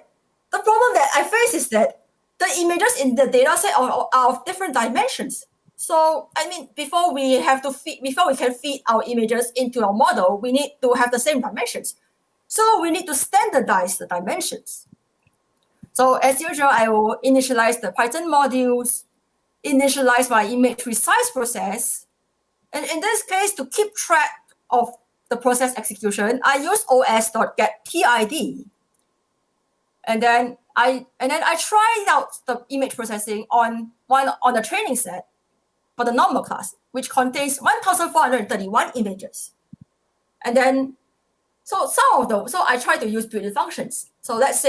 the problem that I face is that the images in the data set are of different dimensions. So I mean, before we can feed our images into our model, we need to have the same dimensions. So we need to standardize the dimensions. So as usual, I will initialize the Python modules, initialize my image resize process. And in this case, to keep track of the process execution, I use os.getPID. And then I tried out the image processing on the training set for the normal class, which contains 1,431 images. And then so I try to use built-in functions. So let's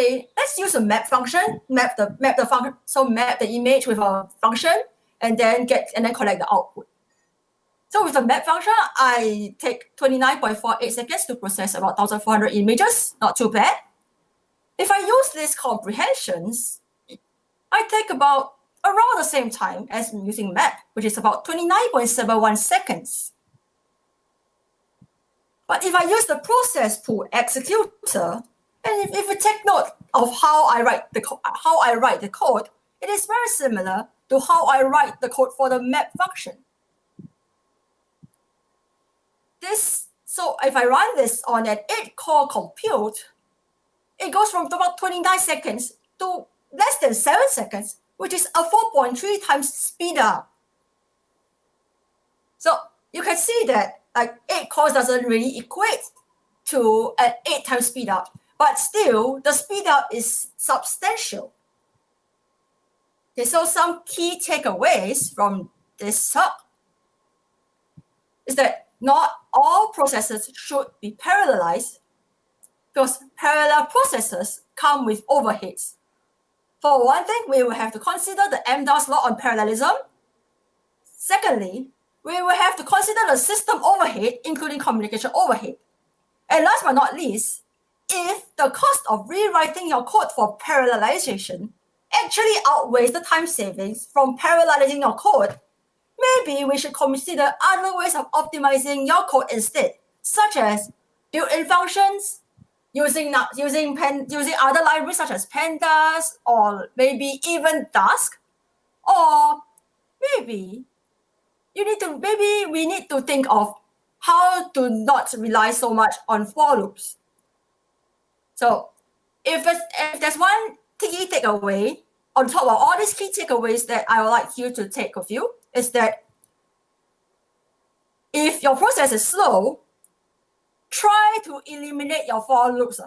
use a map function, map the image with a function, and then collect the output. So with the map function, I take 29.48 seconds to process about 1,400 images, not too bad. If I use these comprehensions, I take about around the same time as using map, which is about 29.71 seconds. But if I use the process pool executor, and if we take note of how I write the code, it is very similar to how I write the code for the map function. So if I run this on an 8-core compute, it goes from about 29 seconds to less than 7 seconds, which is a 4.3 times speed up. So you can see that like 8 cores doesn't really equate to an 8 times speed up, but still the speed up is substantial. Okay, so some key takeaways from this talk is that not all processes should be parallelized, because parallel processors come with overheads. For one thing, we will have to consider the MDOS law on parallelism. Secondly, we will have to consider the system overhead, including communication overhead. And last but not least, if the cost of rewriting your code for parallelization actually outweighs the time savings from parallelizing your code, maybe we should consider other ways of optimizing your code instead, such as built-in functions, using other libraries such as pandas, or maybe even Dask, or maybe we need to think of how to not rely so much on for loops. So if there's one key takeaway on top of all these key takeaways that I would like you to take with you, is that if your process is slow, try to eliminate your for loops.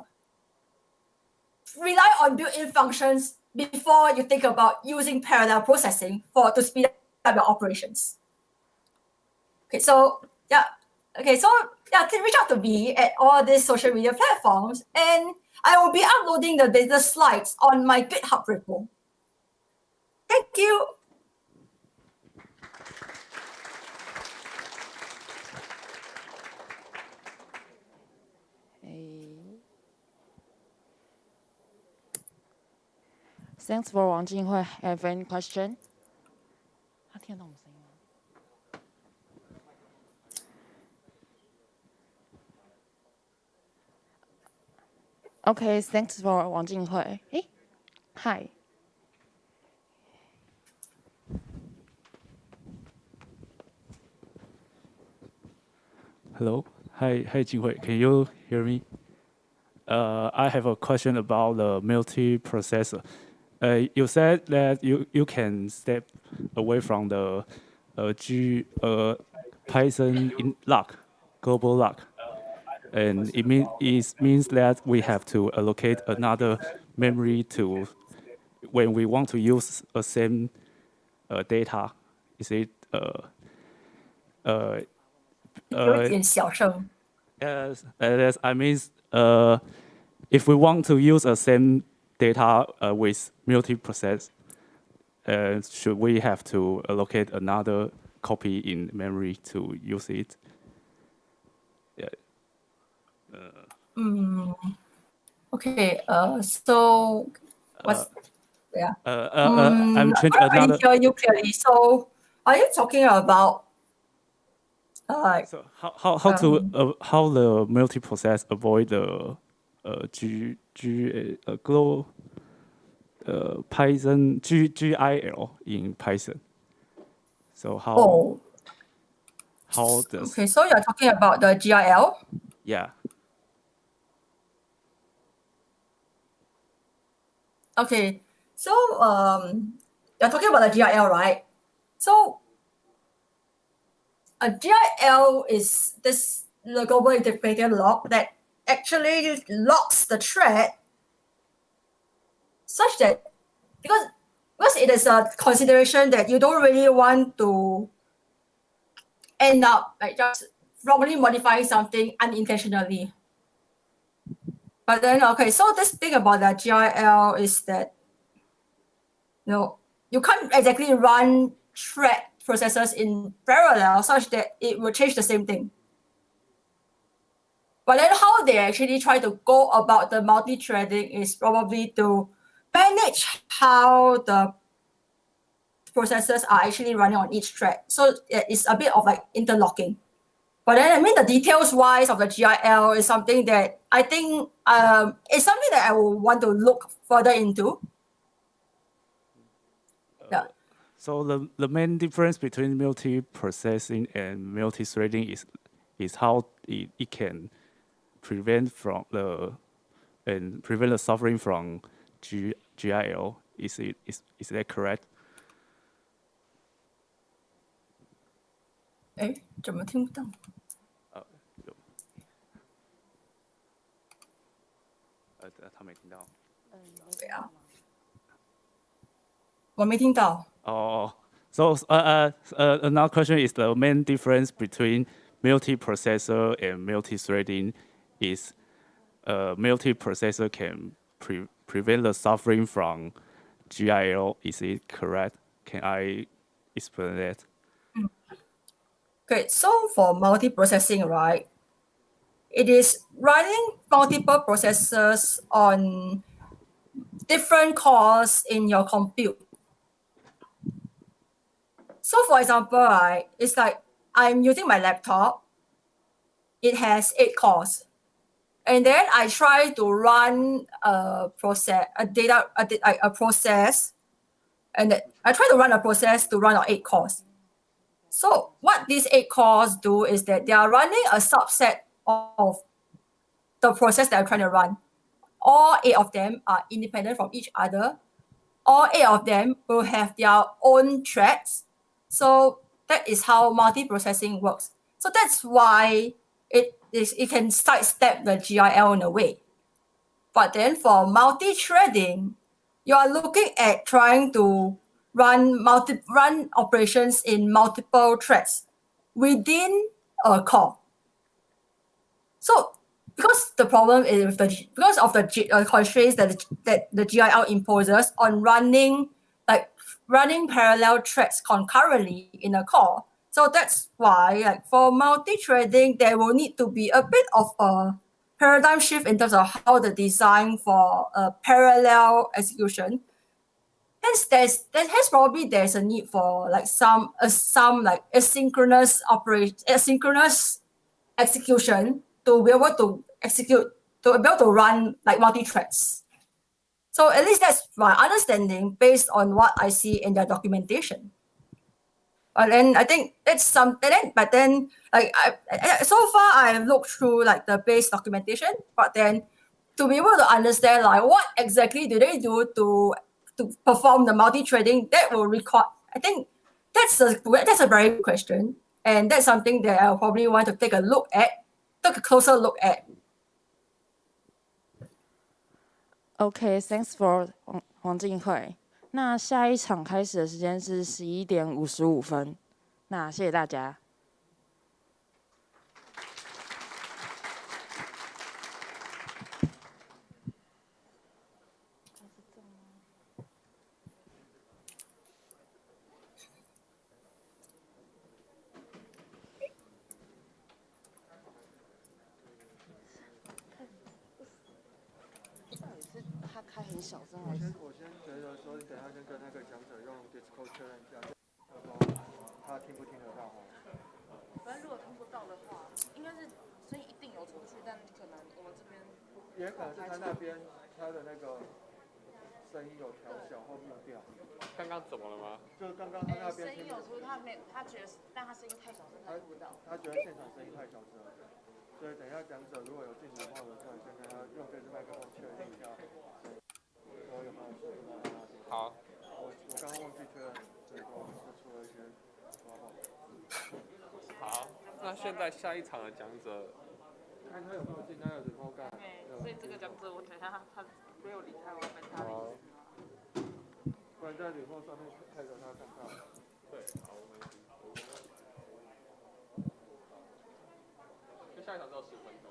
Rely on built-in functions before you think about using parallel processing to speed up your operations. Reach out to me at all these social media platforms, and I will be uploading the data slides on my GitHub repo. Thank you. Thanks for Wang Jinghui. Have any question? Okay, thanks for Wang Jinghui. Hey, hi. Hello. Hi, Jinghui. Can you hear me? I have a question about the multiprocessor. You said that you can step away from the Python in lock, global lock, and it means that we have to allocate another memory to when we want to use the same data. Is it 有点小声。 Yes, I mean, if we want to use the same data with multiprocess, should we have to allocate another copy in memory to use it? Yeah. Okay. So what's yeah? I'm trying I another. didn't hear you clearly. So are you talking about? So how the multiprocess avoid the Python GIL in Python? So how does Okay, so you're talking about the GIL? Yeah. Okay, so you're talking about the GIL, right? So a GIL is the global interpreter lock that actually locks the thread such that because it is a consideration that you don't really want to end up like just wrongly modifying something unintentionally. But then so this thing about the GIL is that you can't exactly run thread processes in parallel such that it will change the same thing. But then how they actually try to go about the multi-threading is probably to manage how the processes are actually running on each thread. So it's a bit of like interlocking. But then I mean the details wise of the GIL is something that I think it's something that I will want to look further into. Yeah. So the main difference between multiprocessing and multi-threading is how it can prevent the suffering from GIL. Is that correct? 哎，怎么听不到？他没听到。对啊，我没听到。Oh, so another question is the main difference between multiprocessor and multi-threading is multiprocessor can prevent the suffering from GIL. Is it correct? Can I explain that? Okay, so for multiprocessing, right, it is running multiple processors on different cores in your compute. So for example, right, it's like I'm using my laptop. It has 8 cores. And then I try to run a process, and I try to run a process to run on 8 cores. So what these 8 cores do is that they are running a subset of the process that I'm trying to run. All 8 of them are independent from each other. All 8 of them will have their own threads. So that is how multiprocessing works. So that's why it can sidestep the GIL in a way. But then for multi-threading, you are looking at trying to run operations in multiple threads within a core. So because the problem is because of the constraints that the GIL imposes on running parallel threads concurrently in a core. So that's why for multi-threading, there will need to be a bit of a paradigm shift in terms of how the design for a parallel execution. Hence, there's a need for some asynchronous execution to be able to run multi-threads. So at least that's my understanding based on what I see in their documentation. And then I think it's something. But then, so far I've looked through the base documentation. But then, to be able to understand what exactly do they do to perform the multi-threading, that will require. I think that's a very good question, and that's something that I'll probably want to take a closer look at. Okay, thanks for 黄静慧。那下一场开始的时间是11:55。那谢谢大家。他开很小声还是？我先觉得说，你等一下先跟那个讲者用 Discord 确认一下，他听不听得到？反正如果听不到的话，应该是声音一定有出去，但可能我们这边也可能是他那边他的那个声音有调小或木掉。刚刚怎么了吗？就是刚刚他那边声音有出去，他觉得，但他声音太小声，他听不到。他觉得现场声音太小声，所以等一下讲者如果有进行的话，我可以先跟他用这支麦克风确认一下。好，我刚刚忘记确认，所以说是出了一些状况。好，那现在下一场的讲者，看他有没有进他的 remote 盖。所以这个讲者，我等一下他没有离开，我要跟他联系吗？不然在 remote 上面看着他看看。对，好，我们。就下一场只有10分钟。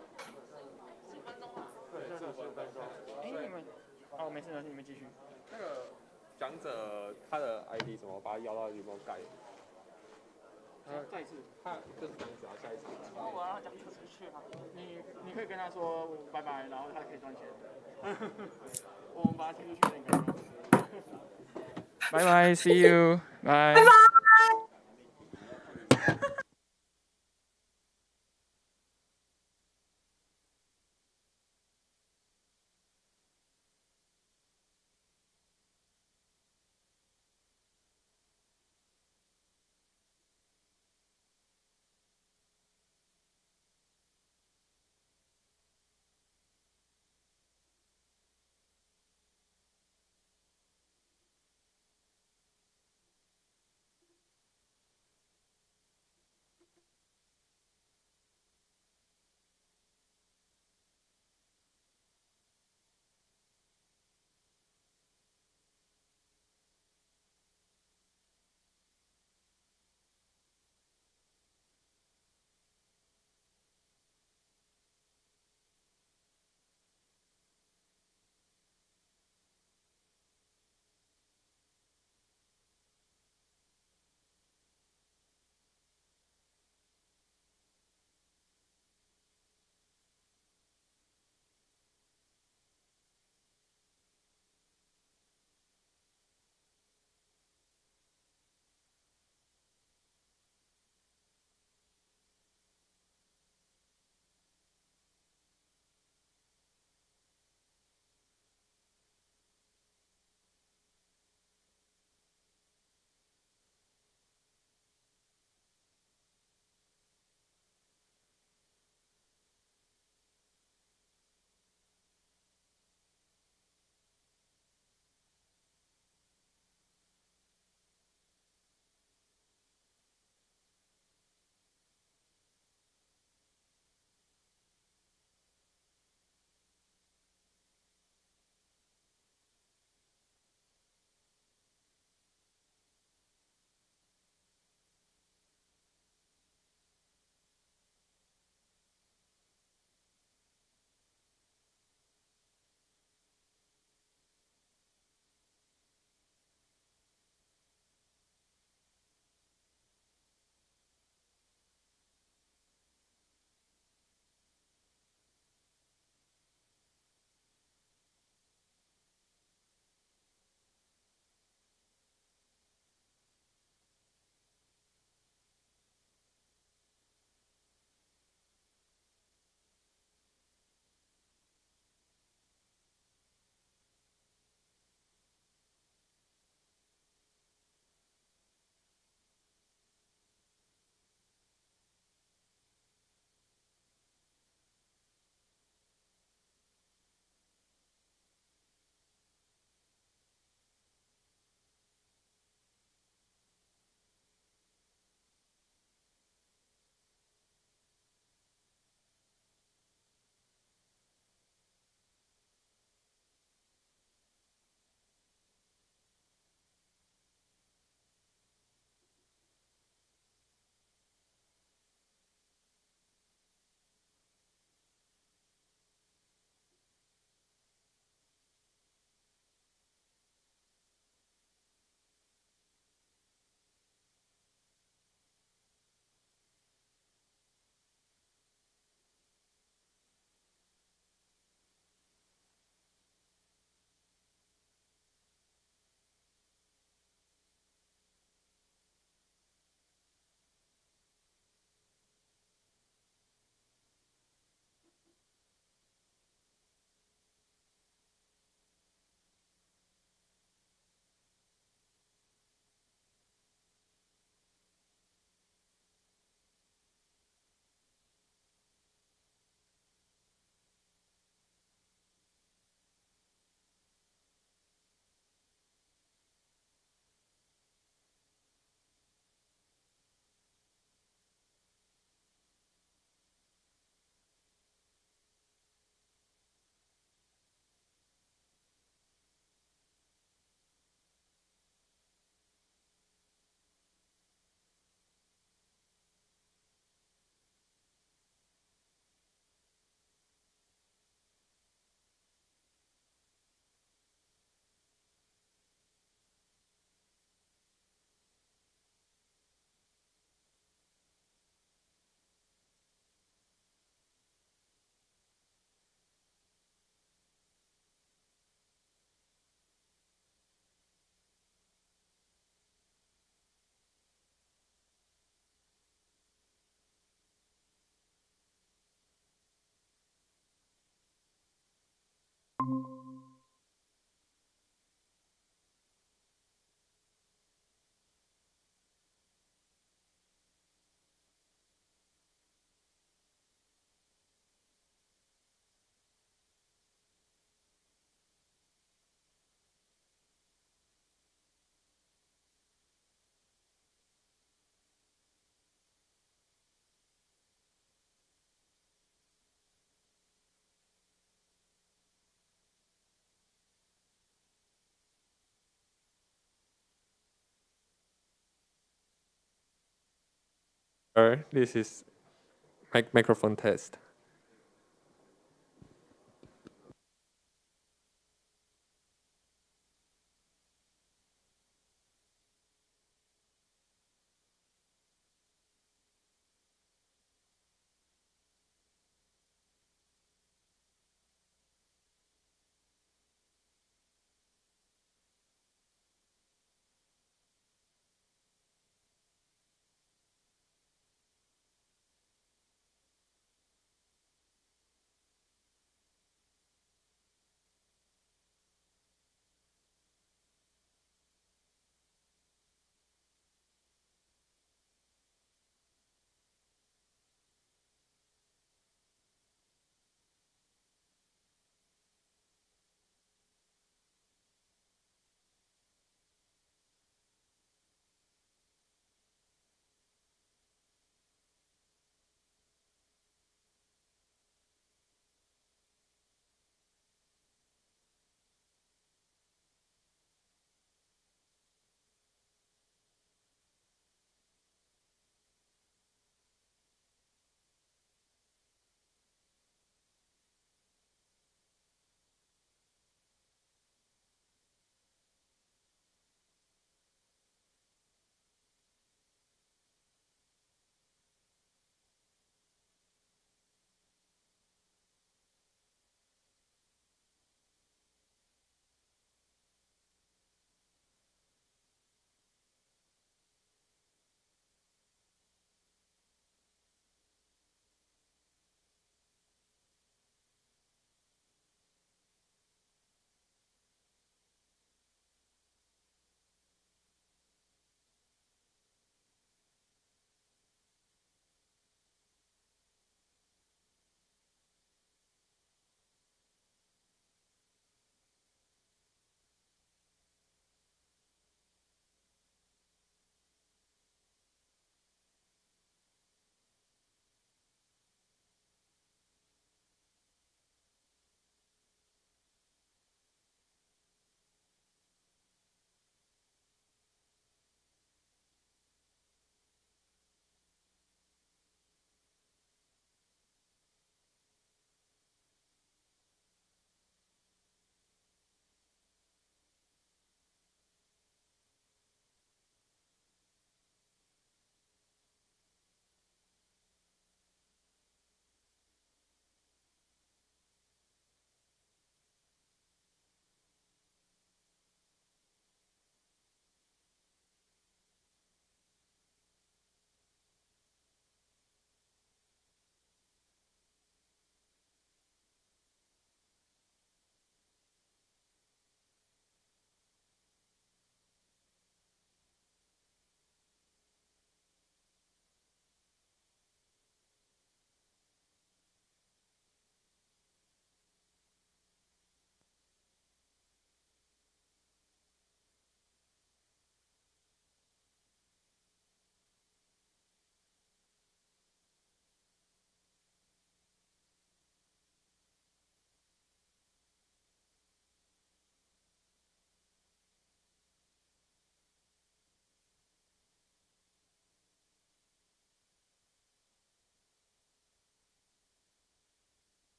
10分钟啊？对，下一场10分钟。你们，哦，没事没事，你们继续。那个讲者他的 ID 怎么把他邀到 remote 盖？再一次，他就是讲者下一场。哦，我要让讲者出去啊。你可以跟他说拜拜，然后他可以赚钱。我们把他踢出去那个。拜拜 ，see you，拜。拜拜。This is microphone test.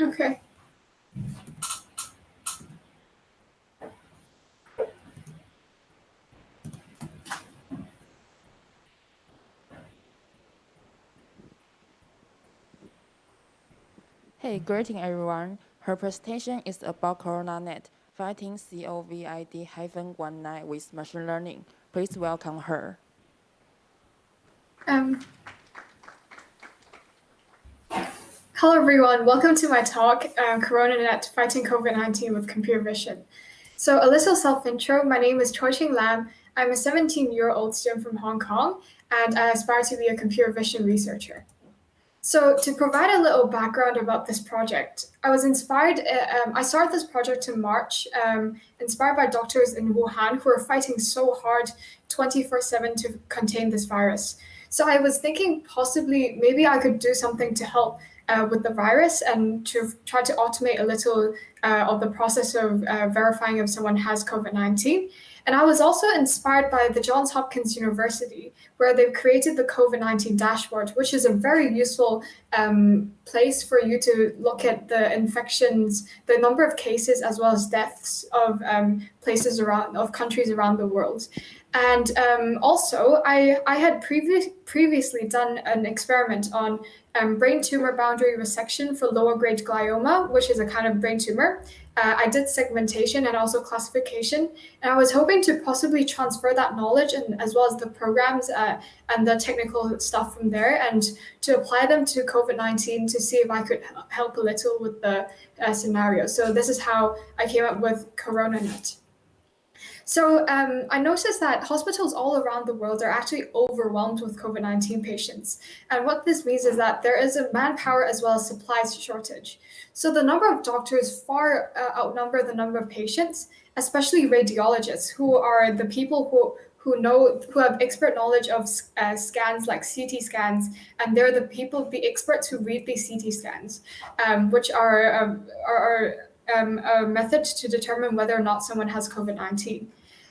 Okay. Hey, greeting everyone. Her presentation is about CoronaNet, fighting COVID-19 with machine learning. Please welcome her. Hello, everyone. Welcome to my talk, CoronaNet, Fighting COVID-19 with Computer Vision. So a little self-intro. My name is Choi Ching Lam. I'm a 17-year-old student from Hong Kong, and I aspire to be a computer vision researcher. So to provide a little background about this project, I was inspired, I started this project in March, inspired by doctors in Wuhan who are fighting so hard 24/7 to contain this virus. So I was thinking possibly maybe I could do something to help with the virus and to try to automate a little of the process of verifying if someone has COVID-19. And I was also inspired by the Johns Hopkins University, where they've created the COVID-19 dashboard, which is a very useful place for you to look at the infections, the number of cases, as well as deaths of countries around the world. And also, I had previously done an experiment on brain tumor boundary resection for lower grade glioma, which is a kind of brain tumor. I did segmentation and also classification, and I was hoping to possibly transfer that knowledge and as well as the programs and the technical stuff from there, and to apply them to COVID-19 to see if I could help a little with the scenario. So this is how I came up with CoronaNet. So I noticed that hospitals all around the world are actually overwhelmed with COVID-19 patients. And what this means is that there is a manpower as well as supplies shortage. So the number of doctors far outnumber the number of patients, especially radiologists, who are the people who have expert knowledge of scans like CT scans, and they're the experts who read these CT scans, which are a method to determine whether or not someone has COVID-19.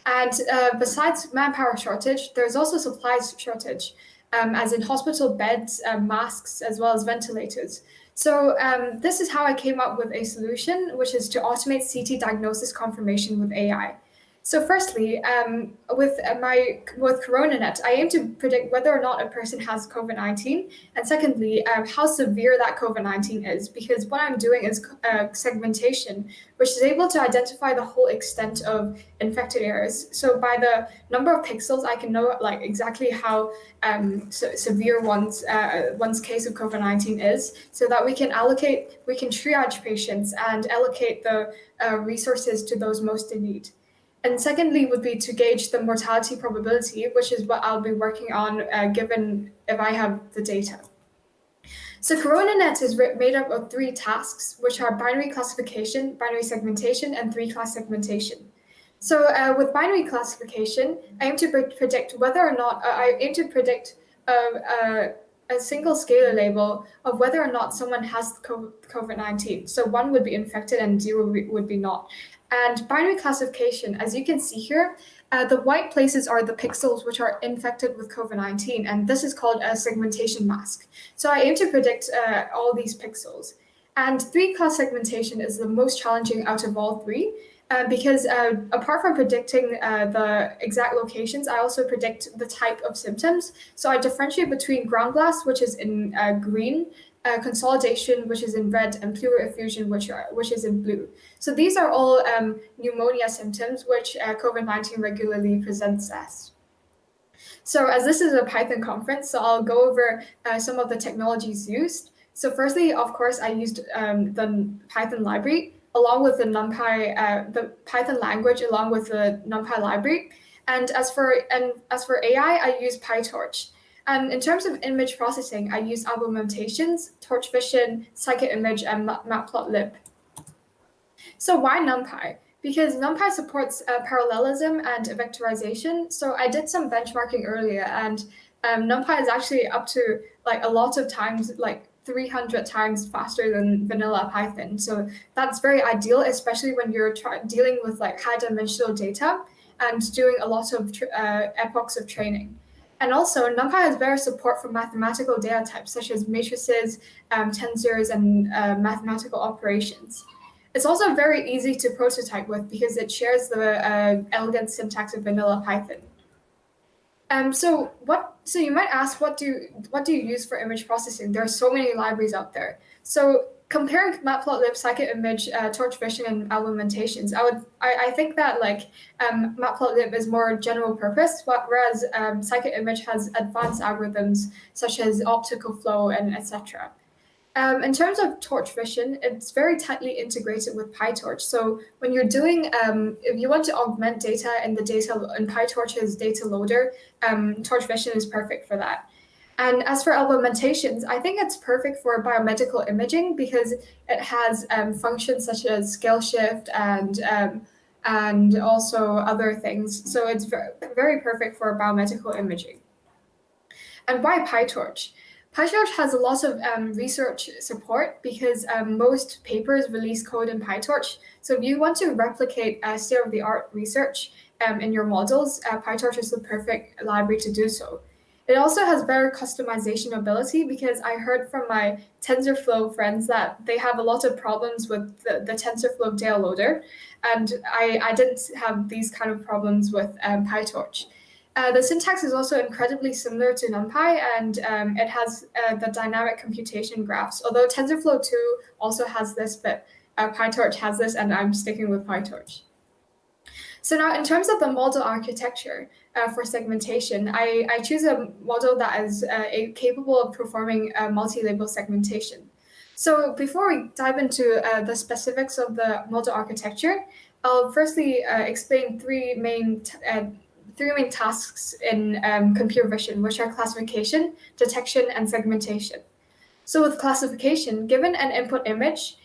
And besides manpower shortage, there's also supplies shortage, as in hospital beds, masks, as well as ventilators. So this is how I came up with a solution, which is to automate CT diagnosis confirmation with AI. So firstly, with CoronaNet, I aim to predict whether or not a person has COVID-19, and secondly, how severe that COVID-19 is, because what I'm doing is segmentation, which is able to identify the whole extent of infected areas. So by the number of pixels, I can know like exactly how severe one's case of COVID-19 is, so that we can triage patients and allocate the resources to those most in need. And secondly would be to gauge the mortality probability, which is what I'll be working on given if I have the data. So CoronaNet is made up of 3 tasks, which are binary classification, binary segmentation, and 3-class segmentation. So with binary classification, I aim to predict whether or not, a single scalar label of whether or not someone has COVID-19. So 1 would be infected and 0 would be not. And binary classification, as you can see here, the white places are the pixels which are infected with COVID-19, and this is called a segmentation mask. So I aim to predict all these pixels. And 3-class segmentation is the most challenging out of all 3, because apart from predicting the exact locations, I also predict the type of symptoms. So I differentiate between ground glass, which is in green, consolidation, which is in red, and pleural effusion, which is in blue. So these are all pneumonia symptoms, which COVID-19 regularly presents as. So as this is a Python conference, so I'll go over some of the technologies used. So firstly, of course, I used the Python library along with the NumPy, the Python language along with the NumPy library. And as for AI, I use PyTorch. And in terms of image processing, I use Argumentations, Torch Vision, Scikit-Image, and Matplotlib. So why NumPy? Because NumPy supports parallelism and vectorization. So I did some benchmarking earlier, and NumPy is actually up to like a lot of times, like 300 times faster than vanilla Python. So that's very ideal, especially when you're dealing with like high dimensional data and doing a lot of epochs of training. And also, NumPy has better support for mathematical data types such as matrices, tensors, and mathematical operations. It's also very easy to prototype with because it shares the elegant syntax of vanilla Python. So you might ask, what do you use for image processing? There are so many libraries out there. So comparing Matplotlib, scikit-image, Torch Vision, and Argumentations, I think that Matplotlib is more general purpose, whereas scikit-image has advanced algorithms such as optical flow and etc. In terms of Torch Vision, it's very tightly integrated with PyTorch. So when you're doing, if you want to augment data in PyTorch's data loader, Torch Vision is perfect for that. And as for argumentations, I think it's perfect for biomedical imaging because it has functions such as scale shift and also other things. So it's very perfect for biomedical imaging. And why PyTorch? PyTorch has a lot of research support because most papers release code in PyTorch. So if you want to replicate state-of-the-art research in your models, PyTorch is the perfect library to do so. It also has better customization ability because I heard from my TensorFlow friends that they have a lot of problems with the TensorFlow data loader, and I didn't have these kind of problems with PyTorch. The syntax is also incredibly similar to NumPy, and it has the dynamic computation graphs. Although TensorFlow 2 also has this, but PyTorch has this, and I'm sticking with PyTorch. So now, in terms of the model architecture for segmentation, I choose a model that is capable of performing multi-label segmentation. So before we dive into the specifics of the model architecture, I'll firstly explain three main tasks in computer vision, which are classification, detection, and segmentation. So with classification, given an input image,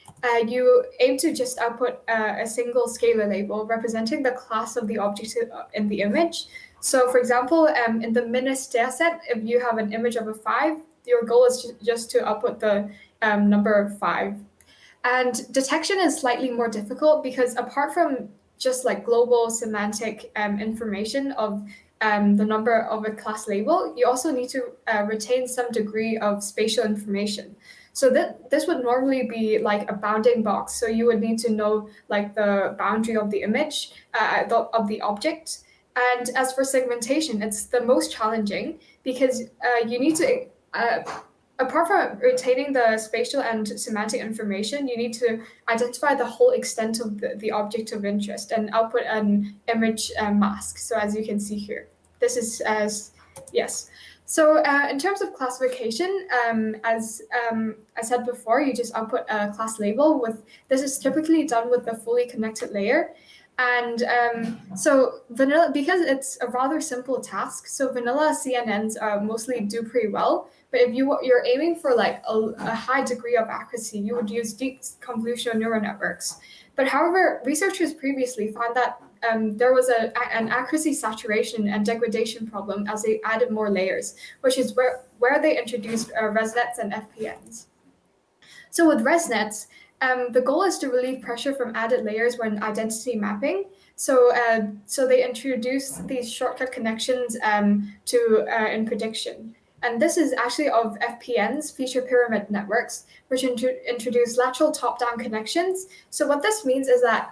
you aim to just output a single scalar label representing the class of the object in the image. So for example, in the Minus dataset, if you have an image of a 5, your goal is just to output the number 5. And detection is slightly more difficult because apart from just like global semantic information of the number of a class label, you also need to retain some degree of spatial information. So this would normally be like a bounding box. So you would need to know like the boundary of the image, of the object. And as for segmentation, it's the most challenging because you need to, apart from retaining the spatial and semantic information, you need to identify the whole extent of the object of interest and output an image mask. So as you can see here, this is yes. So in terms of classification, as I said before, you just output a class label. This is typically done with the fully connected layer. And so vanilla, because it's a rather simple task, so vanilla CNNs mostly do pretty well. But if you're aiming for like a high degree of accuracy, you would use deep convolutional neural networks. But however, researchers previously found that there was an accuracy saturation and degradation problem as they added more layers, which is where they introduced ResNets and FPNs. So with ResNets, the goal is to relieve pressure from added layers when identity mapping. So they introduce these shortcut connections in prediction. And this is actually of FPNs, feature pyramid networks, which introduce lateral top-down connections. So what this means is that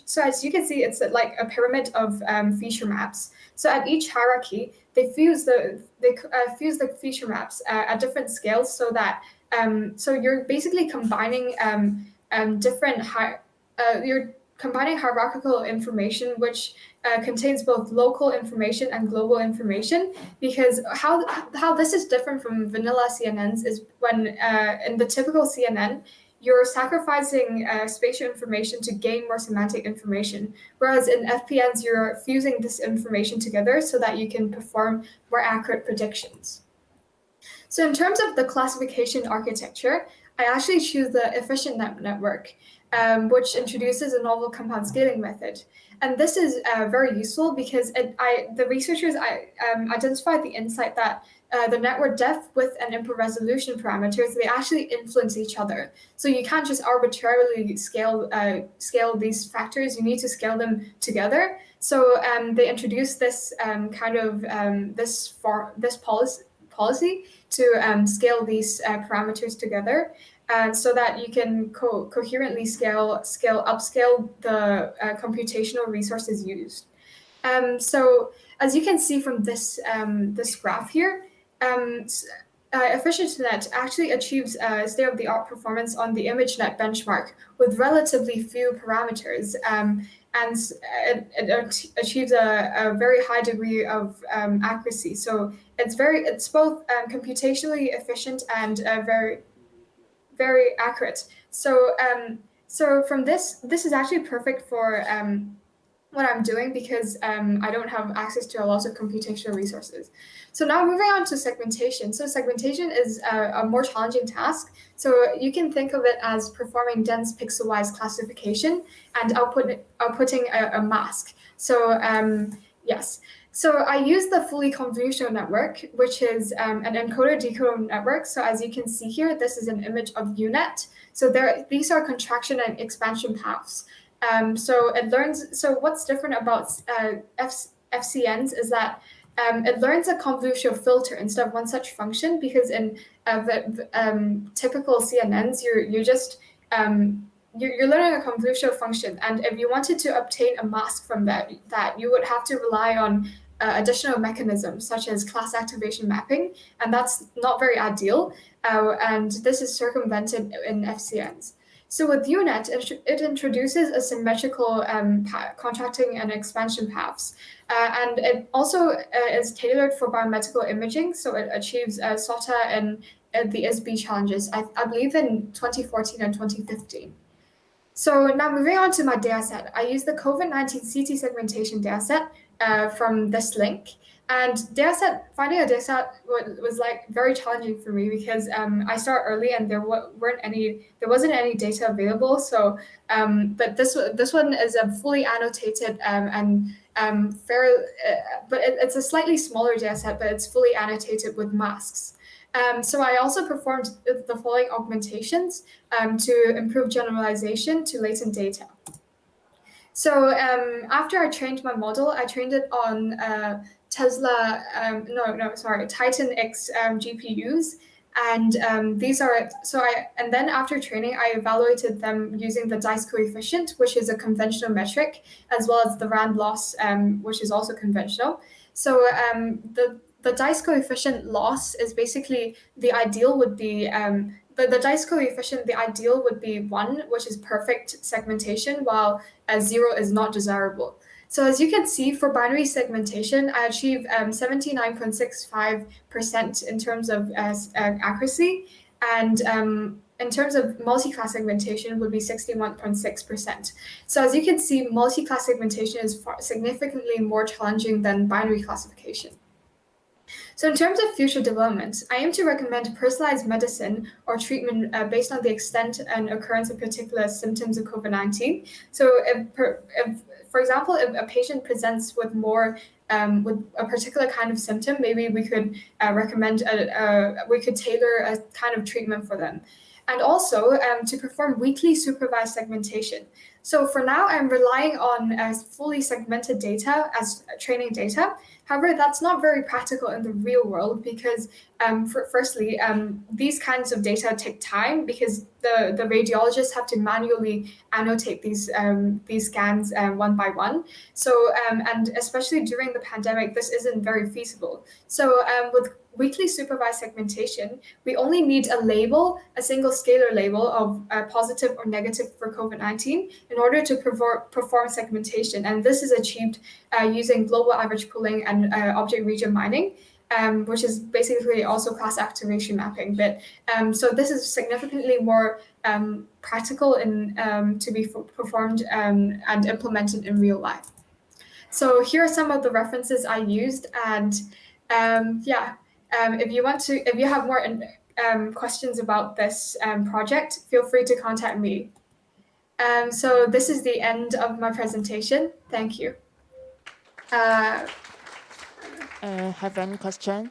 so as you can see, it's like a pyramid of feature maps. So at each hierarchy, they fuse the feature maps at different scales, so that so you're basically combining you're combining hierarchical information, which contains both local information and global information. Because how this is different from vanilla CNNs is when in the typical CNN, you're sacrificing spatial information to gain more semantic information, whereas in FPNs, you're fusing this information together so that you can perform more accurate predictions. So in terms of the classification architecture, I actually choose the efficient network, which introduces a novel compound scaling method. And this is very useful because the researchers identified the insight that the network depth, width, and input resolution parameters, they actually influence each other. So you can't just arbitrarily scale these factors. You need to scale them together So they introduced this this policy to scale these parameters together, and so that you can coherently upscale the computational resources used. So as you can see from this graph here, EfficientNet actually achieves state-of-the-art performance on the ImageNet benchmark with relatively few parameters, and it achieves a very high degree of accuracy. So it's both computationally efficient and very accurate. So from this is actually perfect for what I'm doing because I don't have access to a lot of computational resources. So now moving on to segmentation. So segmentation is a more challenging task. So you can think of it as performing dense pixel-wise classification and outputting a mask. So yes. So I use the fully convolutional network, which is an encoder-decoder network. So as you can see here, this is an image of UNet. So these are contraction and expansion paths. So it learns. So what's different about FCNs is that it learns a convolutional filter instead of one such function, because in typical CNNs, you're just you're learning a convolutional function, and if you wanted to obtain a mask from that you would have to rely on additional mechanisms such as class activation mapping, and that's not very ideal. And this is circumvented in FCNs. So with UNet, it introduces a symmetrical contracting and expansion paths. And it also is tailored for biometrical imaging, so it achieves SOTA and the ISB challenges, I believe in 2014 and 2015. So now moving on to my dataset, I use the COVID-19 CT segmentation dataset from this link. And finding a dataset was like very challenging for me because I started early and there wasn't any data available. So, but this one is a fully annotated and but it's a slightly smaller dataset, but it's fully annotated with masks. So I also performed the following augmentations to improve generalization to latent data. So after I trained my model, I trained it on Tesla, Titan X GPUs. And these are, and then after training, I evaluated them using the dice coefficient, which is a conventional metric, as well as the rand loss, which is also conventional. So the dice coefficient loss is basically the ideal would be, the dice coefficient, the ideal would be 1, which is perfect segmentation, while 0 is not desirable. So as you can see, for binary segmentation, I achieve 79.65% in terms of accuracy, and in terms of multi-class segmentation would be 61.6%. So as you can see, multi-class segmentation is significantly more challenging than binary classification. So in terms of future development, I aim to recommend personalized medicine or treatment based on the extent and occurrence of particular symptoms of COVID-19. So if, for example, if a patient presents with with a particular kind of symptom, maybe we could recommend, we could tailor a kind of treatment for them. And also to perform weekly supervised segmentation. So for now, I'm relying on fully segmented data as training data. However, that's not very practical in the real world because, firstly, these kinds of data take time because the radiologists have to manually annotate these scans one by one. So, and especially during the pandemic, this isn't very feasible. So with weekly supervised segmentation, we only need a label, a single scalar label of positive or negative for COVID-19 in order to perform segmentation. And this is achieved using global average pooling and object region mining, which is basically also class activation mapping. But so this is significantly more practical to be performed and implemented in real life. So here are some of the references I used, and if you have more questions about this project, feel free to contact me. So this is the end of my presentation. Thank you. Have any question?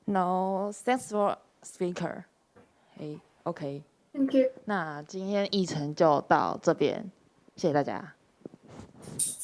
No, thanks for speaker. Hey, OK. Thank you. 那今天议程就到这边，谢谢大家。it.